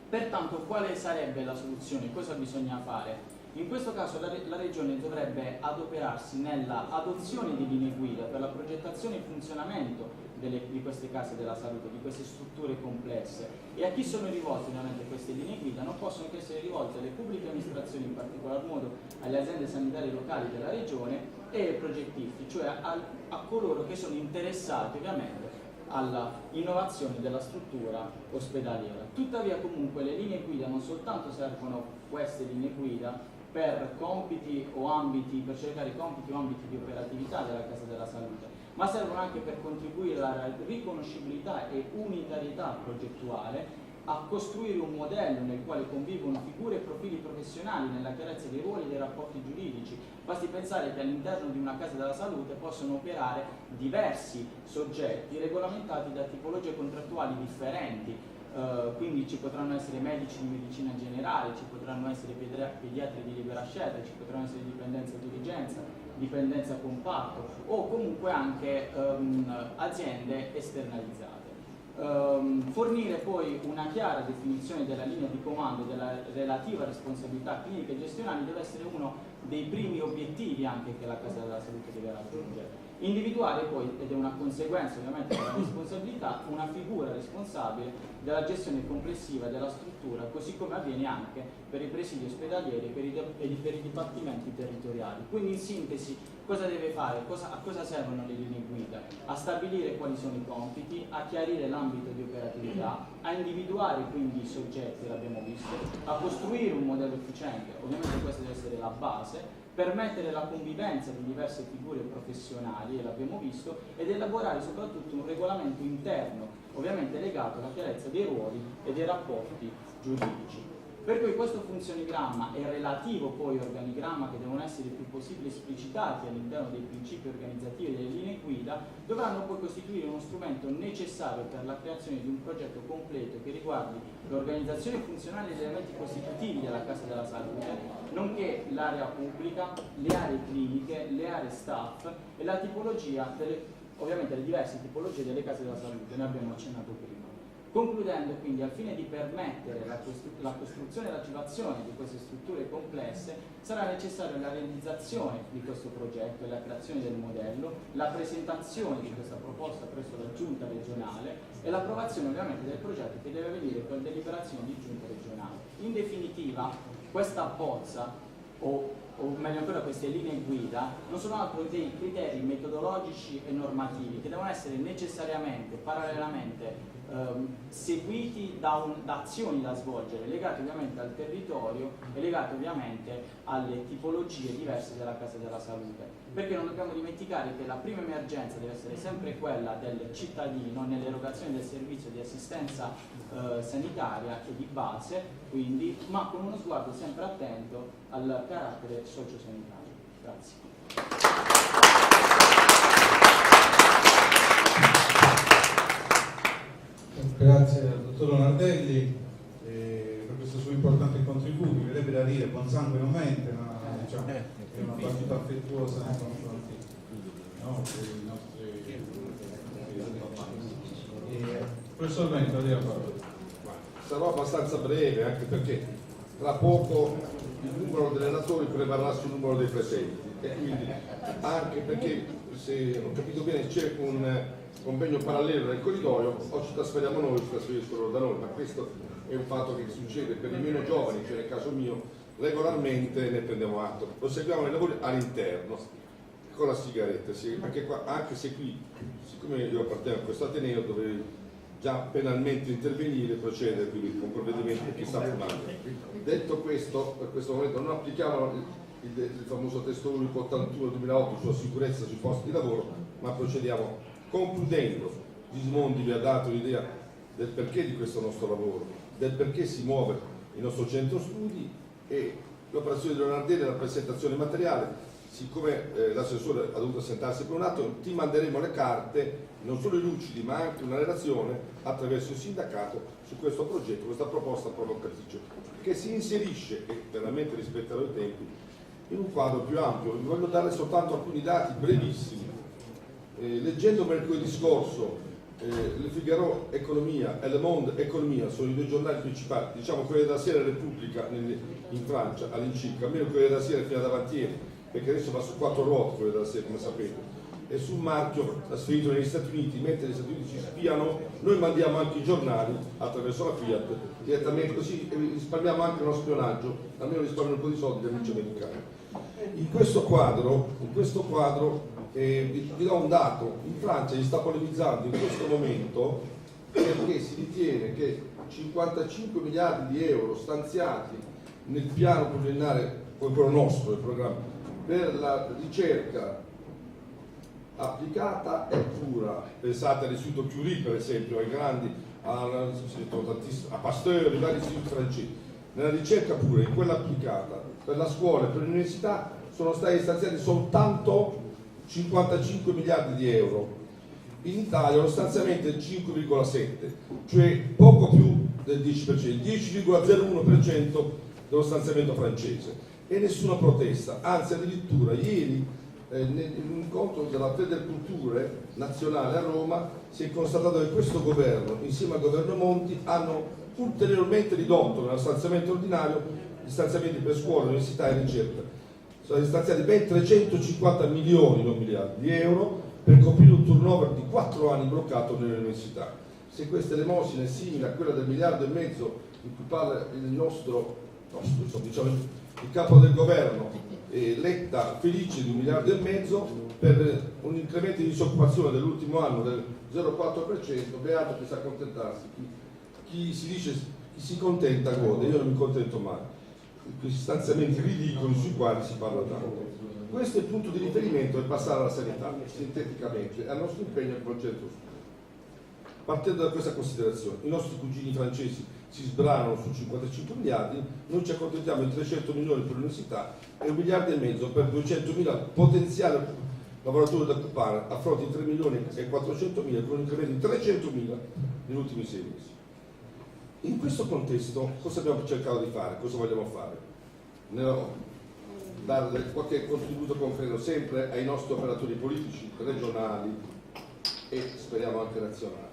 Speaker 9: Pertanto quale sarebbe la soluzione? Cosa bisogna fare? In questo caso la Regione dovrebbe adoperarsi nella adozione di linee guida per la progettazione e funzionamento di queste case della salute, di queste strutture complesse. E a chi sono rivolte ovviamente queste linee guida? Non possono che essere rivolte alle pubbliche amministrazioni, in particolar modo alle aziende sanitarie locali della Regione e ai progettisti, cioè a coloro che sono interessati ovviamente alla innovazione della struttura ospedaliera. Tuttavia comunque le linee guida non soltanto servono queste linee guida per compiti o ambiti, per cercare compiti o ambiti di operatività della Casa della Salute, ma servono anche per contribuire alla riconoscibilità e unitarietà progettuale, a costruire un modello nel quale convivono figure e profili professionali nella chiarezza dei ruoli e dei rapporti giuridici. Basti pensare che all'interno di una Casa della Salute possono operare diversi soggetti regolamentati da tipologie contrattuali differenti. Quindi ci potranno essere medici di medicina generale, ci potranno essere pediatri di libera scelta, ci potranno essere dipendenza di dirigenza, dipendenza comparto o comunque anche aziende esternalizzate. Fornire poi una chiara definizione della linea di comando e della relativa responsabilità clinica e gestionali deve essere uno dei primi obiettivi anche che la Casa della Salute deve raggiungere. Individuare poi, ed è una conseguenza ovviamente della responsabilità, una figura responsabile della gestione complessiva della struttura, così come avviene anche per i presidi ospedalieri e per i dipartimenti territoriali. Quindi in sintesi cosa deve fare? A cosa servono le linee guida? A stabilire quali sono i compiti, a chiarire l'ambito di operatività, a individuare quindi i soggetti, l'abbiamo visto, a costruire un modello efficiente, ovviamente questa deve essere la base, permettere la convivenza di diverse figure professionali, e l'abbiamo visto, ed elaborare soprattutto un regolamento interno, ovviamente legato alla chiarezza dei ruoli e dei rapporti giuridici. Per cui questo funzionigramma e il relativo poi organigramma, che devono essere il più possibile esplicitati all'interno dei principi organizzativi e delle linee guida, dovranno poi costituire uno strumento necessario per la creazione di un progetto completo che riguardi l'organizzazione funzionale degli elementi costitutivi della Casa della Salute, nonché l'area pubblica, le aree cliniche, le aree staff e la tipologia ovviamente le diverse tipologie delle case della salute, ne abbiamo accennato prima. Concludendo quindi, al fine di permettere la costruzione e l'attivazione di queste strutture complesse, sarà necessaria la realizzazione di questo progetto e la creazione del modello, la presentazione di questa proposta presso la giunta regionale e l'approvazione ovviamente del progetto, che deve avvenire per deliberazione di giunta regionale. In definitiva, questa bozza o meglio ancora queste linee guida non sono altro dei criteri metodologici e normativi che devono essere necessariamente, parallelamente seguiti da azioni da svolgere, legate ovviamente al territorio e legate ovviamente alle tipologie diverse della Casa della Salute, perché non dobbiamo dimenticare che la prima emergenza deve essere sempre quella del cittadino nell'erogazione del servizio di assistenza sanitaria e di base, quindi, ma con uno sguardo sempre attento al carattere sociosanitario. Grazie.
Speaker 1: Grazie al dottor Lonardelli per questo suo importante contributo. Mi verrebbe da dire buon sangue non mente, ma diciamo, è una battuta affettuosa nei confronti dei nostri professor Vento, lei la parola.
Speaker 8: Sarò abbastanza breve, anche perché tra poco il numero dei relatori prevarrà sul numero dei presenti, e quindi anche perché, se ho capito bene, c'è un convegno parallelo nel corridoio, o ci trasferiamo noi o ci trasferiscono da noi, ma questo è un fatto che succede per i meno giovani, cioè nel caso mio regolarmente ne prendiamo atto. Proseguiamo i lavori all'interno con la sigaretta, anche se qui, siccome io appartengo a questo Ateneo, dovrei già penalmente intervenire e procedere quindi con provvedimenti che sta firmando. Detto questo, per questo momento non applichiamo il famoso testo unico 81-2008 sulla sicurezza sui posti di lavoro, ma procediamo concludendo. Gismondi vi ha dato l'idea del perché di questo nostro lavoro, del perché si muove il nostro centro studi, e l'operazione di Lonardelli è la presentazione materiale. Siccome l'assessore ha dovuto assentarsi per un attimo, ti manderemo le carte, non solo i lucidi ma anche una relazione attraverso il sindacato su questo progetto, questa proposta provocatrice, che si inserisce, e veramente rispetterò i tempi, in un quadro più ampio. Vi voglio dare soltanto alcuni dati brevissimi. Leggendo mercoledì scorso Le Figaro Economia e Le Monde Economia, sono i due giornali principali, diciamo Corriere della Sera e Repubblica in Francia all'incirca, almeno Corriere della Sera fino ad avantieri, perché adesso va su 4 ruote Corriere della Sera, come sapete, e sul marchio trasferito negli Stati Uniti, mentre gli Stati Uniti ci spiano, noi mandiamo anche i giornali attraverso la Fiat direttamente, così risparmiamo anche uno spionaggio, almeno risparmiamo un po' di soldi agli amici americani. In questo quadro vi do un dato: in Francia si sta polemizzando in questo momento perché si ritiene che 55 miliardi di euro stanziati nel piano pluriennale, quello nostro, il programma, per la ricerca applicata e pura, pensate all'Istituto Curie per esempio, ai grandi, a Pasteur, ai vari istituti francesi, nella ricerca pura, in quella applicata, per la scuola e per l'università sono stati stanziati soltanto 55 miliardi di euro. In Italia lo stanziamento è 5,7, cioè poco più del 10%, il 10,01% dello stanziamento francese, e nessuna protesta, anzi addirittura ieri in un incontro della Federculture nazionale a Roma si è constatato che questo governo insieme al governo Monti hanno ulteriormente ridotto nello stanziamento ordinario gli stanziamenti per scuola, università e ricerca. Sono stanziati ben 350 milioni, non miliardi, di euro per coprire un turnover di 4 anni bloccato nelle università. Se questa elemosina è simile a quella del 1,5 miliardi di cui parla il capo del governo Letta, felice di 1,5 miliardi per un incremento di disoccupazione dell'ultimo anno del 0,4%, beato che sa accontentarsi. Chi si contenta gode, io non mi contento mai. Questi stanziamenti ridicoli sui quali si parla tanto. Questo è il punto di riferimento per passare alla sanità, sinteticamente, al nostro impegno al concetto. Partendo da questa considerazione, i nostri cugini francesi si sbranano su 55 miliardi, noi ci accontentiamo di 300 milioni per l'università e 1,5 miliardi per 200.000 potenziali lavoratori da occupare a fronte di 3 milioni e 400.000 con un incremento di 300.000 negli ultimi 6 mesi. In questo contesto cosa abbiamo cercato di fare? Cosa vogliamo fare? Dare qualche contributo concreto sempre ai nostri operatori politici, regionali e speriamo anche nazionali.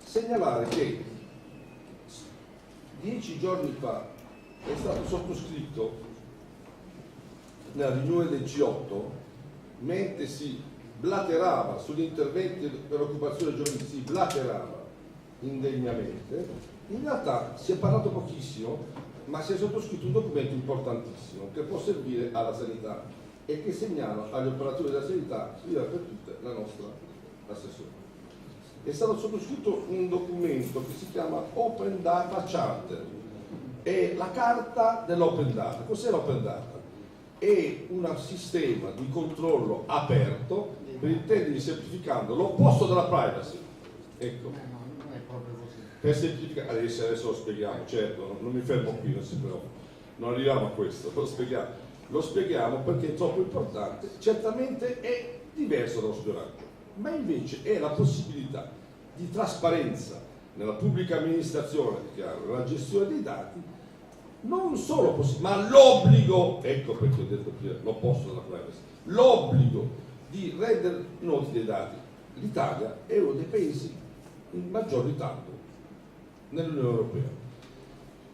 Speaker 8: Segnalare che 10 giorni fa è stato sottoscritto nella riunione del G8, mentre si blaterava sugli interventi per l'occupazione giovanile, si blaterava indegnamente, in realtà si è parlato pochissimo, ma si è sottoscritto un documento importantissimo che può servire alla sanità e che segnala agli operatori della sanità, via per tutte, la nostra assessore. È stato sottoscritto un documento che si chiama Open Data Charter, è la carta dell'open data. Cos'è l'open data? È un sistema di controllo aperto, per intendervi semplificando, l'opposto della privacy. Ecco, per semplificare, adesso lo spieghiamo, certo, non mi fermo qui, non arriviamo a questo, lo spieghiamo perché è troppo importante. Certamente è diverso dallo spionaggio, ma invece è la possibilità di trasparenza nella pubblica amministrazione, nella gestione dei dati, non solo ma l'obbligo, ecco perché ho detto prima, l'opposto della privacy, l'obbligo di rendere noti dei dati. L'Italia è uno dei paesi in maggior ritardo nell'Unione Europea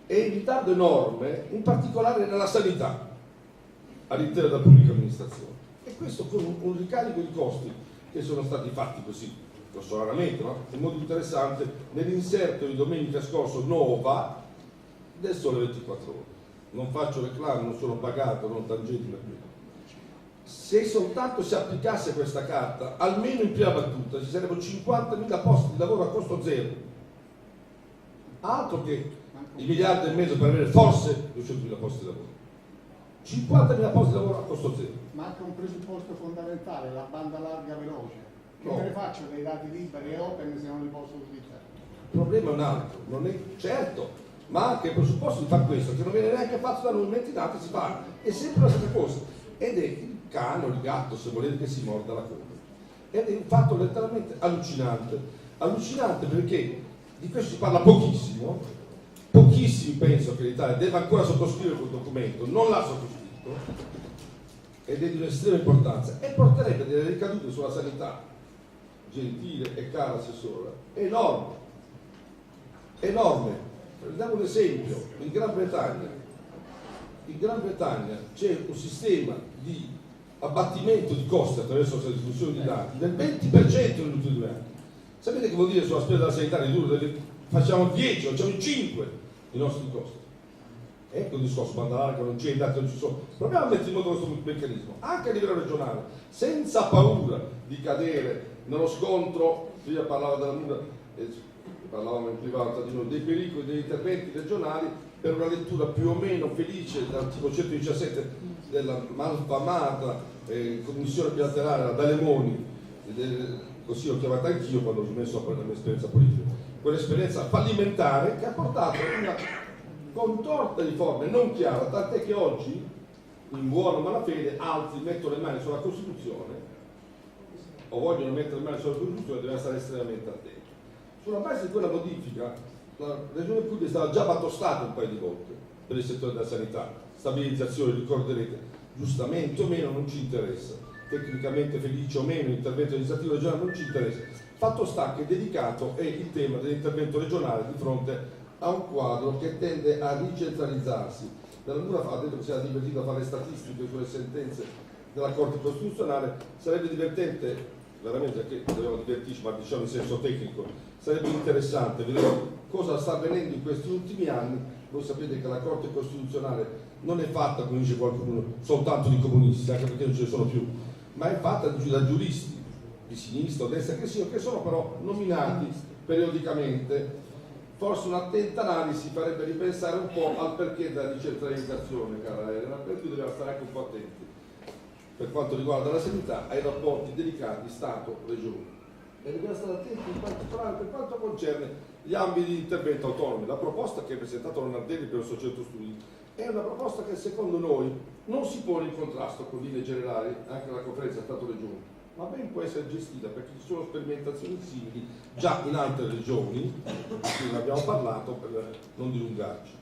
Speaker 8: e in ritardo enorme, in particolare nella sanità all'interno della pubblica amministrazione, e questo con un ricarico di costi che sono stati fatti così grossolanamente, no? In modo interessante nell'inserto di domenica scorso Nova del Sole 24 Ore. Non faccio reclame, non sono pagato, non tangenti per me. Se soltanto si applicasse questa carta, almeno in prima battuta ci sarebbero 50.000 posti di lavoro a costo zero, altro che i 1,5 miliardi per avere forse 200.000 posti di lavoro. 50.000 posti di lavoro a costo zero.
Speaker 2: Manca un presupposto fondamentale, la banda larga veloce. Che
Speaker 8: No.
Speaker 2: me ne faccio dei dati liberi e open se non li posso utilizzare?
Speaker 8: Il problema è un altro, non è certo, ma anche il presupposto di fare questo, che non viene neanche fatto da noi, mentre i dati si fa, è sempre la stessa cosa, ed è il cane o il gatto, se volete, che si morda la coda. Ed è un fatto letteralmente allucinante perché di questo si parla pochissimo, pochissimi pensano che l'Italia deve ancora sottoscrivere quel documento, non l'ha sottoscritto, ed è di un'estrema importanza e porterebbe delle ricadute sulla sanità, gentile e cara assessora, enorme. Diamo un esempio: in Gran Bretagna c'è un sistema di abbattimento di costi attraverso la distribuzione di dati del 20% negli ultimi 2 anni. Sapete che vuol dire sulla spesa della sanità ridurre? Facciamo 10, facciamo 5 i nostri costi. Ecco il discorso, banda larga non c'è, i dati non ci sono. Proviamo a mettere in moto questo meccanismo, anche a livello regionale, senza paura di cadere nello scontro. Prima parlava della Luna, parlavamo in privato di noi, dei pericoli degli interventi regionali per una lettura più o meno felice dall'articolo 117 della malfamata commissione bilaterale da Lemoni, così l'ho chiamata anch'io quando ho smesso la mia esperienza politica, quell'esperienza fallimentare che ha portato a una contorta di forme non chiara, tant'è che oggi, in buona malafede, altri mettono le mani sulla Costituzione o vogliono mettere le mani sulla Costituzione, deve stare estremamente attenti. Sulla base di quella modifica, la Regione Puglia è stata già battostata un paio di volte per il settore della sanità, stabilizzazione, ricorderete, giustamente o meno non ci interessa, tecnicamente felice o meno l'intervento legislativo regionale non ci interessa. Fatto sta che dedicato è il tema dell'intervento regionale di fronte a un quadro che tende a ricentralizzarsi. Dalla Mura ha detto che si era divertito a fare statistiche sulle sentenze della Corte Costituzionale, sarebbe divertente, veramente, che dobbiamo divertirci, ma diciamo in senso tecnico, sarebbe interessante vedere cosa sta avvenendo in questi ultimi anni. Voi sapete che la Corte Costituzionale non è fatta, come dice qualcuno, soltanto di comunisti, anche perché non ce ne sono più, ma è fatta da giuristi di sinistra o destra che sono però nominati periodicamente. Forse un'attenta analisi farebbe ripensare un po' al perché della decentralizzazione, cara Elena, per cui dobbiamo stare anche un po' attenti per quanto riguarda la sanità ai rapporti delicati Stato-Regione. E dobbiamo stare attenti in particolare per quanto concerne gli ambiti di intervento autonomi. La proposta che ha presentato Lonardelli per il suo centro studi è una proposta che secondo noi non si pone in contrasto con linee generali anche la conferenza Stato-Regione, ma ben può essere gestita perché ci sono sperimentazioni simili già in altre regioni, di cui ne abbiamo parlato per non dilungarci.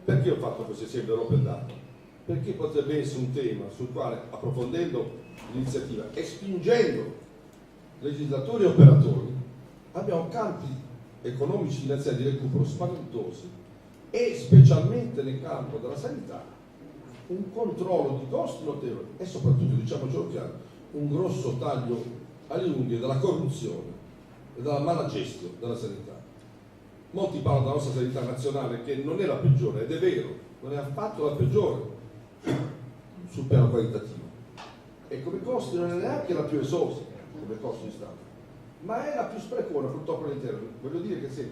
Speaker 8: Perché ho fatto questo esempio dell'open data? Perché potrebbe essere un tema sul quale, approfondendo l'iniziativa e spingendo legislatori e operatori, abbiamo campi economici finanziari di recupero spaventosi e specialmente nel campo della sanità un controllo di costi notevole e soprattutto, diciamocelo chiaro, un grosso taglio alle unghie della corruzione e della mala gestione della sanità. Molti parlano della nostra sanità nazionale che non è la peggiore, ed è vero, non è affatto la peggiore sul piano qualitativo e come costi non è neanche la più esosa come costo di Stato, ma è la più sprecona purtroppo all'interno. Voglio dire che se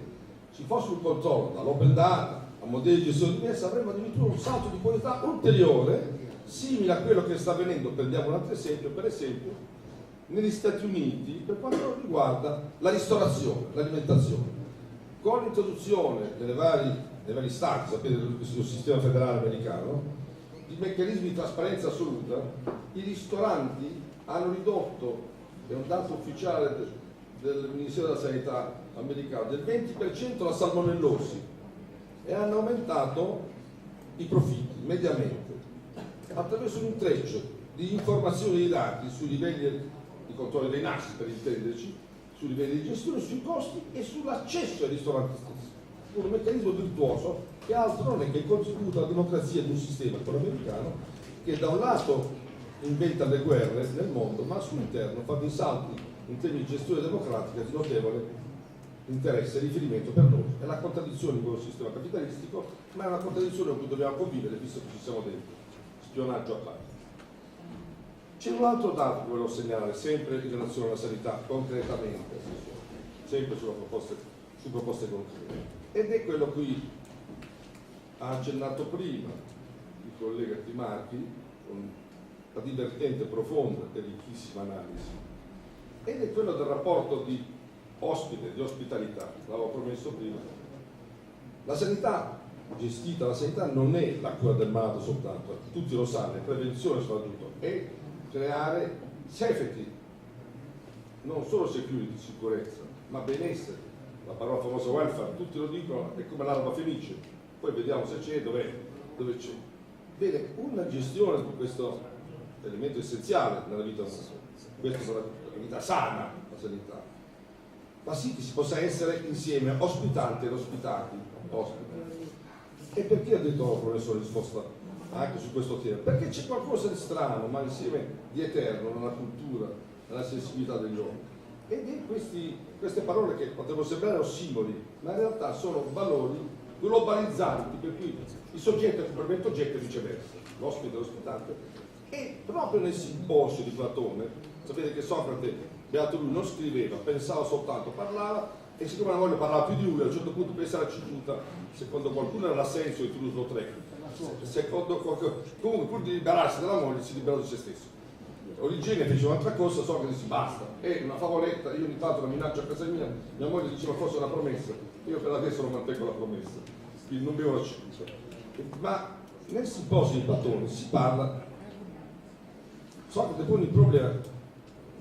Speaker 8: ci fosse un controllo dall'open data a modelli di gestione diversa avremmo addirittura un salto di qualità ulteriore simile a quello che sta avvenendo. Prendiamo un altro esempio, per esempio negli Stati Uniti per quanto riguarda la ristorazione, l'alimentazione, con l'introduzione nei vari stati, sapete, del sistema federale americano, di meccanismi di trasparenza assoluta, i ristoranti hanno ridotto, è un dato ufficiale del Ministero della Sanità americano, del 20% la salmonellosi e hanno aumentato i profitti mediamente attraverso un intreccio di informazioni di dati sui livelli di controllo dei NAS, per intenderci, sui livelli di gestione, sui costi e sull'accesso ai ristoranti stessi. Un meccanismo virtuoso che altro non è che il contributo alla democrazia di un sistema, quello americano, che da un lato inventa le guerre nel mondo, ma al suo interno fa dei salti in termini di gestione democratica di notevole interesse e riferimento per noi. È la contraddizione di quello sistema capitalistico, ma è una contraddizione con cui dobbiamo convivere visto che ci siamo dentro. Spionaggio a parte. C'è un altro dato che volevo segnalare, sempre in relazione alla sanità, concretamente, sempre su proposte concrete, ed è quello a cui ha accennato prima il collega Trimarchi, con la divertente, profonda e ricchissima analisi, ed è quello del rapporto di ospite, di ospitalità, l'avevo promesso prima. La sanità gestita, la sanità non è la cura del malato soltanto, tutti lo sanno, è prevenzione soprattutto, è creare safety, non solo security, sicurezza, ma benessere. La parola famosa welfare, tutti lo dicono, è come l'araba felice, poi vediamo se c'è, dove c'è. Bene, una gestione di questo elemento essenziale nella vita umana, questa è la vita sana, la sanità, fa sì che si possa essere insieme ospitanti ed ospitati. E perché ho detto professore risposta anche su questo tema? Perché c'è qualcosa di strano, ma insieme di eterno nella cultura, nella sensibilità degli uomini. Ed è queste parole che potrebbero sembrare ossimoli, ma in realtà sono valori globalizzanti, per cui il soggetto è complemento oggetto e viceversa, l'ospite e l'ospitante. E proprio nel simposio di Platone, sapete che Socrate, beato lui, non scriveva, pensava soltanto, parlava, e siccome la moglie parlava più di lui, a un certo punto per essere acciduta, secondo qualcuno era l'assenso di Toulouse-Lautrec, secondo qualcuno, comunque pur di liberarsi dalla moglie si liberò di se stesso. Origine fece un'altra cosa, Socrate disse basta, è una favoletta, io ogni tanto la minaccio a casa mia moglie diceva fosse una promessa, io per adesso non mantengo la promessa, quindi non bevo l'acciduta. Ma nel simposio di Platone si parla, Socrate pone il problema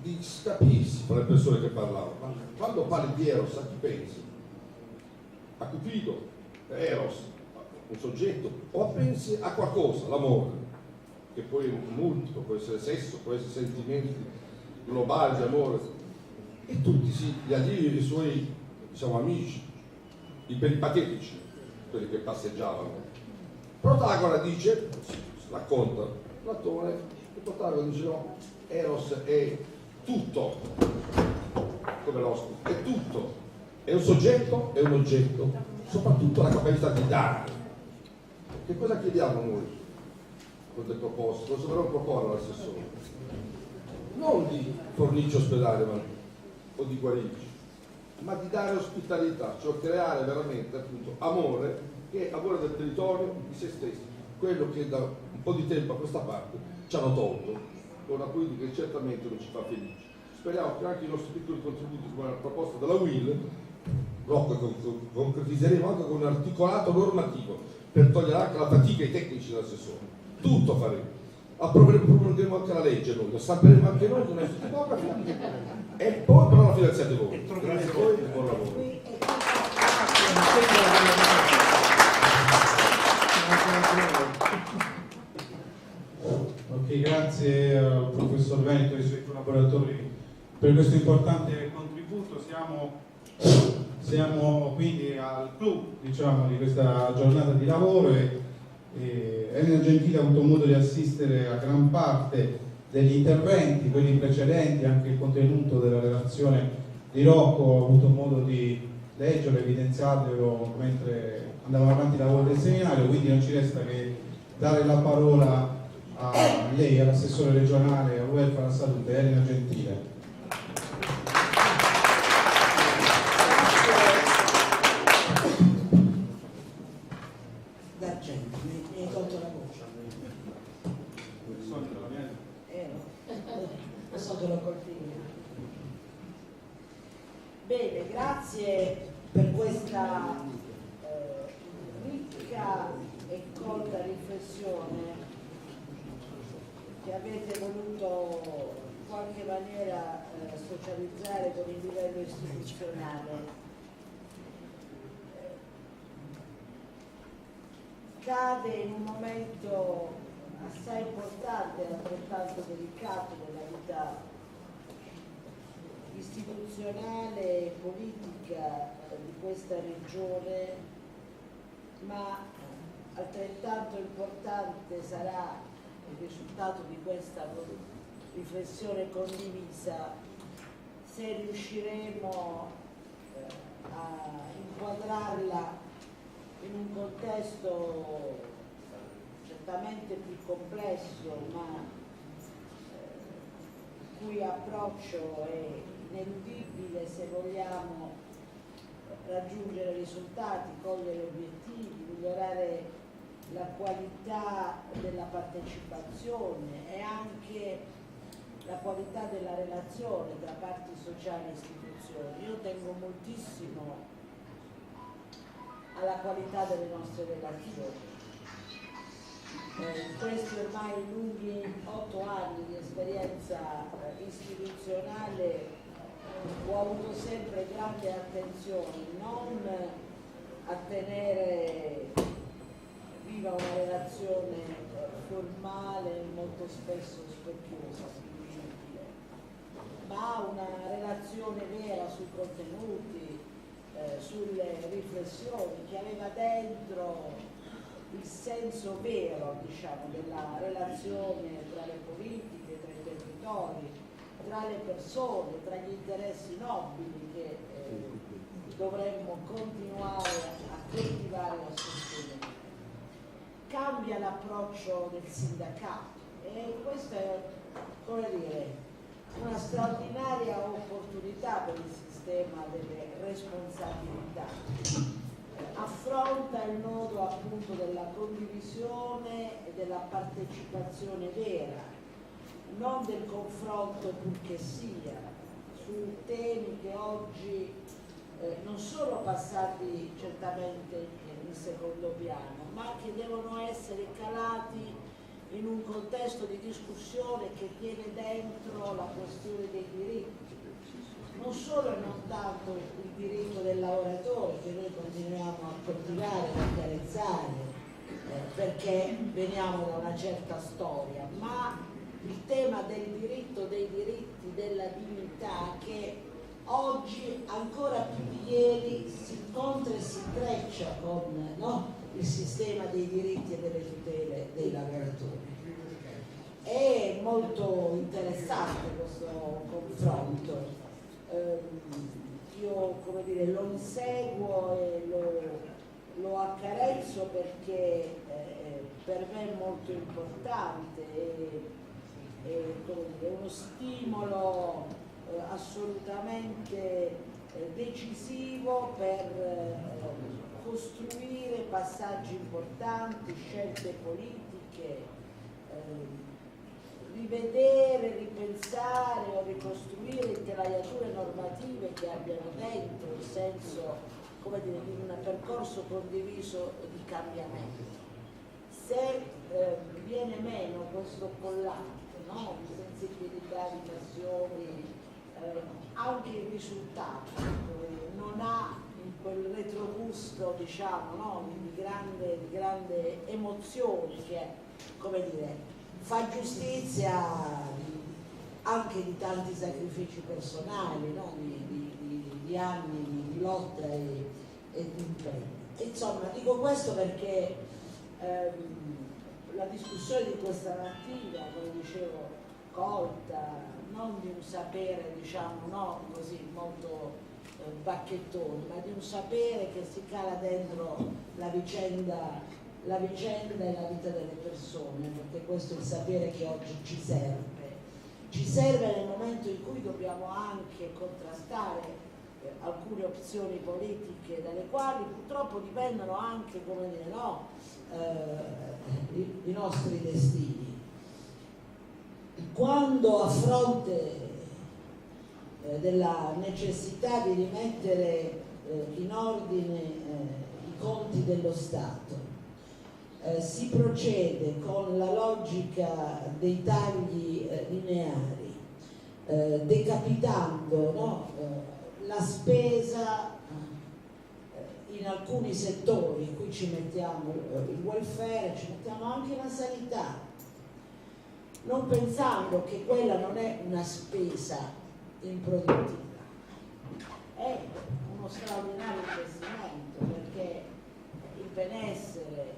Speaker 8: di capirsi fra le persone che parlavano. Ma quando parli di Eros, a chi pensi? A Cupido, Eros, un soggetto, o pensi a qualcosa, l'amore, che poi è multiplo, può essere sesso, può essere sentimenti globali di amore, e tutti gli allievi, i suoi, diciamo, amici, i peripatetici, quelli che passeggiavano. Protagora dice, racconta Platone, che Protagora dice no, Eros è tutto, come l'ospite, è tutto, è un soggetto, è un oggetto, soprattutto la capacità di dare. Che cosa chiediamo noi con del proposito? Cosa dovremmo proporre all'assessore? Non di fornici ospedale o di guarici, ma di dare ospitalità, cioè creare veramente appunto amore, che è amore del territorio, di se stessi, quello che da un po' di tempo a questa parte ci hanno tolto, con una politica che certamente non ci fa felici. Speriamo che anche i nostri piccoli contributi, come la proposta della WIL, lo concretizzeremo anche con un articolato normativo per togliere anche la fatica ai tecnici dell'assessore. Tutto faremo. Approveremo anche la legge noi, lo sapremo anche noi con i nostri tipografi, e poi però la finanziate voi. Grazie a voi e buon lavoro.
Speaker 1: Ok, grazie al professor Veneto e ai suoi collaboratori per questo importante contributo. Siamo quindi al clou, diciamo, di questa giornata di lavoro e Elena Gentile ha avuto modo di assistere a gran parte degli interventi, quelli precedenti, anche il contenuto della relazione di Rocco, ho avuto modo di leggerlo, evidenziarlo mentre andavamo avanti i lavori del seminario, quindi non ci resta che dare la parola a lei, all'assessore regionale al welfare e alla salute, Elena Gentile.
Speaker 10: D'Argento, mi hai tolto la voce. Sotto la cortina. Bene, grazie per questa ricca e colta riflessione che avete voluto in qualche maniera socializzare con il livello istituzionale. Cade in un momento assai importante e altrettanto delicato della vita istituzionale e politica di questa regione, ma altrettanto importante sarà il risultato di questa riflessione condivisa se riusciremo a inquadrarla in un contesto certamente più complesso, ma il cui approccio è ineludibile se vogliamo raggiungere risultati, cogliere obiettivi, migliorare la qualità della partecipazione e anche la qualità della relazione tra parti sociali e istituzioni. Io tengo moltissimo alla qualità delle nostre relazioni. In questi ormai lunghi 8 anni di esperienza istituzionale ho avuto sempre grande attenzione non a tenere viva una relazione formale molto spesso spocchiosa, ma una relazione vera sui contenuti, sulle riflessioni, che aveva dentro il senso vero, diciamo, della relazione tra le politiche, tra i territori, tra le persone, tra gli interessi nobili che dovremmo continuare a coltivare e a sostenere. Cambia l'approccio del sindacato e questa è, come dire, una straordinaria opportunità per il sistema delle responsabilità. Affronta il nodo appunto della condivisione e della partecipazione vera, non del confronto purché sia, su temi che oggi non sono passati certamente in secondo piano, ma che devono essere calati in un contesto di discussione che tiene dentro la questione dei diritti, non solo e non tanto il diritto del lavoratore che noi continuiamo a coltivare e a accarezzare perché veniamo da una certa storia, ma il tema del diritto, dei diritti, della dignità che oggi ancora più di ieri si incontra e si intreccia con il sistema dei diritti e delle tutele dei lavoratori. È molto interessante questo confronto. Io, come dire, lo inseguo e lo accarezzo perché per me è molto importante, è uno stimolo assolutamente decisivo per costruire passaggi importanti, scelte politiche, rivedere, ripensare o ricostruire intelaiature normative che abbiano dentro il senso, come dire, di un percorso condiviso di cambiamento. Se viene meno questo collante, no? Di sensibilità, di passioni, anche il risultato non ha quel retrogusto, diciamo, no? di grande emozione che, come dire, fa giustizia anche di tanti sacrifici personali, no? di anni di lotta e di impegno. Insomma, dico questo perché la discussione di questa mattina, come dicevo, colta non di un sapere, diciamo, no, così molto bacchettone, ma di un sapere che si cala dentro la vicenda e la vita delle persone, perché questo è il sapere che oggi ci serve nel momento in cui dobbiamo anche contrastare alcune opzioni politiche dalle quali purtroppo dipendono anche, come dire, no, i nostri destini. Quando a fronte della necessità di rimettere in ordine i conti dello Stato si procede con la logica dei tagli lineari, decapitando, no, la spesa in alcuni settori, qui ci mettiamo il welfare, ci mettiamo anche la sanità, non pensando che quella non è una spesa improduttiva, è uno straordinario investimento, perché il benessere,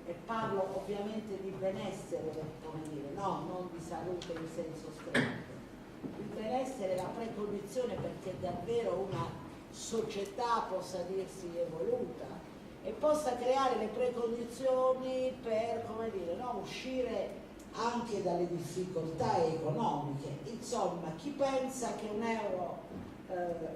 Speaker 10: e parlo ovviamente di benessere, come dire, no, non di salute in senso stretto, il benessere è la precondizione perché davvero una società possa dirsi evoluta e possa creare le precondizioni per, come dire, no, uscire anche dalle difficoltà economiche. Insomma, chi pensa che un euro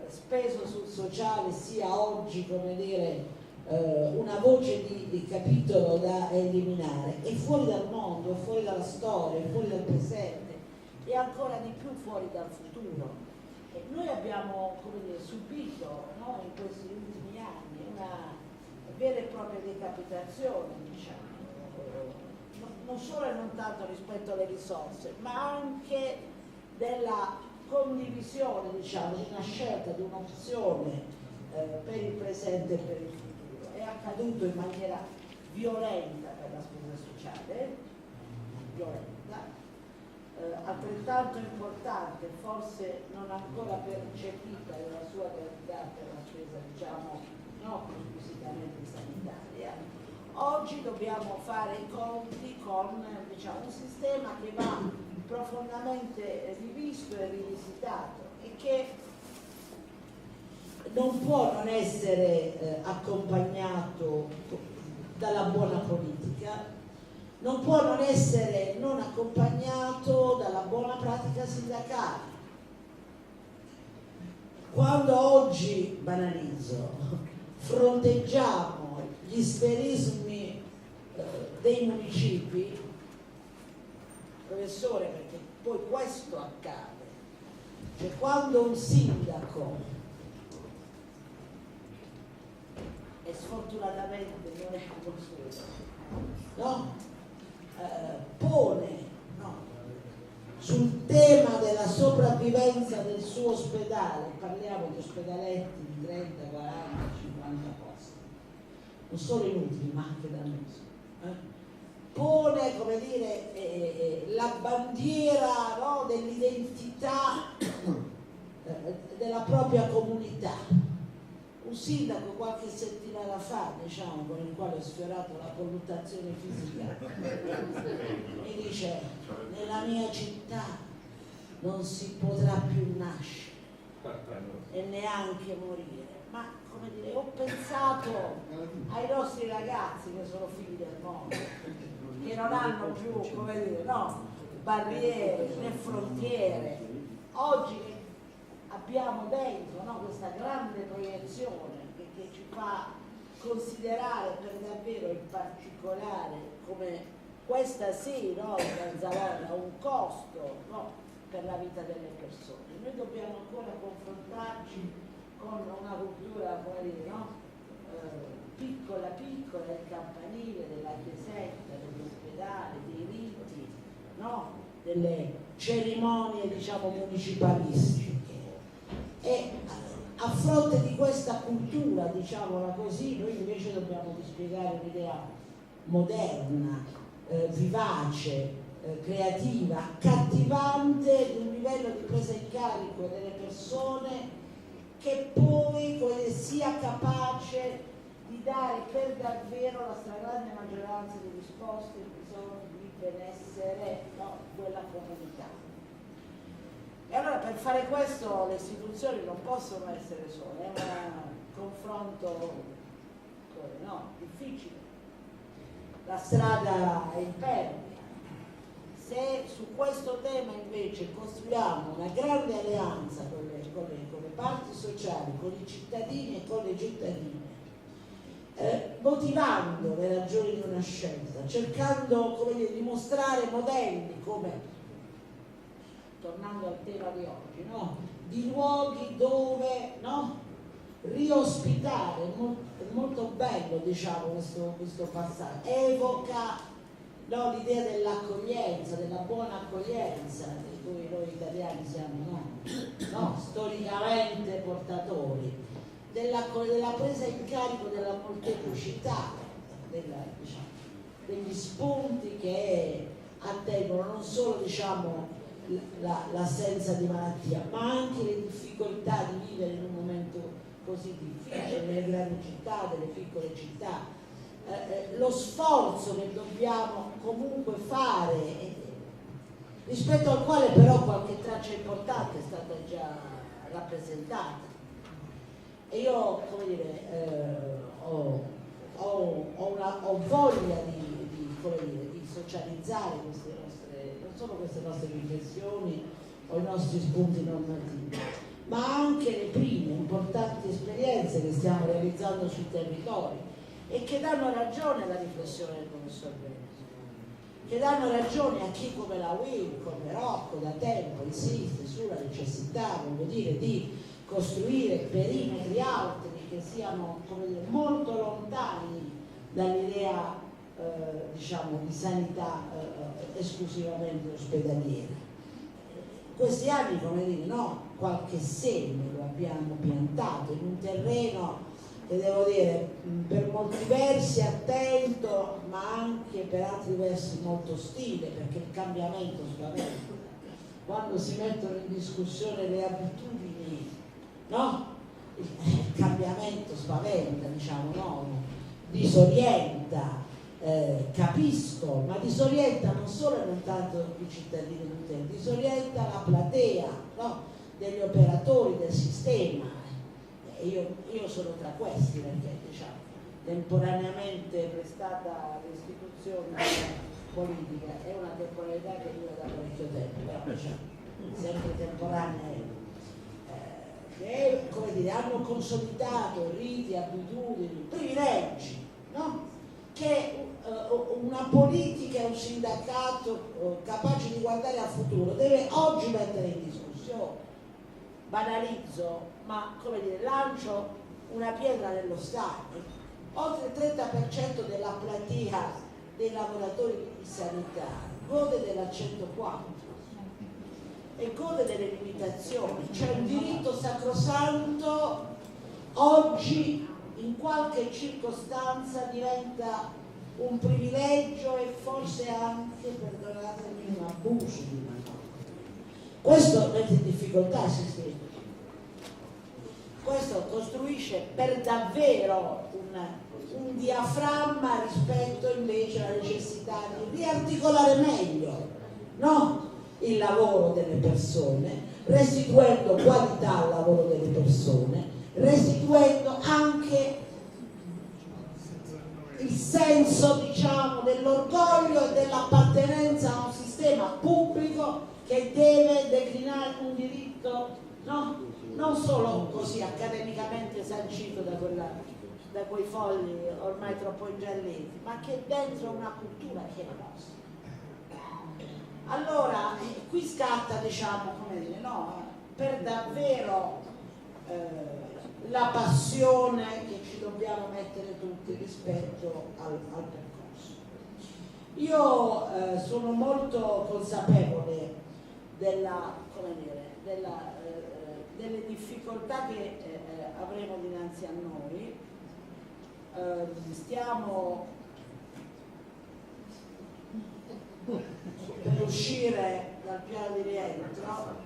Speaker 10: speso sul sociale sia oggi, come dire, una voce di capitolo da eliminare è fuori dal mondo, è fuori dalla storia, è fuori dal presente e ancora di più fuori dal futuro. E noi abbiamo, come dire, subito, no, in questi ultimi anni una vera e propria decapitazione, diciamo, non solo e non tanto rispetto alle risorse, ma anche della condivisione, diciamo, di una scelta, di un'opzione per il presente e per il futuro. È accaduto in maniera violenta per la spesa sociale, violenta, altrettanto importante, forse non ancora percepita nella sua gravità per la spesa, diciamo, no, squisitamente sanitaria. Oggi dobbiamo fare i conti con, diciamo, un sistema che va profondamente rivisto e rivisitato e che non può non essere accompagnato dalla buona politica, non può non essere non accompagnato dalla buona pratica sindacale. Quando oggi, banalizzo, fronteggiamo gli sferismi dei municipi, professore, perché poi questo accade, cioè quando un sindaco, e sfortunatamente non è come solo, no? Pone, no, sul tema della sopravvivenza del suo ospedale, parliamo di ospedaletti di 30, 40, 50 posti, non solo inutili ma anche dannosi, pone, come dire, la bandiera, no, dell'identità della propria comunità. Un sindaco qualche settimana fa, diciamo, con il quale ho sfiorato la colluttazione fisica, mi dice: nella mia città non si potrà più nascere e neanche morire. Ma, come dire, ho pensato ai nostri ragazzi che sono figli del mondo, che non hanno più, come dire, no, barriere né frontiere. Oggi abbiamo dentro, no, questa grande proiezione che ci fa considerare per davvero in particolare come questa sì, no, Zanzarella, un costo, no, per la vita delle persone. Noi dobbiamo ancora confrontarci con una cultura, come dire, no, piccola piccola, del campanile, della chiesetta, dell'ospedale, dei riti, no, delle cerimonie, diciamo, municipalistiche. E a fronte di questa cultura, diciamola così, noi invece dobbiamo dispiegare un'idea moderna, vivace, creativa, accattivante, di un livello di presa in carico delle persone che poi sia capace di dare per davvero la stragrande maggioranza dei risposte ai bisogni di benessere, no, di quella comunità. E allora per fare questo le istituzioni non possono essere sole, è un confronto, no, difficile. La strada è impervia. Se su questo tema invece costruiamo una grande alleanza con le parti sociali, con i cittadini e con le cittadine, motivando le ragioni di una scelta, cercando, come dire, di mostrare modelli come, tornando al tema di oggi, no? Di luoghi dove, no, riospitare, è molto bello, diciamo, questo passaggio, evoca, no, l'idea dell'accoglienza, della buona accoglienza, di cui noi italiani siamo, no, storicamente portatori, della presa in carico della molteplicità, diciamo, degli spunti che attengono non solo, diciamo, l'assenza di malattia, ma anche le difficoltà di vivere in un momento così difficile nelle grandi città, delle piccole città, lo sforzo che dobbiamo comunque fare, rispetto al quale però qualche traccia importante è stata già rappresentata. E io, come dire, ho voglia di socializzare non solo queste nostre riflessioni o i nostri spunti normativi, ma anche le prime importanti esperienze che stiamo realizzando sui territori e che danno ragione alla riflessione del professor Veneto, che danno ragione a chi come la UIL, come Rocco da tempo insiste sulla necessità, voglio dire, di costruire perimetri altri che siano, come dire, molto lontani dall'idea diciamo di sanità esclusivamente ospedaliera. Questi anni, come dire, no, qualche seme lo abbiamo piantato in un terreno che devo dire per molti versi attento, ma anche per altri versi molto ostile, perché il cambiamento spaventa. Quando si mettono in discussione le abitudini, no? Il cambiamento spaventa, diciamo, no? Disorienta, capisco, ma disorienta non solo e non tanto i cittadini utenti, disorienta la platea, no? Degli operatori del sistema. Io sono tra questi, perché diciamo, temporaneamente prestata alle istituzioni politica è una temporalità che dura da parecchio tempo, però diciamo, sempre temporanea, che come dire, hanno consolidato riti, abitudini, privilegi, no? Che una politica e un sindacato capaci di guardare al futuro deve oggi mettere in discussione. Banalizzo, ma come dire, lancio una pietra nello stagno. Oltre il 30% della platea dei lavoratori sanitari gode della 104 e gode delle limitazioni, c'è un diritto sacrosanto, oggi in qualche circostanza diventa un privilegio e forse anche, perdonatemi, un abuso di una norma. Questo mette in difficoltà il sistema. Questo costruisce per davvero un diaframma rispetto invece alla necessità di riarticolare meglio, no? Il lavoro delle persone, restituendo qualità al lavoro delle persone, restituendo anche il senso, diciamo, dell'orgoglio e dell'appartenenza a un sistema pubblico che deve declinare un diritto, no? Non solo così accademicamente sancito da quei fogli ormai troppo ingialliti, ma che è dentro una cultura che è nostra. Allora, qui scatta, diciamo, come dire, no? Per davvero la passione che ci dobbiamo mettere tutti rispetto al percorso. Io sono molto consapevole delle difficoltà che avremo dinanzi a noi. Stiamo per uscire dal piano di rientro,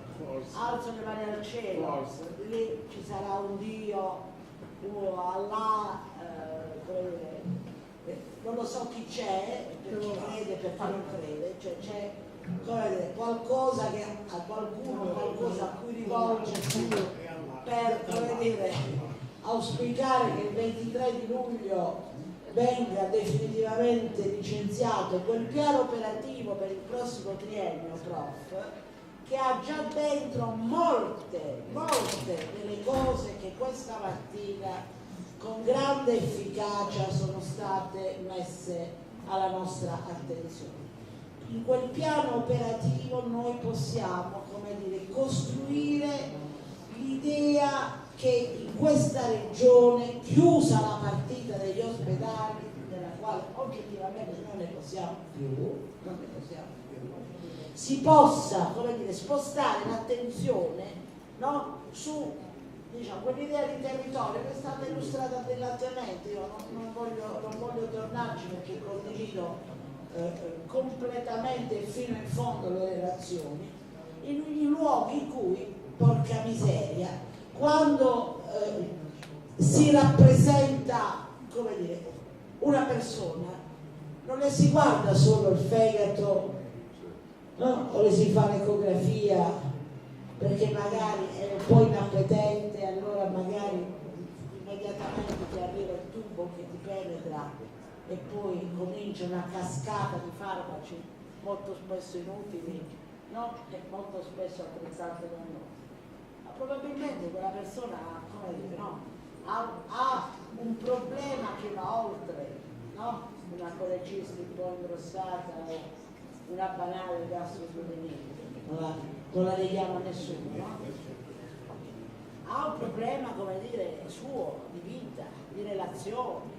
Speaker 10: alzo le mani al cielo, lì ci sarà un Dio, Allah, non lo so chi c'è, per chi crede, per chi non crede, cioè c'è qualcosa che a qualcuno, qualcosa a cui rivolgersi per, come dire, auspicare che il 23 di luglio venga definitivamente licenziato quel piano operativo per il prossimo triennio, prof, che ha già dentro molte delle cose che questa mattina con grande efficacia sono state messe alla nostra attenzione. In quel piano operativo noi possiamo, come dire, costruire l'idea che in questa regione, chiusa la partita degli ospedali, della quale oggettivamente non ne possiamo più, si possa, come dire, spostare l'attenzione, no? Su, diciamo, quell'idea di territorio che è stata illustrata brillantemente. Io non voglio tornarci perché condivido completamente e fino in fondo le relazioni, in luoghi in cui, porca miseria, quando si rappresenta, come dire, una persona, non le si guarda solo il fegato, no? O le si fa l'ecografia perché magari è un po' inappetente, allora magari immediatamente ti arriva il tubo che ti penetra e poi comincia una cascata di farmaci molto spesso inutili, no? E molto spesso attrezzate da noi. Ma probabilmente quella persona, come dire, no? ha un problema che va oltre, no? Una colecisti un po' ingrossata o una banale gastroenterite, non la leghiamo a nessuno, no? Ha un problema, come dire, suo, di vita, di relazioni,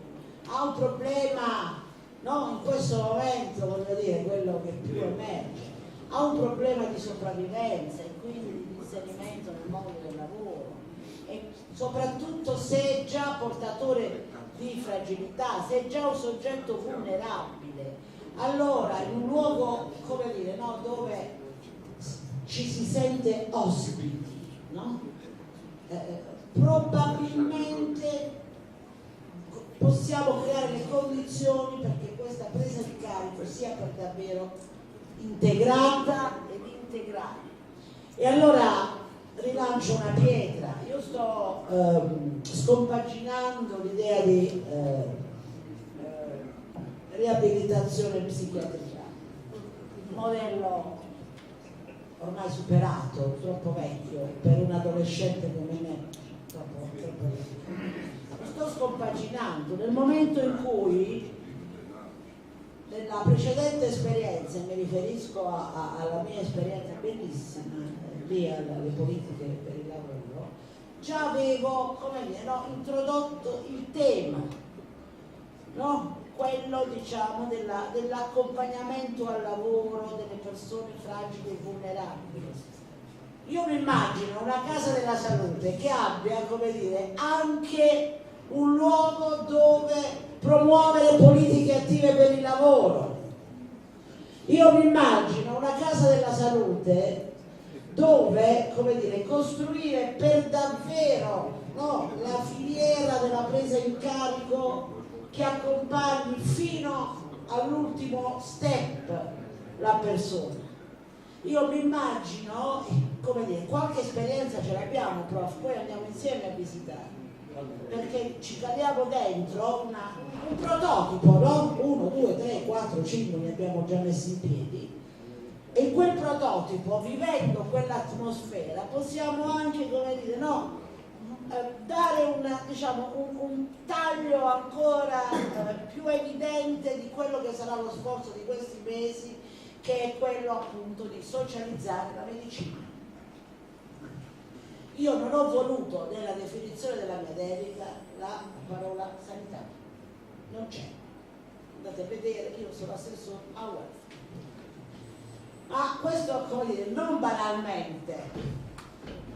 Speaker 10: ha un problema, no? In questo momento, voglio dire, quello che più emerge, ha un problema di sopravvivenza e quindi di inserimento nel mondo del lavoro. E soprattutto se è già portatore di fragilità, se è già un soggetto vulnerabile. Allora, in un luogo, come dire, no, dove ci si sente ospiti, no? Probabilmente possiamo creare le condizioni perché questa presa di carico sia per davvero integrata ed integrale. E allora rilancio una pietra. Io sto scompaginando l'idea di riabilitazione psichiatrica, un modello ormai superato, troppo vecchio per un adolescente come me, troppo vecchio. Sto scompaginando nel momento in cui nella precedente esperienza, mi riferisco alla mia esperienza bellissima lì alle politiche per il lavoro, già avevo, come dire, no, introdotto il tema, no? Quello, diciamo, dell'accompagnamento al lavoro delle persone fragili e vulnerabili. Io mi immagino una casa della salute che abbia, come dire, anche un luogo dove promuovere politiche attive per il lavoro. Io mi immagino una casa della salute dove, come dire, costruire per davvero, no, la filiera della presa in carico che accompagni fino all'ultimo step la persona. Io mi immagino, come dire, qualche esperienza ce l'abbiamo, prof, poi andiamo insieme a visitare, perché ci caliamo dentro un prototipo, no? 1, 2, 3, 4, 5 ne abbiamo già messi in piedi, e in quel prototipo, vivendo quell'atmosfera, possiamo anche, come dire, no, dare un taglio ancora più evidente di quello che sarà lo sforzo di questi mesi, che è quello appunto di socializzare la medicina. Io non ho voluto nella definizione della mia delega la parola sanità, non c'è, andate a vedere, io sono assessore a welfare. Ma questo, come dire, non banalmente,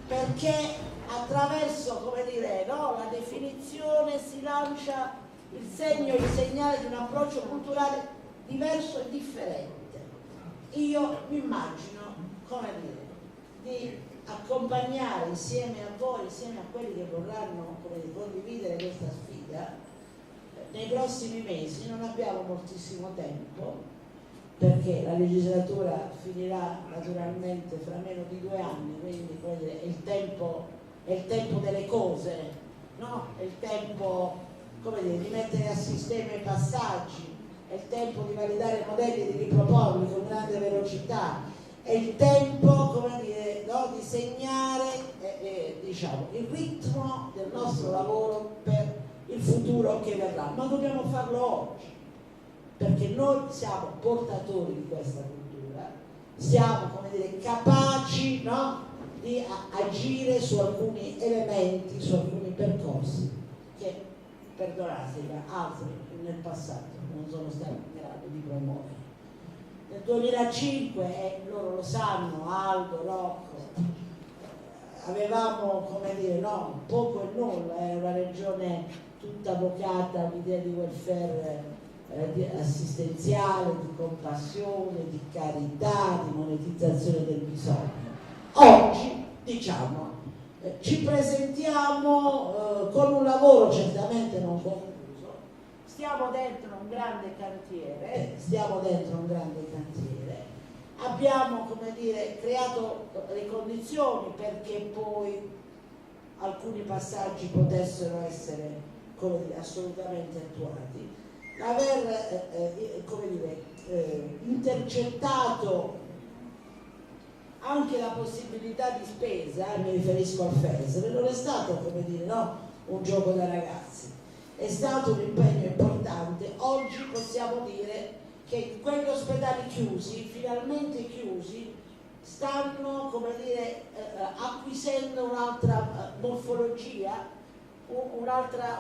Speaker 10: perché attraverso, come dire, no, la definizione si lancia il segno, il segnale di un approccio culturale diverso e differente. Io mi immagino, come dire, di accompagnare insieme a voi, insieme a quelli che vorranno, come dire, condividere questa sfida nei prossimi mesi. Non abbiamo moltissimo tempo, perché la legislatura finirà naturalmente fra meno di 2 anni, quindi è il tempo delle cose, no? È il tempo, come dire, di mettere a sistema i passaggi, è il tempo di validare modelli, di riproporli con grande velocità, è il tempo, come dire, no, di segnare diciamo, il ritmo del nostro lavoro per il futuro che verrà, ma dobbiamo farlo oggi, perché noi siamo portatori di questa cultura, siamo, come dire, capaci, no, di agire su alcuni elementi, su alcuni percorsi che, perdonatemi, altri nel passato non sono stati in grado di promuovere. Nel 2005, loro lo sanno, Aldo, Rocco, avevamo, come dire, no, poco e nulla, era una regione tutta vocata all'idea di welfare assistenziale, di compassione, di carità, di monetizzazione del bisogno. Oggi, diciamo, ci presentiamo con un lavoro certamente non concluso, stiamo dentro un grande cantiere, abbiamo, come dire, creato le condizioni perché poi alcuni passaggi potessero essere, come dire, assolutamente attuati. Aver come dire, intercettato anche la possibilità di spesa, mi riferisco al FESR, non è stato, come dire, no, un gioco da ragazzi, è stato un impegno importante. Oggi possiamo dire che quegli ospedali chiusi, finalmente chiusi, stanno, come dire, acquisendo un'altra morfologia, un'altra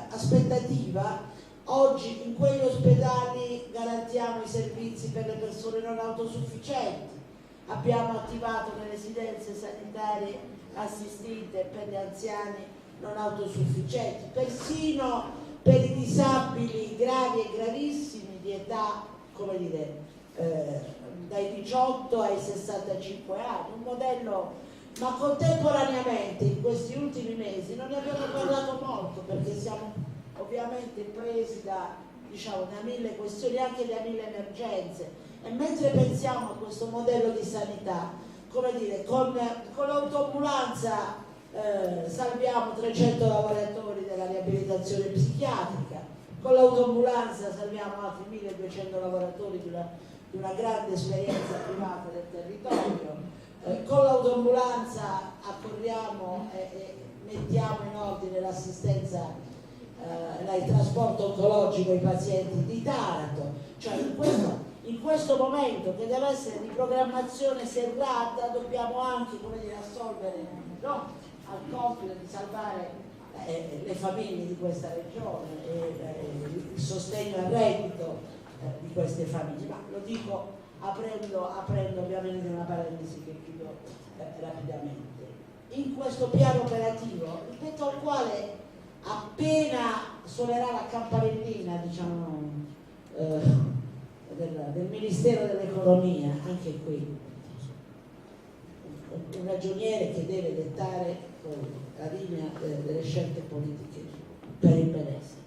Speaker 10: aspettativa. Oggi in quegli ospedali garantiamo i servizi per le persone non autosufficienti, abbiamo attivato le residenze sanitarie assistite per gli anziani non autosufficienti, persino per i disabili gravi e gravissimi di età, come dire, dai 18 ai 65 anni, un modello, ma contemporaneamente in questi ultimi mesi non ne abbiamo parlato molto perché siamo ovviamente presi da, diciamo, da mille questioni, anche da mille emergenze, e mentre pensiamo a questo modello di sanità, come dire, con l'autoambulanza salviamo 300 lavoratori della riabilitazione psichiatrica, con l'autoambulanza salviamo altri 1200 lavoratori di una grande esperienza privata del territorio, con l'autoambulanza accorriamo e mettiamo in ordine l'assistenza, il trasporto oncologico ai pazienti di Taranto. Cioè in questo momento che deve essere di programmazione serrata dobbiamo anche, come dire, assolvere, no, al compito di salvare le famiglie di questa regione e il sostegno al reddito di queste famiglie. Ma lo dico aprendo ovviamente una parentesi che chiudo rapidamente. In questo piano operativo, rispetto al quale appena suonerà la campanellina, diciamo, del Ministero dell'Economia, anche qui un ragioniere che deve dettare la linea delle scelte politiche per il benessere.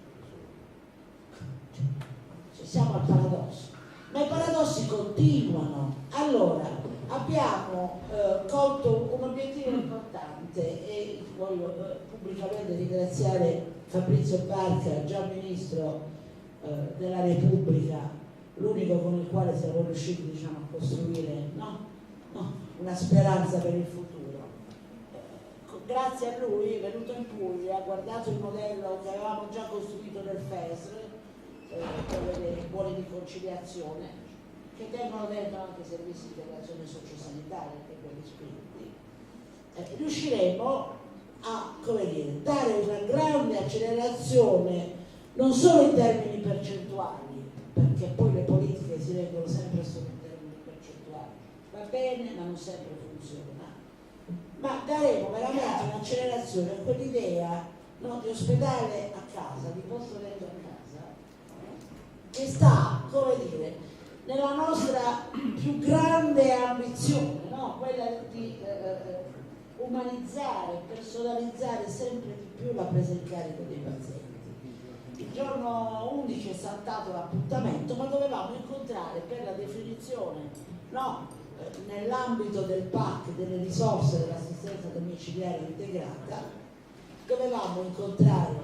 Speaker 10: Cioè, siamo al paradosso, ma i paradossi continuano. Allora, abbiamo colto un obiettivo importante e voglio pubblicamente ringraziare Fabrizio Barca, già Ministro della Repubblica, l'unico con il quale siamo riusciti, diciamo, a costruire una speranza per il futuro. Grazie a lui è venuto in Puglia, ha guardato il modello che avevamo già costruito nel FESR, per le buone di conciliazione, che tengono dentro anche servizi di integrazione sociosanitaria, anche quelli spinti. Riusciremo a, come dire, dare una grande accelerazione non solo in termini percentuali, perché poi le politiche si reggono sempre solo in termini percentuali, va bene ma non sempre funziona, ma daremo veramente un'accelerazione a quell'idea, no, di ospedale a casa, di posto letto a casa, che sta, come dire, nella nostra più grande ambizione, no? Quella di umanizzare, personalizzare sempre di più la presa in carico dei pazienti. Il giorno 11 è saltato l'appuntamento, ma dovevamo incontrare per la definizione, no, nell'ambito del PAC delle risorse dell'assistenza domiciliare integrata, dovevamo incontrare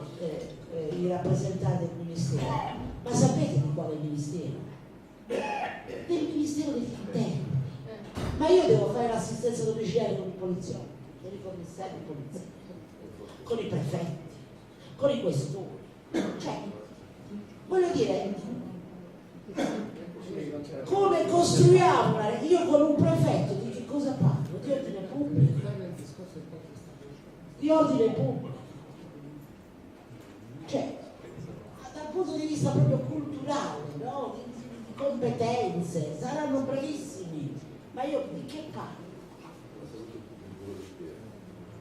Speaker 10: i rappresentanti del Ministero. Ma sapete di quale Ministero? Del Ministero dell'Interno. Ma io devo fare l'assistenza domiciliare con i poliziotti, con i commissari di polizia, con i prefetti, con i questori. Cioè, voglio dire, come costruiamo io con un prefetto di che cosa parlo? Di ordine pubblico. Di ordine pubblico. Cioè, dal punto di vista proprio culturale, no? Di competenze, saranno bravissimi, ma io di che parlo?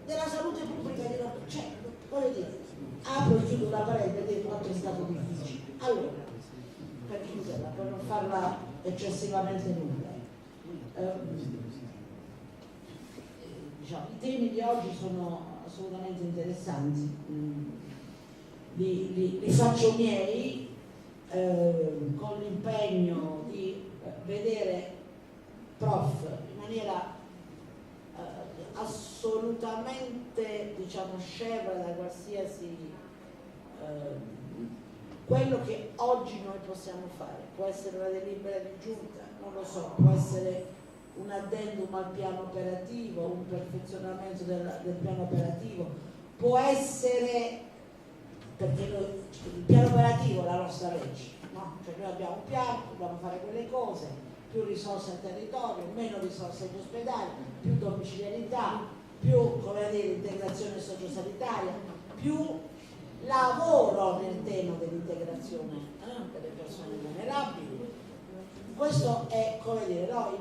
Speaker 10: Della salute pubblica, cioè, voglio dire, apro e chiudo una parentesi quanto è stato difficile. Allora, per chiuderla, per non farla eccessivamente lunga, diciamo, i temi di oggi sono assolutamente interessanti, li faccio miei con l'impegno di vedere prof in maniera assolutamente, diciamo, scevra da qualsiasi quello che oggi noi possiamo fare. Può essere una delibera di giunta, non lo so, può essere un addendum al piano operativo, un perfezionamento del piano operativo, può essere, perché noi, il piano operativo è la nostra legge, no? Cioè noi abbiamo un piano, dobbiamo fare quelle cose, più risorse al territorio, meno risorse agli ospedali, più domiciliarità, più, come dire, integrazione sociosanitaria, più lavoro nel tema dell'integrazione delle persone vulnerabili. Questo è, come dire, no,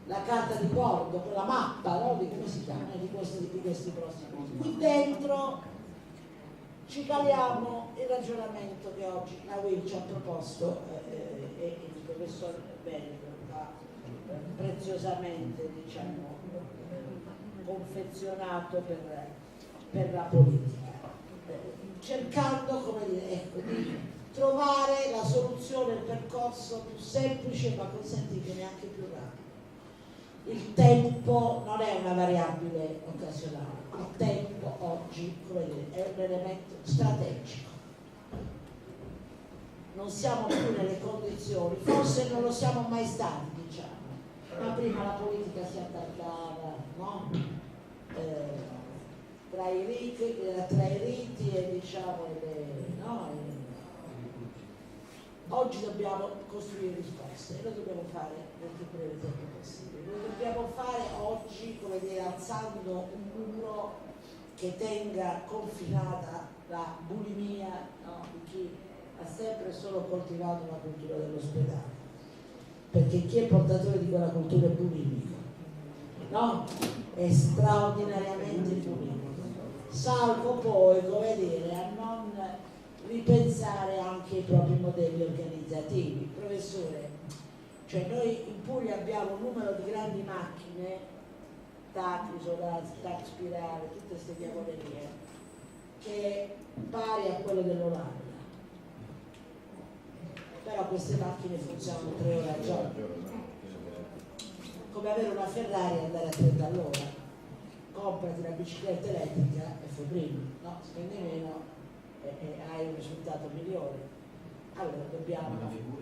Speaker 10: la carta di bordo, quella mappa, no? Di come si chiama, di questi prossimi. Qui dentro ci caliamo il ragionamento che oggi la UIL ci ha proposto e il professor Veneto ha preziosamente, diciamo, confezionato per la politica, cercando, come dire, ecco, di trovare la soluzione, il percorso più semplice ma consentibile anche più rapido. Il tempo non è una variabile occasionale, il tempo oggi, come dire, è un elemento strategico. Non siamo più nelle condizioni, forse non lo siamo mai stati, diciamo, ma prima la politica si attaccava, no? Tra i riti e, diciamo, no? Oggi dobbiamo costruire risposte e lo dobbiamo fare nel più breve tempo possibile. Lo dobbiamo fare oggi, come dire, alzando un muro che tenga confinata la bulimia, no? Di chi ha sempre solo coltivato la cultura dell'ospedale. Perché chi è portatore di quella cultura è bulimico, no? È straordinariamente bulimico, salvo poi, come dire, a non ripensare anche i propri modelli organizzativi. Professore, cioè noi in Puglia abbiamo un numero di grandi macchine, TAC, Isolaz, TAC Spirale, tutte queste diavolerie, che è pari a quello dell'Olanda. Però queste macchine funzionano 3 ore al giorno. Come avere una Ferrari e andare a 30 all'ora. Comprati una bicicletta elettrica e fai prima, no? Spendi meno e hai un risultato migliore. Allora dobbiamo,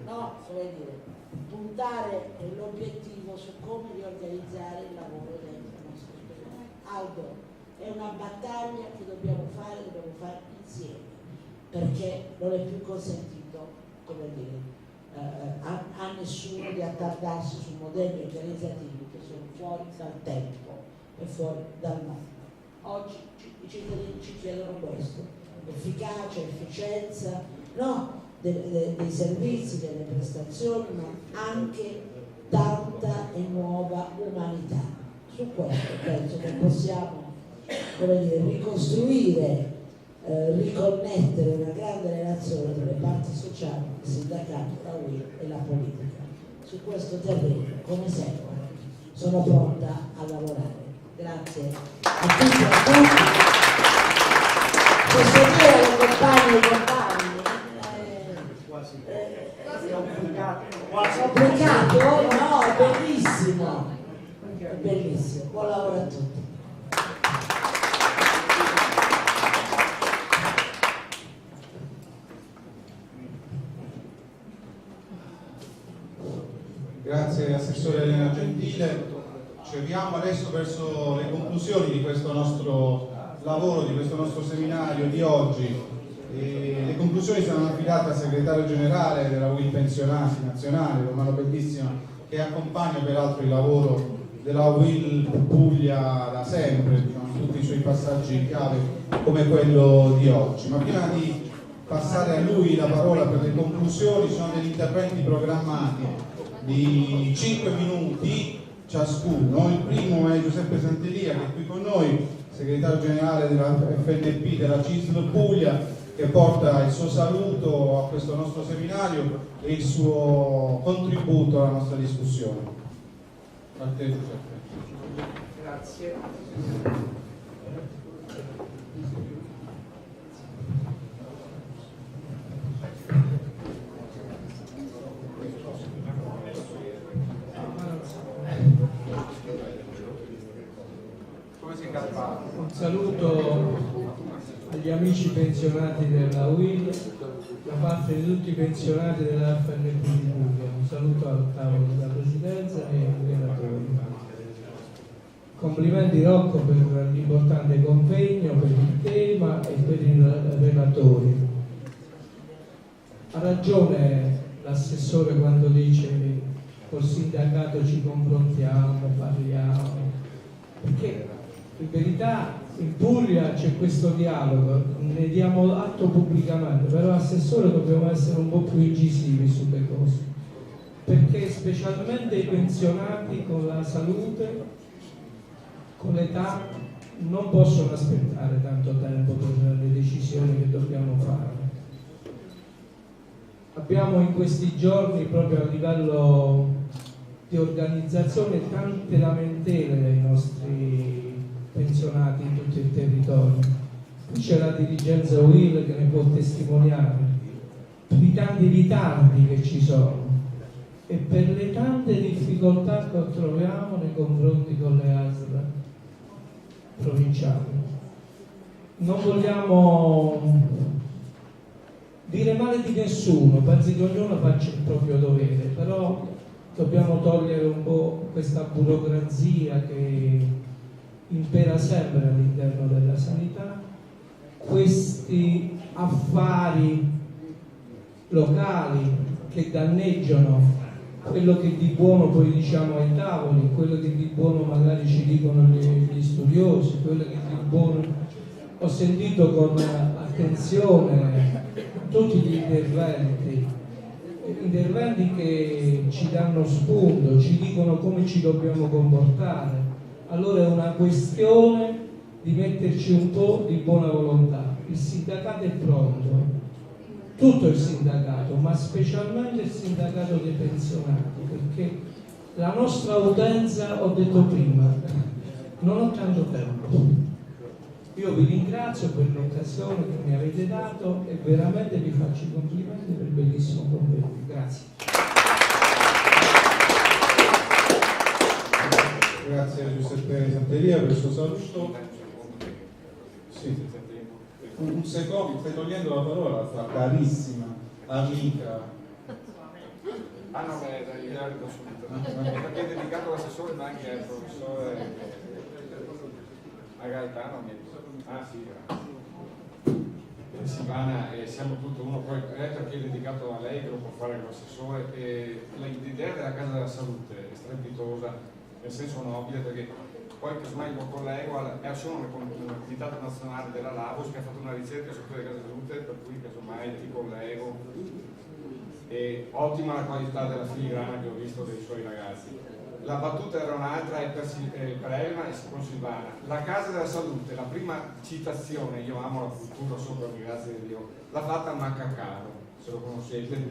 Speaker 10: no, come dire, puntare l'obiettivo su come riorganizzare il lavoro dentro il nostro ospedale. Aldo, è una battaglia che dobbiamo fare insieme, perché non è più consentito, come dire, a nessuno di attardarsi su modelli organizzativi che sono fuori dal tempo e fuori dal mondo. Oggi i cittadini ci chiedono questo: efficacia, efficienza, no, dei servizi, delle prestazioni, ma anche tanta e nuova umanità. Su questo penso che possiamo, come dire, ricostruire, riconnettere una grande relazione tra le parti sociali, il sindacato, la UIL e la politica. Su questo terreno, come sempre, sono pronta a lavorare. Grazie a tutti e a tutti. Posso dire alle compagne e compagni, complicato? No, è bellissimo, è bellissimo. Buon lavoro a tutti.
Speaker 1: Grazie Assessore Elena Gentile. Ci avviamo adesso verso le conclusioni di questo nostro lavoro, di questo nostro seminario di oggi. Le conclusioni saranno affidate al segretario generale della UIL Pensionati Nazionale, Romano Bellissima, che accompagna peraltro il lavoro della UIL Puglia da sempre, diciamo, in tutti i suoi passaggi chiave come quello di oggi. Ma prima di passare a lui la parola per le conclusioni, ci sono degli interventi programmati di 5 minuti ciascuno. Il primo è Giuseppe Santelia, che è qui con noi, segretario generale della FNP della CISL Puglia, che porta il suo saluto a questo nostro seminario e il suo contributo alla nostra discussione. A te, Giuseppe.
Speaker 5: Grazie.
Speaker 4: Un saluto agli amici pensionati della UIL da parte di tutti i pensionati della FNP di Puglia. Un saluto al tavolo della Presidenza e ai relatori. Complimenti Rocco per l'importante convegno, per il tema e per i relatori. Ha ragione l'assessore quando dice che col sindacato ci confrontiamo, parliamo, perché in verità in Puglia c'è questo dialogo, ne diamo atto pubblicamente, però assessore dobbiamo essere un po' più incisivi sulle cose. perché specialmente i pensionati con la salute, con l'età, non possono aspettare tanto tempo per le decisioni che dobbiamo fare. Abbiamo in questi giorni, proprio a livello di organizzazione, tante lamentele dei nostri pensionati in tutto il territorio. Qui c'è la dirigenza UIL che ne può testimoniare, per i tanti ritardi che ci sono e per le tante difficoltà che troviamo nei confronti con le ASL provinciali. Non vogliamo dire male di nessuno, penso che ognuno faccia il proprio dovere, però dobbiamo togliere un po' questa burocrazia che impera sempre all'interno della sanità, questi affari locali che danneggiano quello che di buono poi diciamo ai tavoli, quello che di buono magari ci dicono gli studiosi, quello che di buono ho sentito con attenzione tutti gli interventi che ci danno spunto, ci dicono come ci dobbiamo comportare. Allora è una questione di metterci un po' di buona volontà. Il sindacato è pronto, tutto il sindacato, ma specialmente il sindacato dei pensionati, perché la nostra utenza, ho detto prima, non ho tanto tempo. Io vi ringrazio per l'occasione che mi avete dato e veramente vi faccio i complimenti per il bellissimo convegno. Grazie.
Speaker 1: Grazie a Giuseppe Santeria per il suo saluto. Sì. Un secondo, stai togliendo la parola alla sua carissima amica.
Speaker 6: Ah no, beh, dai, da subito. Perché è dedicato all'assessore ma anche al professore a Gaetano. Ah sì, Silvana, siamo tutto uno, poi perché è dedicato a lei che lo può fare l'assessore. L'idea della Casa della Salute è strepitosa, nel senso nobile, perché poi casomai lo collego è solo un comitato nazionale della Lavos che ha fatto una ricerca su quelle case della salute, per cui casomai ti collego. E ottima la qualità della filigrana che ho visto dei suoi ragazzi. La battuta era un'altra, è per Elena e con Silvana. La Casa della Salute, la prima citazione, io amo la cultura sopra, grazie a Dio, l'ha fatta Maccacaro, se lo conoscete,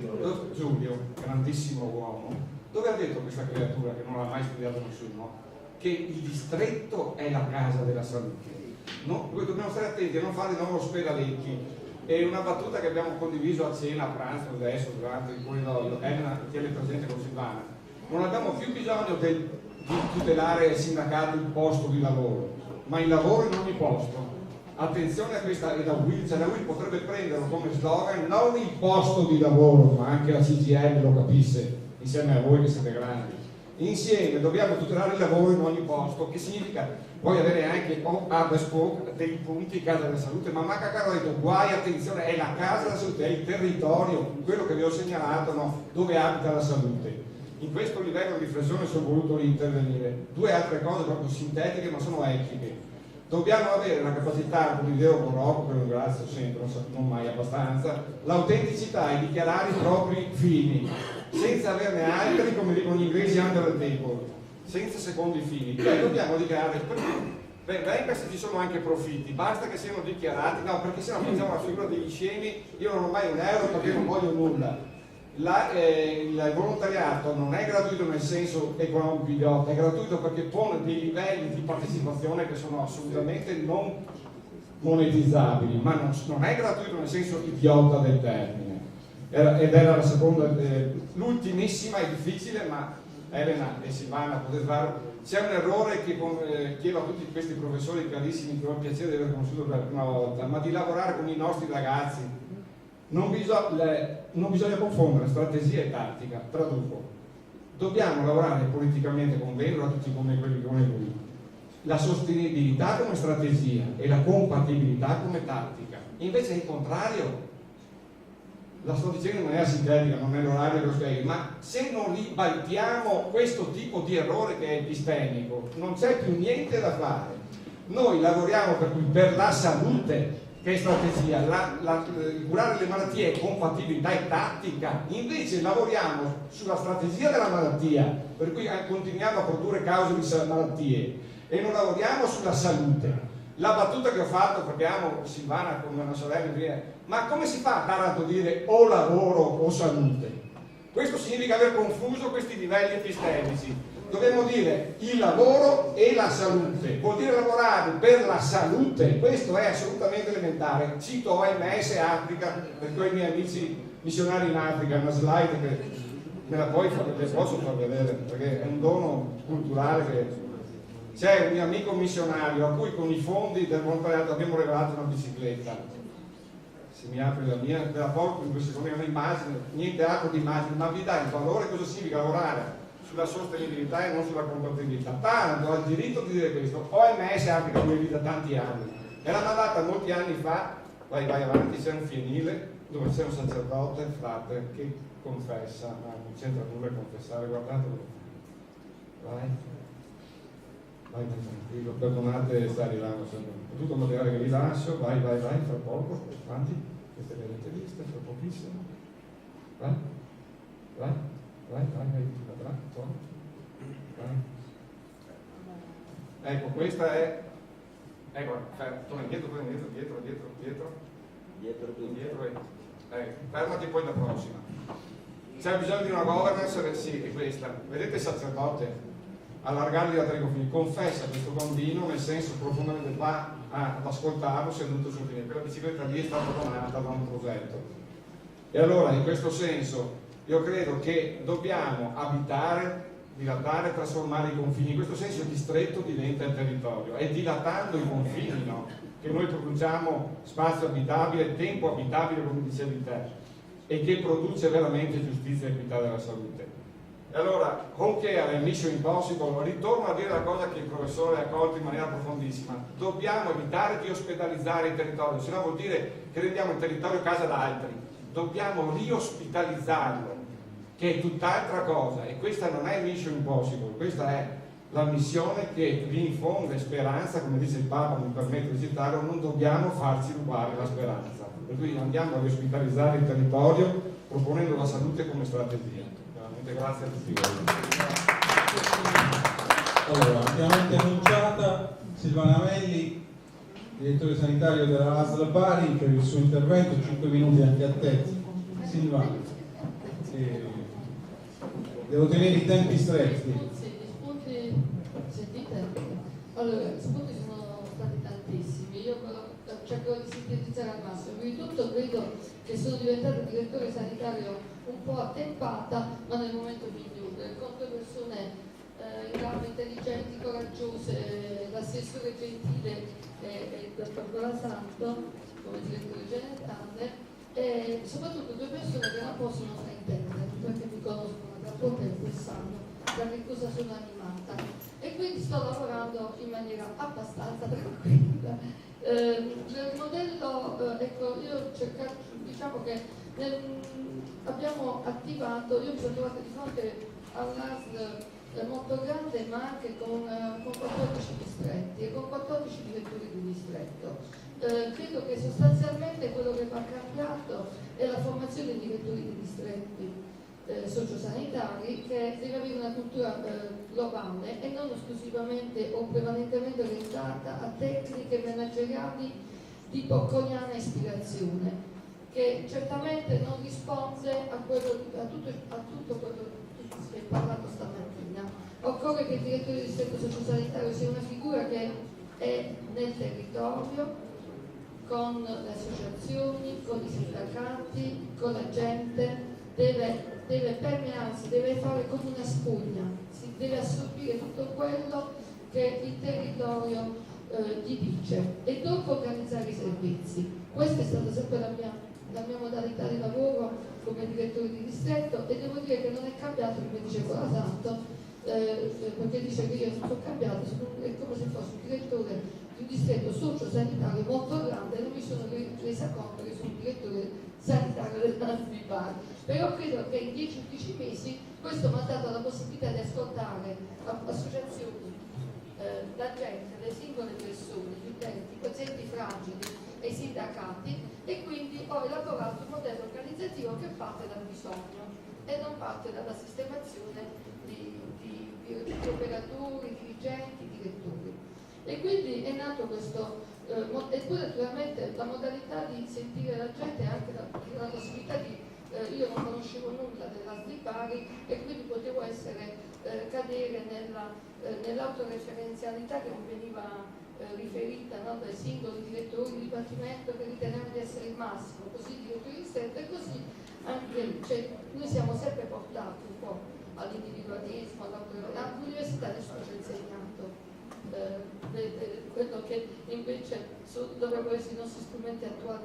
Speaker 6: Giulio, grandissimo uomo, dove ha detto questa creatura che non l'ha mai studiato nessuno, che il distretto è la Casa della Salute. No, noi dobbiamo stare attenti a non fare non ospedalecchi. È una battuta che abbiamo condiviso a cena, a pranzo, adesso, durante il corridoio, Elena tiene presente con Silvana. Non abbiamo più bisogno di tutelare il sindacato il posto di lavoro, ma il lavoro in ogni posto. Attenzione a questa, e da Will, cioè la Will potrebbe prenderlo come slogan, non il posto di lavoro, ma anche la CGL lo capisse, insieme a voi che siete grandi. Insieme dobbiamo tutelare il lavoro in ogni posto, che significa poi avere anche a bespoke dei punti Casa della Salute, ma Maccacaro ha detto guai, attenzione, è la Casa della Salute, è il territorio, quello che vi ho segnalato, no? Dove abita la salute. In questo livello di riflessione sono voluto intervenire. Due altre cose proprio sintetiche ma sono etiche. Dobbiamo avere la capacità, con l'idea Borocco, che ringrazio sempre, non mai abbastanza, l'autenticità e dichiarare i propri fini, senza averne altri, come dicono gli inglesi, under the table, senza secondi fini. Cioè dobbiamo dichiarare, venga se ci sono anche profitti, basta che siano dichiarati, no, perché se no facciamo la figura degli scemi, io non ho mai un euro perché non voglio nulla. Il volontariato non è gratuito nel senso economico idiota, è gratuito perché pone dei livelli di partecipazione che sono assolutamente non monetizzabili, ma non è gratuito nel senso idiota del termine. Ed era la seconda, l'ultimissima è difficile, ma Elena e Silvana potete farlo. C'è un errore che chiedo a tutti questi professori carissimi che ho il piacere di aver conosciuto per la prima volta, ma di lavorare con i nostri ragazzi. Non bisogna confondere strategia e tattica, traduco. Dobbiamo lavorare politicamente con Vendola, tutti come quelli come lui. La sostenibilità come strategia e la compatibilità come tattica. Invece è il contrario. La sto dicendo in maniera sintetica, non è l'orario che lo spieghi, ma se non ribaltiamo questo tipo di errore che è epistemico, non c'è più niente da fare. Noi lavoriamo per la salute che è strategia, curare le malattie è compatibilità e tattica, invece lavoriamo sulla strategia della malattia, per cui continuiamo a produrre cause di malattie e non lavoriamo sulla salute. La battuta che ho fatto, perché amo Silvana come una sorella, ma come si fa a Taranto dire o lavoro o salute? Questo significa aver confuso questi livelli epistemici. Dobbiamo dire il lavoro e la salute, vuol dire lavorare per la salute, questo è assolutamente elementare. Cito OMS Africa, per quei miei amici missionari in Africa, una slide che me la posso far vedere, perché è un dono culturale che c'è un mio amico missionario a cui con i fondi del volontariato abbiamo regalato una bicicletta. Se mi apre la mia, ve la porto in 2 secondi, è un'immagine, niente altro di immagine, ma vi dà il valore cosa significa lavorare sulla sostenibilità e non sulla compatibilità. Taranto ha il diritto di dire questo. OMS Africa lo vede da tanti anni, me l'ha mandata molti anni fa. Vai avanti, c'è un fienile dove c'è un sacerdote, frate, che confessa, ma non c'entra nulla a confessare, guardatelo. Vai tranquillo, perdonate, sta arrivando sempre tutto il materiale che vi lascio. Vai, fra poco, avanti, queste le avete viste, fra pochissimo. Vai, ecco, questa è, ecco, torna indietro, fermati poi la prossima. C'è bisogno di una governance, sì, è questa. Vedete il sacerdote allargargli la trigofini, confessa questo bambino, nel senso profondamente va ad ascoltarlo seduto sul finestrino. Quella bicicletta lì è stata donata da un progetto. E allora, in questo senso, io credo che dobbiamo abitare, dilatare, trasformare i confini. In questo senso il distretto diventa il territorio. È dilatando i confini, no? Che noi produciamo spazio abitabile, tempo abitabile, come dicevi te, e che produce veramente giustizia e equità della salute. E allora, con che alla Mission Impossible, ritorno a dire la cosa che il professore ha colto in maniera profondissima: dobbiamo evitare di ospedalizzare il territorio, se no vuol dire che rendiamo il territorio casa da altri. Dobbiamo riospitalizzarlo, che è tutt'altra cosa, e questa non è Mission Impossible, questa è la missione che vi infonde speranza, come dice il Papa, mi permetto di citarlo, non dobbiamo farci rubare la speranza. Per cui andiamo a riospitalizzare il territorio proponendo la salute come strategia. Veramente grazie a tutti voi.
Speaker 1: Allora, ampiamente annunciata, Silvana Melli, direttore sanitario della ASL Bari, per il suo intervento, 5 minuti anche a te. Silvana, devo tenere i tempi stretti.
Speaker 11: Sentite? Allora, gli spunti sono stati tantissimi, io cerco di sintetizzare al massimo. Prima di tutto credo che sono diventata direttore sanitario un po' attempata, ma nel momento migliore, con 2 persone in grado, intelligenti, coraggiose, l'assessore Gentile e il dottor Colasanto come direttore generale, e soprattutto 2 persone che non possono fraintendere, perché mi conoscono da poco tempo e sanno da che cosa sono animata, e quindi sto lavorando in maniera abbastanza tranquilla. Nel modello, ecco, io ho cercato, diciamo che abbiamo attivato, io mi sono trovata di fronte a un'ASL molto grande, ma anche con 14 distretti e con 14 direttori di distretto. Credo che sostanzialmente quello che va cambiato è la formazione dei direttori di distretti sociosanitari, che deve avere una cultura globale e non esclusivamente o prevalentemente orientata a tecniche manageriali di bocconiana ispirazione, che certamente non risponde a tutto quello che si è parlato stamattina. Occorre che il direttore di distretto sociosanitario sia una figura che è nel territorio, con le associazioni, con i sindacati, con la gente, deve permearsi, deve fare come una spugna, si deve assorbire tutto quello che il territorio gli dice, e dopo organizzare i servizi. Questa è stata sempre la mia modalità di lavoro come direttore di distretto, e devo dire che non è cambiato, come dice Colasanto, perché dice che io non sono cambiato, è come se fossi un direttore di un distretto sociosanitario molto grande, e non mi sono resa conto che sono un direttore sanitario dell'ASL di Bari. Però credo che in 10-11 mesi questo mi ha dato la possibilità di ascoltare associazioni, la gente, le singole persone, gli utenti, i pazienti fragili e i sindacati sindacati, e quindi ho elaborato un modello organizzativo che parte dal bisogno e non parte dalla sistemazione di operatori, dirigenti, direttori. E quindi è nato questo, eppure naturalmente la modalità di sentire la gente è anche la possibilità di, io non conoscevo nulla dell'ASL di Bari e quindi potevo cadere nell'autoreferenzialità che mi veniva riferita, no, dai singoli direttori di dipartimento che ritenevano di essere il massimo, così i direttori di distretto, e così anche, cioè, noi siamo sempre portati un po' all'individualismo, all'università nessuno ci ha insegnato quello che invece dovrebbero essere i nostri strumenti attuali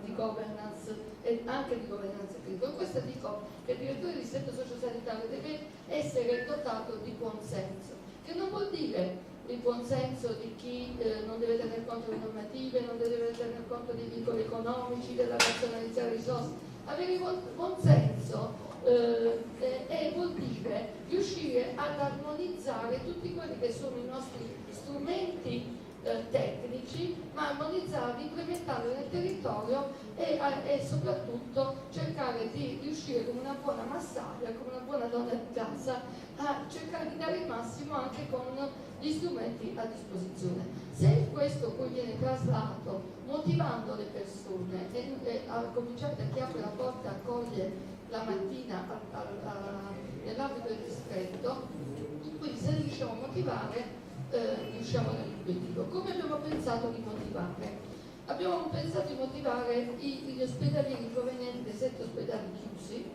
Speaker 11: di governance e anche di governanza critica. Con questo dico che il direttore di distretto sociosanitario deve essere dotato di buon senso, che non vuol dire il buon senso di chi non deve tener conto di normative, non deve tener conto dei vincoli economici, della razionalizzare risorse. Avere buon senso vuol dire riuscire ad armonizzare tutti quelli che sono i nostri strumenti tecnici, ma armonizzarli, implementarli nel territorio e soprattutto cercare di riuscire come una buona massaia, come una buona donna di casa, a cercare di dare il massimo anche con gli strumenti a disposizione. Se questo poi viene traslato motivando le persone e a cominciare da chi apre la porta e accoglie la mattina nell'ambito del distretto, quindi se riusciamo a motivare riusciamo nell'obiettivo. Come abbiamo pensato di motivare? Abbiamo pensato di motivare gli ospedalieri provenienti dai 7 ospedali chiusi,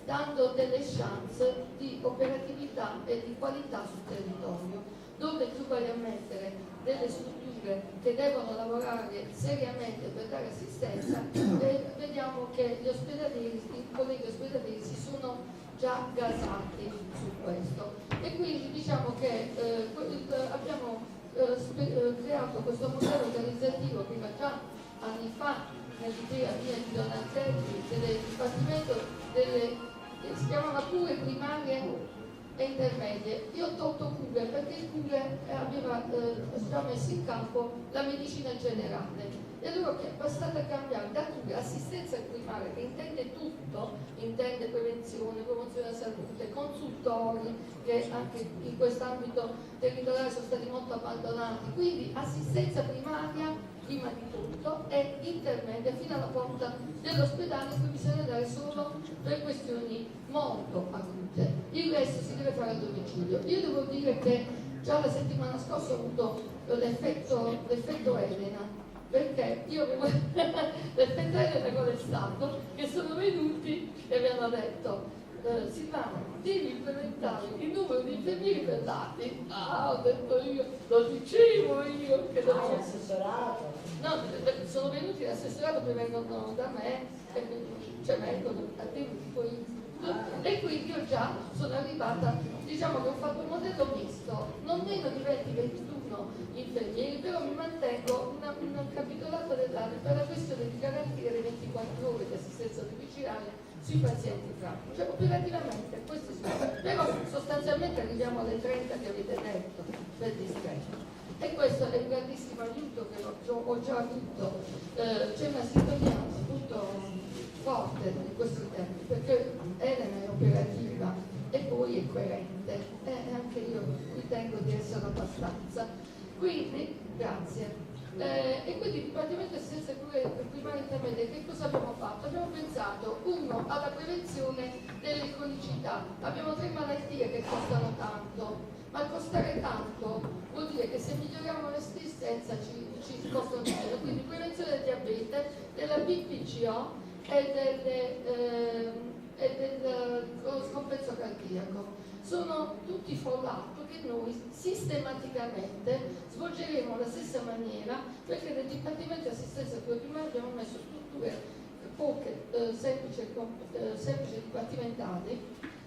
Speaker 11: dando delle chance di operatività e di qualità sul territorio, dove tu vai a mettere delle strutture che devono lavorare seriamente per dare assistenza, e vediamo che gli ospedalieri, i colleghi ospedalieri si sono già gasati su questo, e quindi diciamo che abbiamo creato questo modello organizzativo prima già anni fa nell'idea mia di Donatelli del Dipartimento si chiamava cure primarie e intermedie. Io ho tolto cure perché il cure aveva già messo in campo la medicina generale, e allora è bastata cambiare da cure assistenza primaria, che intende tutto, intende prevenzione, promozione della salute, consultori che anche in quest'ambito territoriale sono stati molto abbandonati, quindi assistenza primaria prima di tutto e intermedia fino alla porta dell'ospedale, in cui bisogna andare solo per questioni molto acute. Il resto si deve fare a domicilio. Io devo dire che già la settimana scorsa ho avuto l'effetto Elena, perché io avevo l'effetto Elena con l'estate, che sono venuti e mi hanno detto Silvana, devi implementare il numero di infermieri per dati. Ah, ho detto io, lo dicevo io che dovevo.
Speaker 10: Assessorato?
Speaker 11: No, sono venuti l'assessorato, poi vengono da me, cioè vengono a tempo e quindi io già sono arrivata, diciamo che ho fatto un modello misto, non meno di 20-21 infermieri, però mi mantengo un capitolato dell'area per la questione di garantire le 24 ore di assistenza domiciliare sui pazienti cronici. Cioè operativamente questo sì, però sostanzialmente arriviamo alle 30 che avete detto per distretto. E questo è un grandissimo aiuto che ho già avuto. C'è una sintonia appunto forte in questi tempi, perché Elena è operativa e poi è coerente, e anche io ritengo di essere abbastanza. Quindi, grazie. E quindi il Dipartimento di Assistenza e Cure Primarie Intermedie, che cosa abbiamo fatto? Abbiamo pensato, uno, alla prevenzione delle cronicità. Abbiamo 3 malattie che costano tanto, ma costare tanto vuol dire che se miglioriamo l'assistenza ci costano meno. Quindi prevenzione del diabete, della BPCO e del scompenso cardiaco. Sono tutti follow-up che noi sistematicamente svolgeremo alla stessa maniera, perché nel Dipartimento di Assistenza e Cure Primarie abbiamo messo strutture poche, semplici dipartimentali,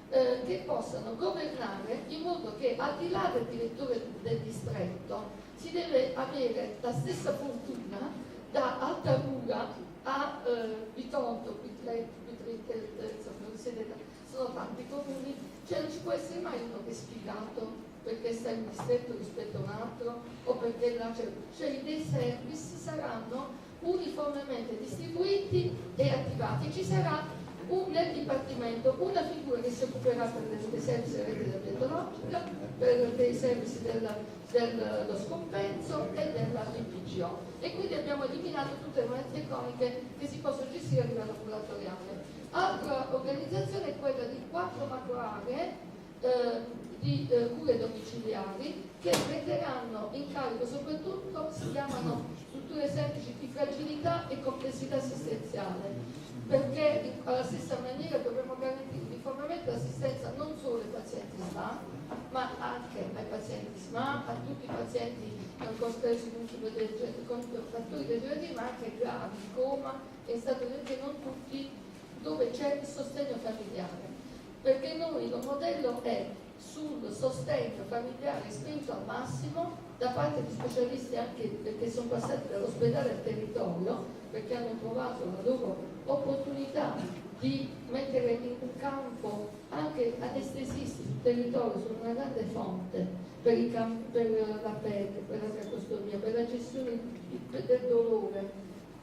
Speaker 11: che possano governare in modo che al di là del direttore del distretto si deve avere la stessa fortuna da Altaruga a Bitonto, sono tanti comuni, cioè non ci può essere mai uno che è sfigato perché sta in un distretto rispetto a un altro, o perché là c'è dei servizi saranno uniformemente distribuiti e attivati. Ci sarà nel Dipartimento una figura che si occuperà dei servizi della rete biologica, dei servizi dello scompenso e della BPGO, e quindi abbiamo eliminato tutte le malattie croniche che si possono gestire a livello ambulatoriale. Altra organizzazione è quella di 4 macro aree di cure domiciliari che prenderanno in carico soprattutto, si chiamano strutture semplici di fragilità e complessità assistenziale, perché alla stessa maniera dovremo garantire uniformemente l'assistenza non solo ai pazienti SMA, ma anche ai pazienti SMA, a tutti i pazienti compresi con fattori degenerativi, ma anche gravi, coma e stato di non tutti, dove c'è il sostegno familiare. Perché noi il modello è sul sostegno familiare spinto al massimo da parte di specialisti, anche perché sono passati dall'ospedale al territorio, perché hanno trovato la loro opportunità di mettere in campo anche anestesisti sul territorio, sono una grande fonte per la pelle, per la tracostomia, per la gestione del dolore,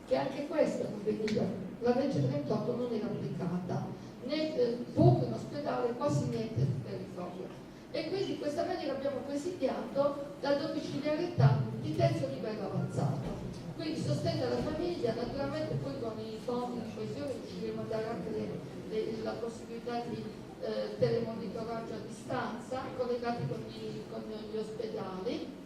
Speaker 11: che anche questo non veniva, la legge 38 non era applicata, né poco in ospedale, quasi niente sul territorio. E quindi in questa maniera abbiamo presidiato la domiciliarità di terzo livello avanzato. Quindi sostegno alla famiglia, naturalmente poi con i fondi di coesione riusciremo a dare anche la possibilità di telemonitoraggio a distanza collegati con gli ospedali,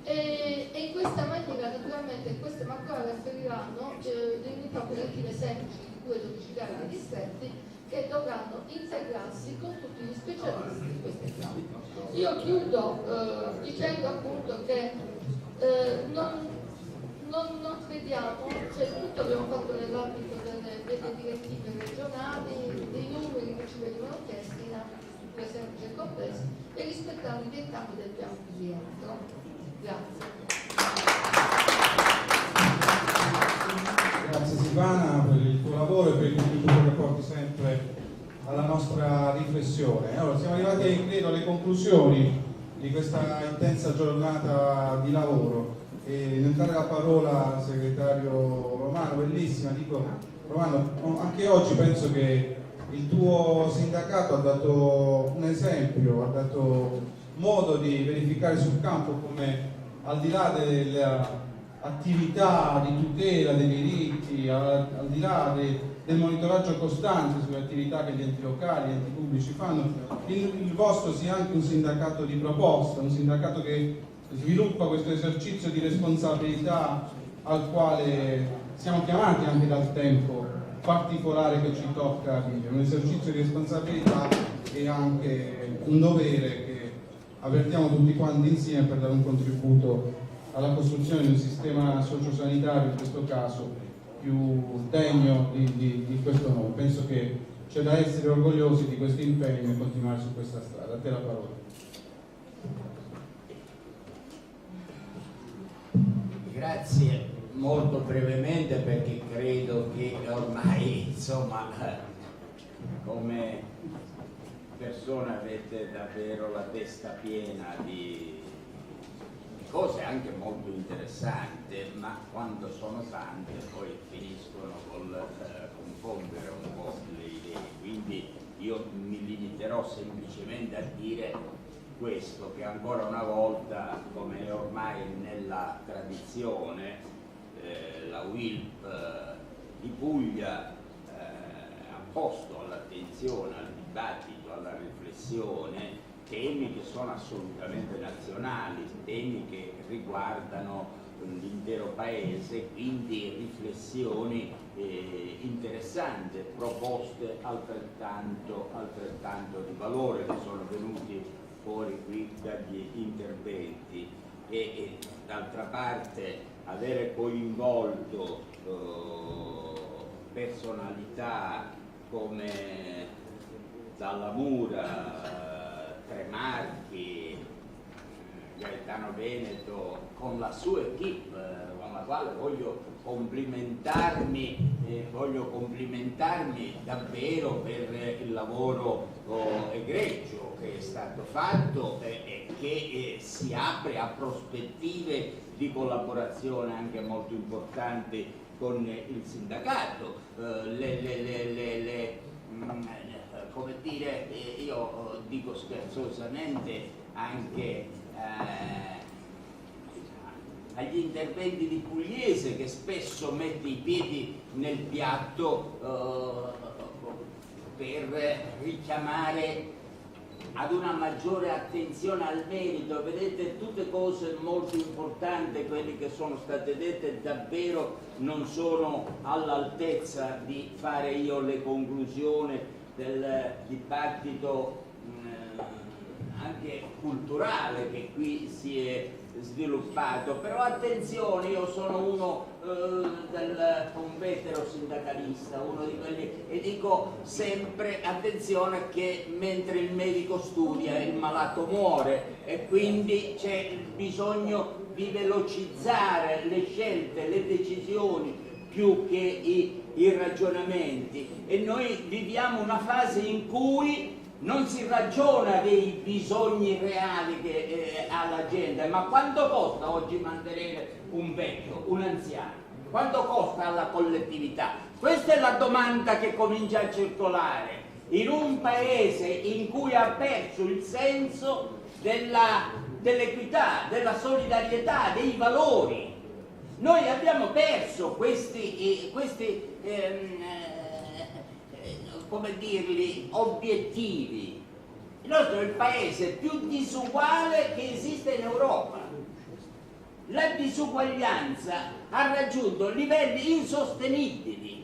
Speaker 11: e in questa maniera naturalmente queste macro aree offriranno le unità operative semplici di cure domiciliari nei distretti che dovranno integrarsi con tutti gli specialisti di queste classi. Io chiudo dicendo appunto che non crediamo, cioè tutto abbiamo fatto nell'ambito delle direttive regionali, dei numeri che ci vengono chiesti in ambito semplici e complessi, e rispettando i dettami del piano di rientro. Grazie.
Speaker 1: Grazie Silvana per il tuo lavoro e per il contributo che porti sempre alla nostra riflessione. Allora, siamo arrivati, credo, alle conclusioni di questa intensa giornata di lavoro. E nel dare la parola al segretario Romano, bellissima, dico Romano, anche oggi penso che il tuo sindacato ha dato un esempio, ha dato modo di verificare sul campo come al di là dell'attività di tutela dei diritti, al di là del monitoraggio costante sulle attività che gli enti locali, gli enti pubblici fanno, il vostro sia anche un sindacato di proposta, un sindacato che sviluppa questo esercizio di responsabilità al quale siamo chiamati anche dal tempo particolare che ci tocca vivere, un esercizio di responsabilità e anche un dovere che avvertiamo tutti quanti insieme per dare un contributo alla costruzione di un sistema sociosanitario, in questo caso più degno di questo nome. Penso che c'è da essere orgogliosi di questo impegno e continuare su questa strada. A te la parola.
Speaker 12: Grazie, molto brevemente, perché credo che ormai, insomma, come persone avete davvero la testa piena di cose anche molto interessanti, ma quando sono tante poi finiscono col confondere un po' le idee. Quindi io mi limiterò semplicemente a dire questo, che ancora una volta, come è ormai nella tradizione, la UILP di Puglia ha posto all'attenzione, al dibattito, alla riflessione temi che sono assolutamente nazionali, temi che riguardano l'intero paese, quindi riflessioni interessanti, proposte altrettanto di valore che sono venuti fuori qui dagli interventi, e d'altra parte avere coinvolto personalità come Dalla Mura, Tremarchi, Gaetano Veneto, con la sua equipe, con la quale voglio complimentarmi davvero per il lavoro egregio che è stato fatto, e che si apre a prospettive di collaborazione anche molto importanti con il sindacato. Come dire, io dico scherzosamente anche agli interventi di Pugliese, che spesso mette i piedi nel piatto per richiamare ad una maggiore attenzione al merito. Vedete, tutte cose molto importanti, quelle che sono state dette, davvero non sono all'altezza di fare io le conclusioni del dibattito anche culturale che qui si è sviluppato. Però attenzione, io sono uno un vetero sindacalista, uno di quelli, e dico sempre attenzione che mentre il medico studia il malato muore, e quindi c'è il bisogno di velocizzare le scelte, le decisioni più che i ragionamenti. E noi viviamo una fase in cui non si ragiona dei bisogni reali che ha la gente, ma quanto costa oggi mantenere un vecchio, un anziano? Quanto costa alla collettività? Questa è la domanda che comincia a circolare in un paese in cui ha perso il senso dell'equità, della solidarietà, dei valori. Noi abbiamo perso questi come dirli, obiettivi. Il nostro è il paese più disuguale che esiste in Europa. La disuguaglianza ha raggiunto livelli insostenibili,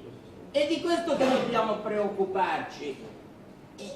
Speaker 12: e di questo che dobbiamo preoccuparci.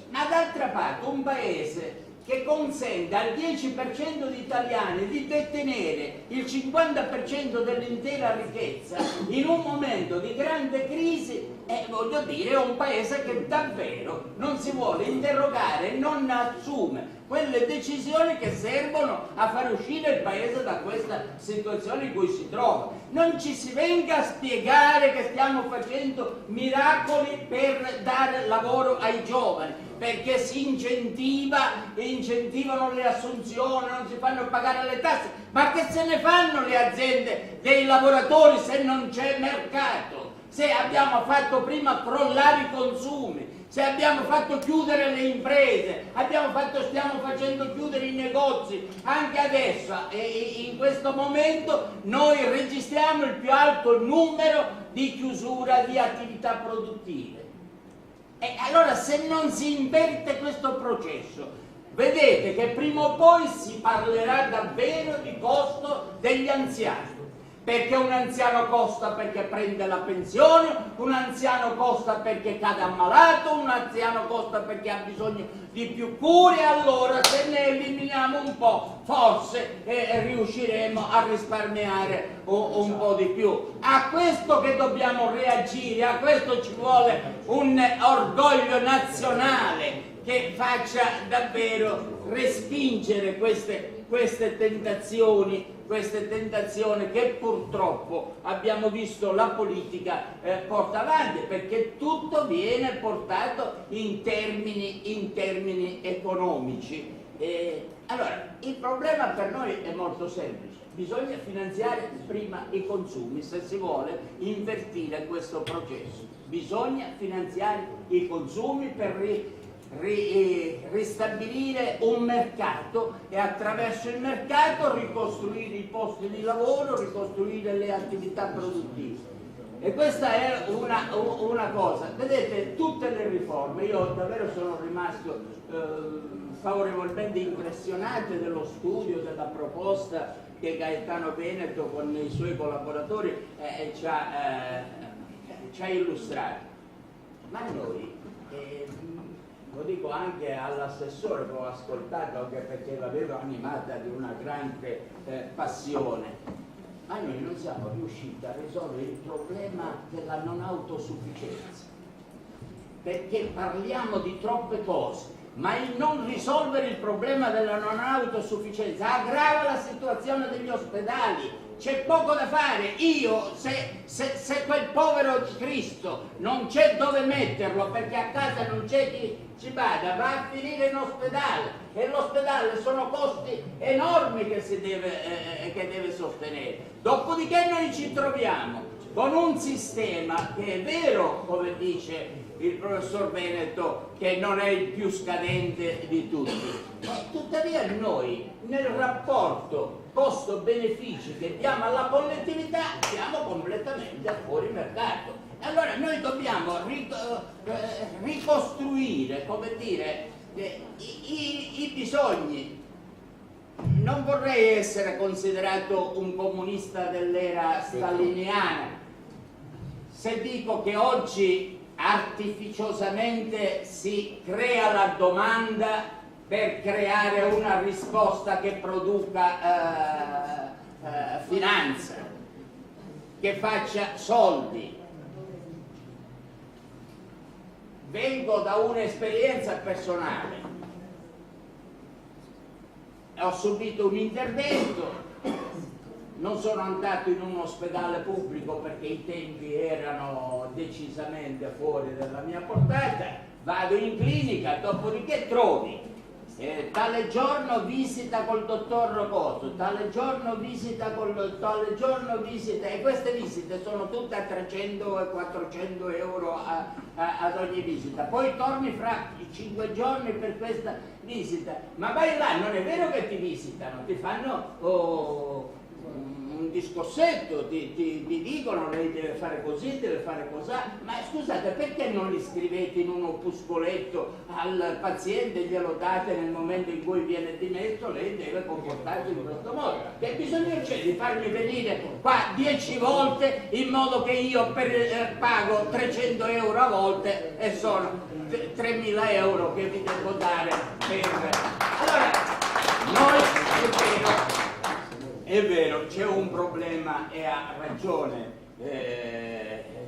Speaker 12: Ma d'altra parte un paese che consente al 10% di italiani di detenere il 50% dell'intera ricchezza in un momento di grande crisi, voglio dire, è un paese che davvero non si vuole interrogare, non assume quelle decisioni che servono a far uscire il paese da questa situazione in cui si trova. Non ci si venga a spiegare che stiamo facendo miracoli per dare lavoro ai giovani, perché si incentivano le assunzioni, non si fanno pagare le tasse. Ma che se ne fanno le aziende dei lavoratori se non c'è mercato? Se abbiamo fatto prima crollare i consumi, se abbiamo fatto chiudere le imprese, stiamo facendo chiudere i negozi, anche adesso, in questo momento noi registriamo il più alto numero di chiusura di attività produttive. E allora, se non si inverte questo processo, vedete che prima o poi si parlerà davvero di costo degli anziani. Perché un anziano costa perché prende la pensione, un anziano costa perché cade ammalato, un anziano costa perché ha bisogno di più cure. Allora, se ne eliminiamo un po', forse riusciremo a risparmiare un po' di più. A questo che dobbiamo reagire, a questo ci vuole un orgoglio nazionale che faccia davvero respingere queste tentazioni che purtroppo abbiamo visto la politica porta avanti, perché tutto viene portato in termini economici. Allora, il problema per noi è molto semplice: bisogna finanziare prima i consumi se si vuole invertire questo processo. Bisogna finanziare i consumi per ristabilire un mercato, e attraverso il mercato ricostruire i posti di lavoro, ricostruire le attività produttive. E questa è una cosa. Vedete, tutte le riforme, io davvero sono rimasto favorevolmente impressionato dello studio, della proposta che Gaetano Veneto con i suoi collaboratori ci ha illustrato. Ma noi, lo dico anche all'assessore che ho ascoltato, anche perché l'avevo animata di una grande passione, ma noi non siamo riusciti a risolvere il problema della non autosufficienza, perché parliamo di troppe cose, ma il non risolvere il problema della non autosufficienza aggrava la situazione degli ospedali. C'è poco da fare. Io, se quel povero Cristo non c'è dove metterlo perché a casa non c'è chi ci vada, va a finire in ospedale, e l'ospedale sono costi enormi che deve sostenere. Dopodiché noi ci troviamo con un sistema che è vero, come dice il professor Veneto, che non è il più scadente di tutti, ma tuttavia noi nel rapporto costo-benefici che diamo alla collettività siamo completamente fuori mercato. Allora noi dobbiamo ricostruire, come dire, i bisogni. Non vorrei essere considerato un comunista dell'era staliniana se dico che oggi artificiosamente si crea la domanda per creare una risposta che produca finanza, che faccia soldi. Vengo da un'esperienza personale, ho subito un intervento, non sono andato in un ospedale pubblico perché i tempi erano decisamente fuori dalla mia portata, vado in clinica, dopodiché trovi tale giorno visita col dottor Rocoso, tale giorno visita tale giorno visita, e queste visite sono tutte a 300 e 400 euro ad ogni visita. Poi torni fra 5 giorni per questa visita, ma vai là, non è vero che ti visitano, ti fanno un discorsetto, ti dicono lei deve fare così, deve fare cos'ha, ma scusate, perché non li scrivete in un opuscoletto al paziente, glielo date nel momento in cui viene dimesso, lei deve comportarsi in questo modo? Che bisogno c'è di farmi venire qua 10 volte in modo che io pago 300 euro a volte e sono 3.000 euro che vi devo dare per... Allora, noi è vero, c'è un problema, e ha ragione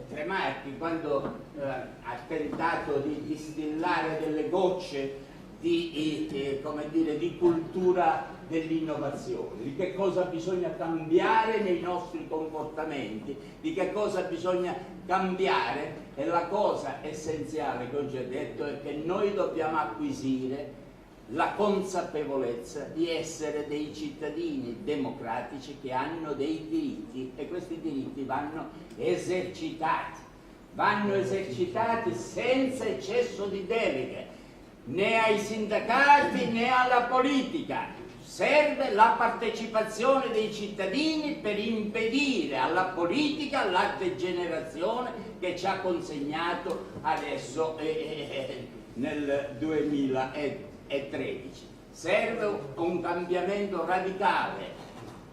Speaker 12: Tremarchi quando ha tentato di distillare delle gocce come dire, di cultura dell'innovazione, di che cosa bisogna cambiare nei nostri comportamenti, di che cosa bisogna cambiare, e la cosa essenziale che ho già detto è che noi dobbiamo acquisire la consapevolezza di essere dei cittadini democratici che hanno dei diritti, e questi diritti vanno esercitati senza eccesso di deleghe né ai sindacati né alla politica. Serve la partecipazione dei cittadini per impedire alla politica la degenerazione che ci ha consegnato adesso nel 2013. Serve un cambiamento radicale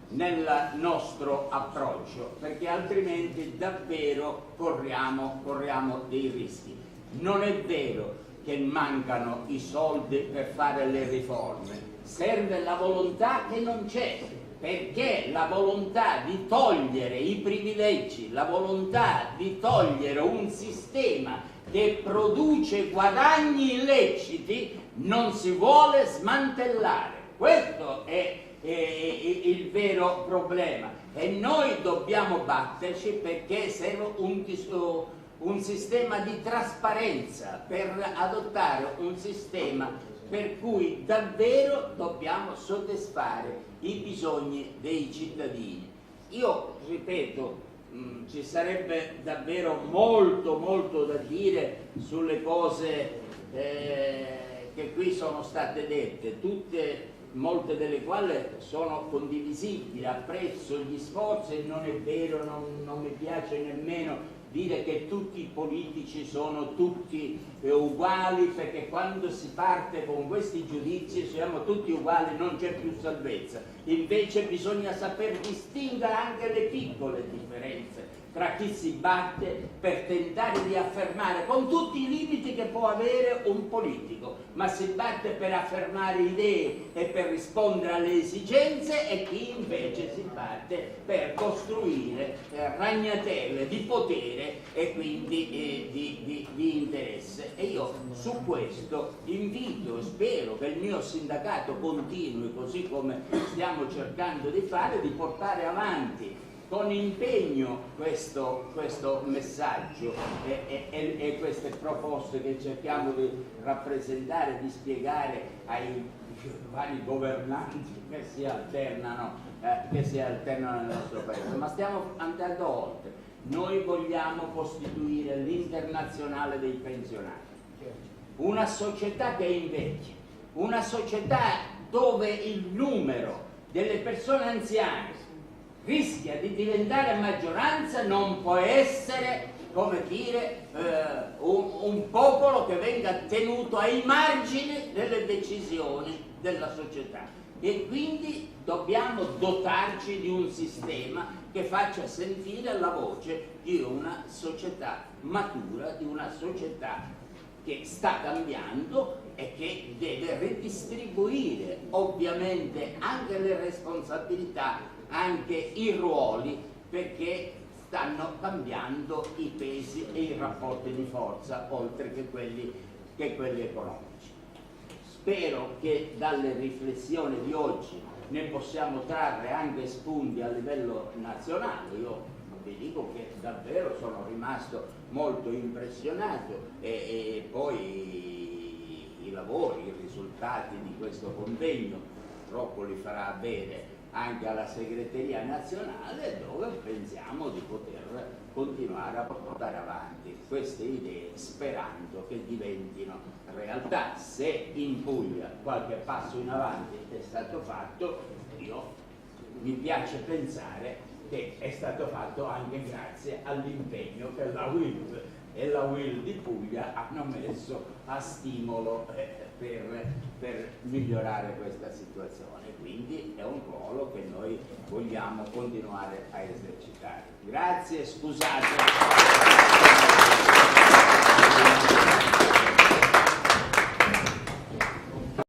Speaker 12: nel nostro approccio, perché altrimenti davvero corriamo dei rischi. Non è vero che mancano i soldi per fare le riforme, serve la volontà che non c'è, perché la volontà di togliere i privilegi, la volontà di togliere un sistema che produce guadagni illeciti non si vuole smantellare. Questo è il vero problema, e noi dobbiamo batterci perché serve un sistema di trasparenza, per adottare un sistema per cui davvero dobbiamo soddisfare i bisogni dei cittadini. Io ripeto, ci sarebbe davvero molto da dire sulle cose che qui sono state dette, molte delle quali sono condivisibili, apprezzo gli sforzi, e non è vero, non mi piace nemmeno dire che tutti i politici sono tutti uguali, perché quando si parte con questi giudizi siamo tutti uguali, non c'è più salvezza. Invece bisogna saper distinguere anche le piccole differenze tra chi si batte per tentare di affermare, con tutti i limiti che può avere un politico, ma si batte per affermare idee e per rispondere alle esigenze, e chi invece si batte per costruire ragnatele di potere e quindi di interesse. E io su questo invito e spero che il mio sindacato continui, così come stiamo cercando di fare, di portare avanti con impegno questo messaggio e queste proposte che cerchiamo di rappresentare, di spiegare ai vari governanti che si alternano nel nostro paese. Ma stiamo andando oltre. Noi vogliamo costituire l'internazionale dei pensionati, una società che invecchia, una società dove il numero delle persone anziane rischia di diventare maggioranza. Non può essere, come dire, un popolo che venga tenuto ai margini delle decisioni della società, e quindi dobbiamo dotarci di un sistema che faccia sentire la voce di una società matura, di una società che sta cambiando e che deve ridistribuire ovviamente anche le responsabilità, anche i ruoli, perché stanno cambiando i pesi e i rapporti di forza, oltre che quelli economici. Spero che dalle riflessioni di oggi ne possiamo trarre anche spunti a livello nazionale. Io vi dico che davvero sono rimasto molto impressionato, e poi i lavori, i risultati di questo convegno purtroppo li farà avere anche alla segreteria nazionale, dove pensiamo di poter continuare a portare avanti queste idee, sperando che diventino realtà. Se in Puglia qualche passo in avanti è stato fatto, mi piace pensare che è stato fatto anche grazie all'impegno che la UIL e la UIL di Puglia hanno messo a stimolo per migliorare questa situazione. Quindi è un ruolo che noi vogliamo continuare a esercitare. Grazie, scusate.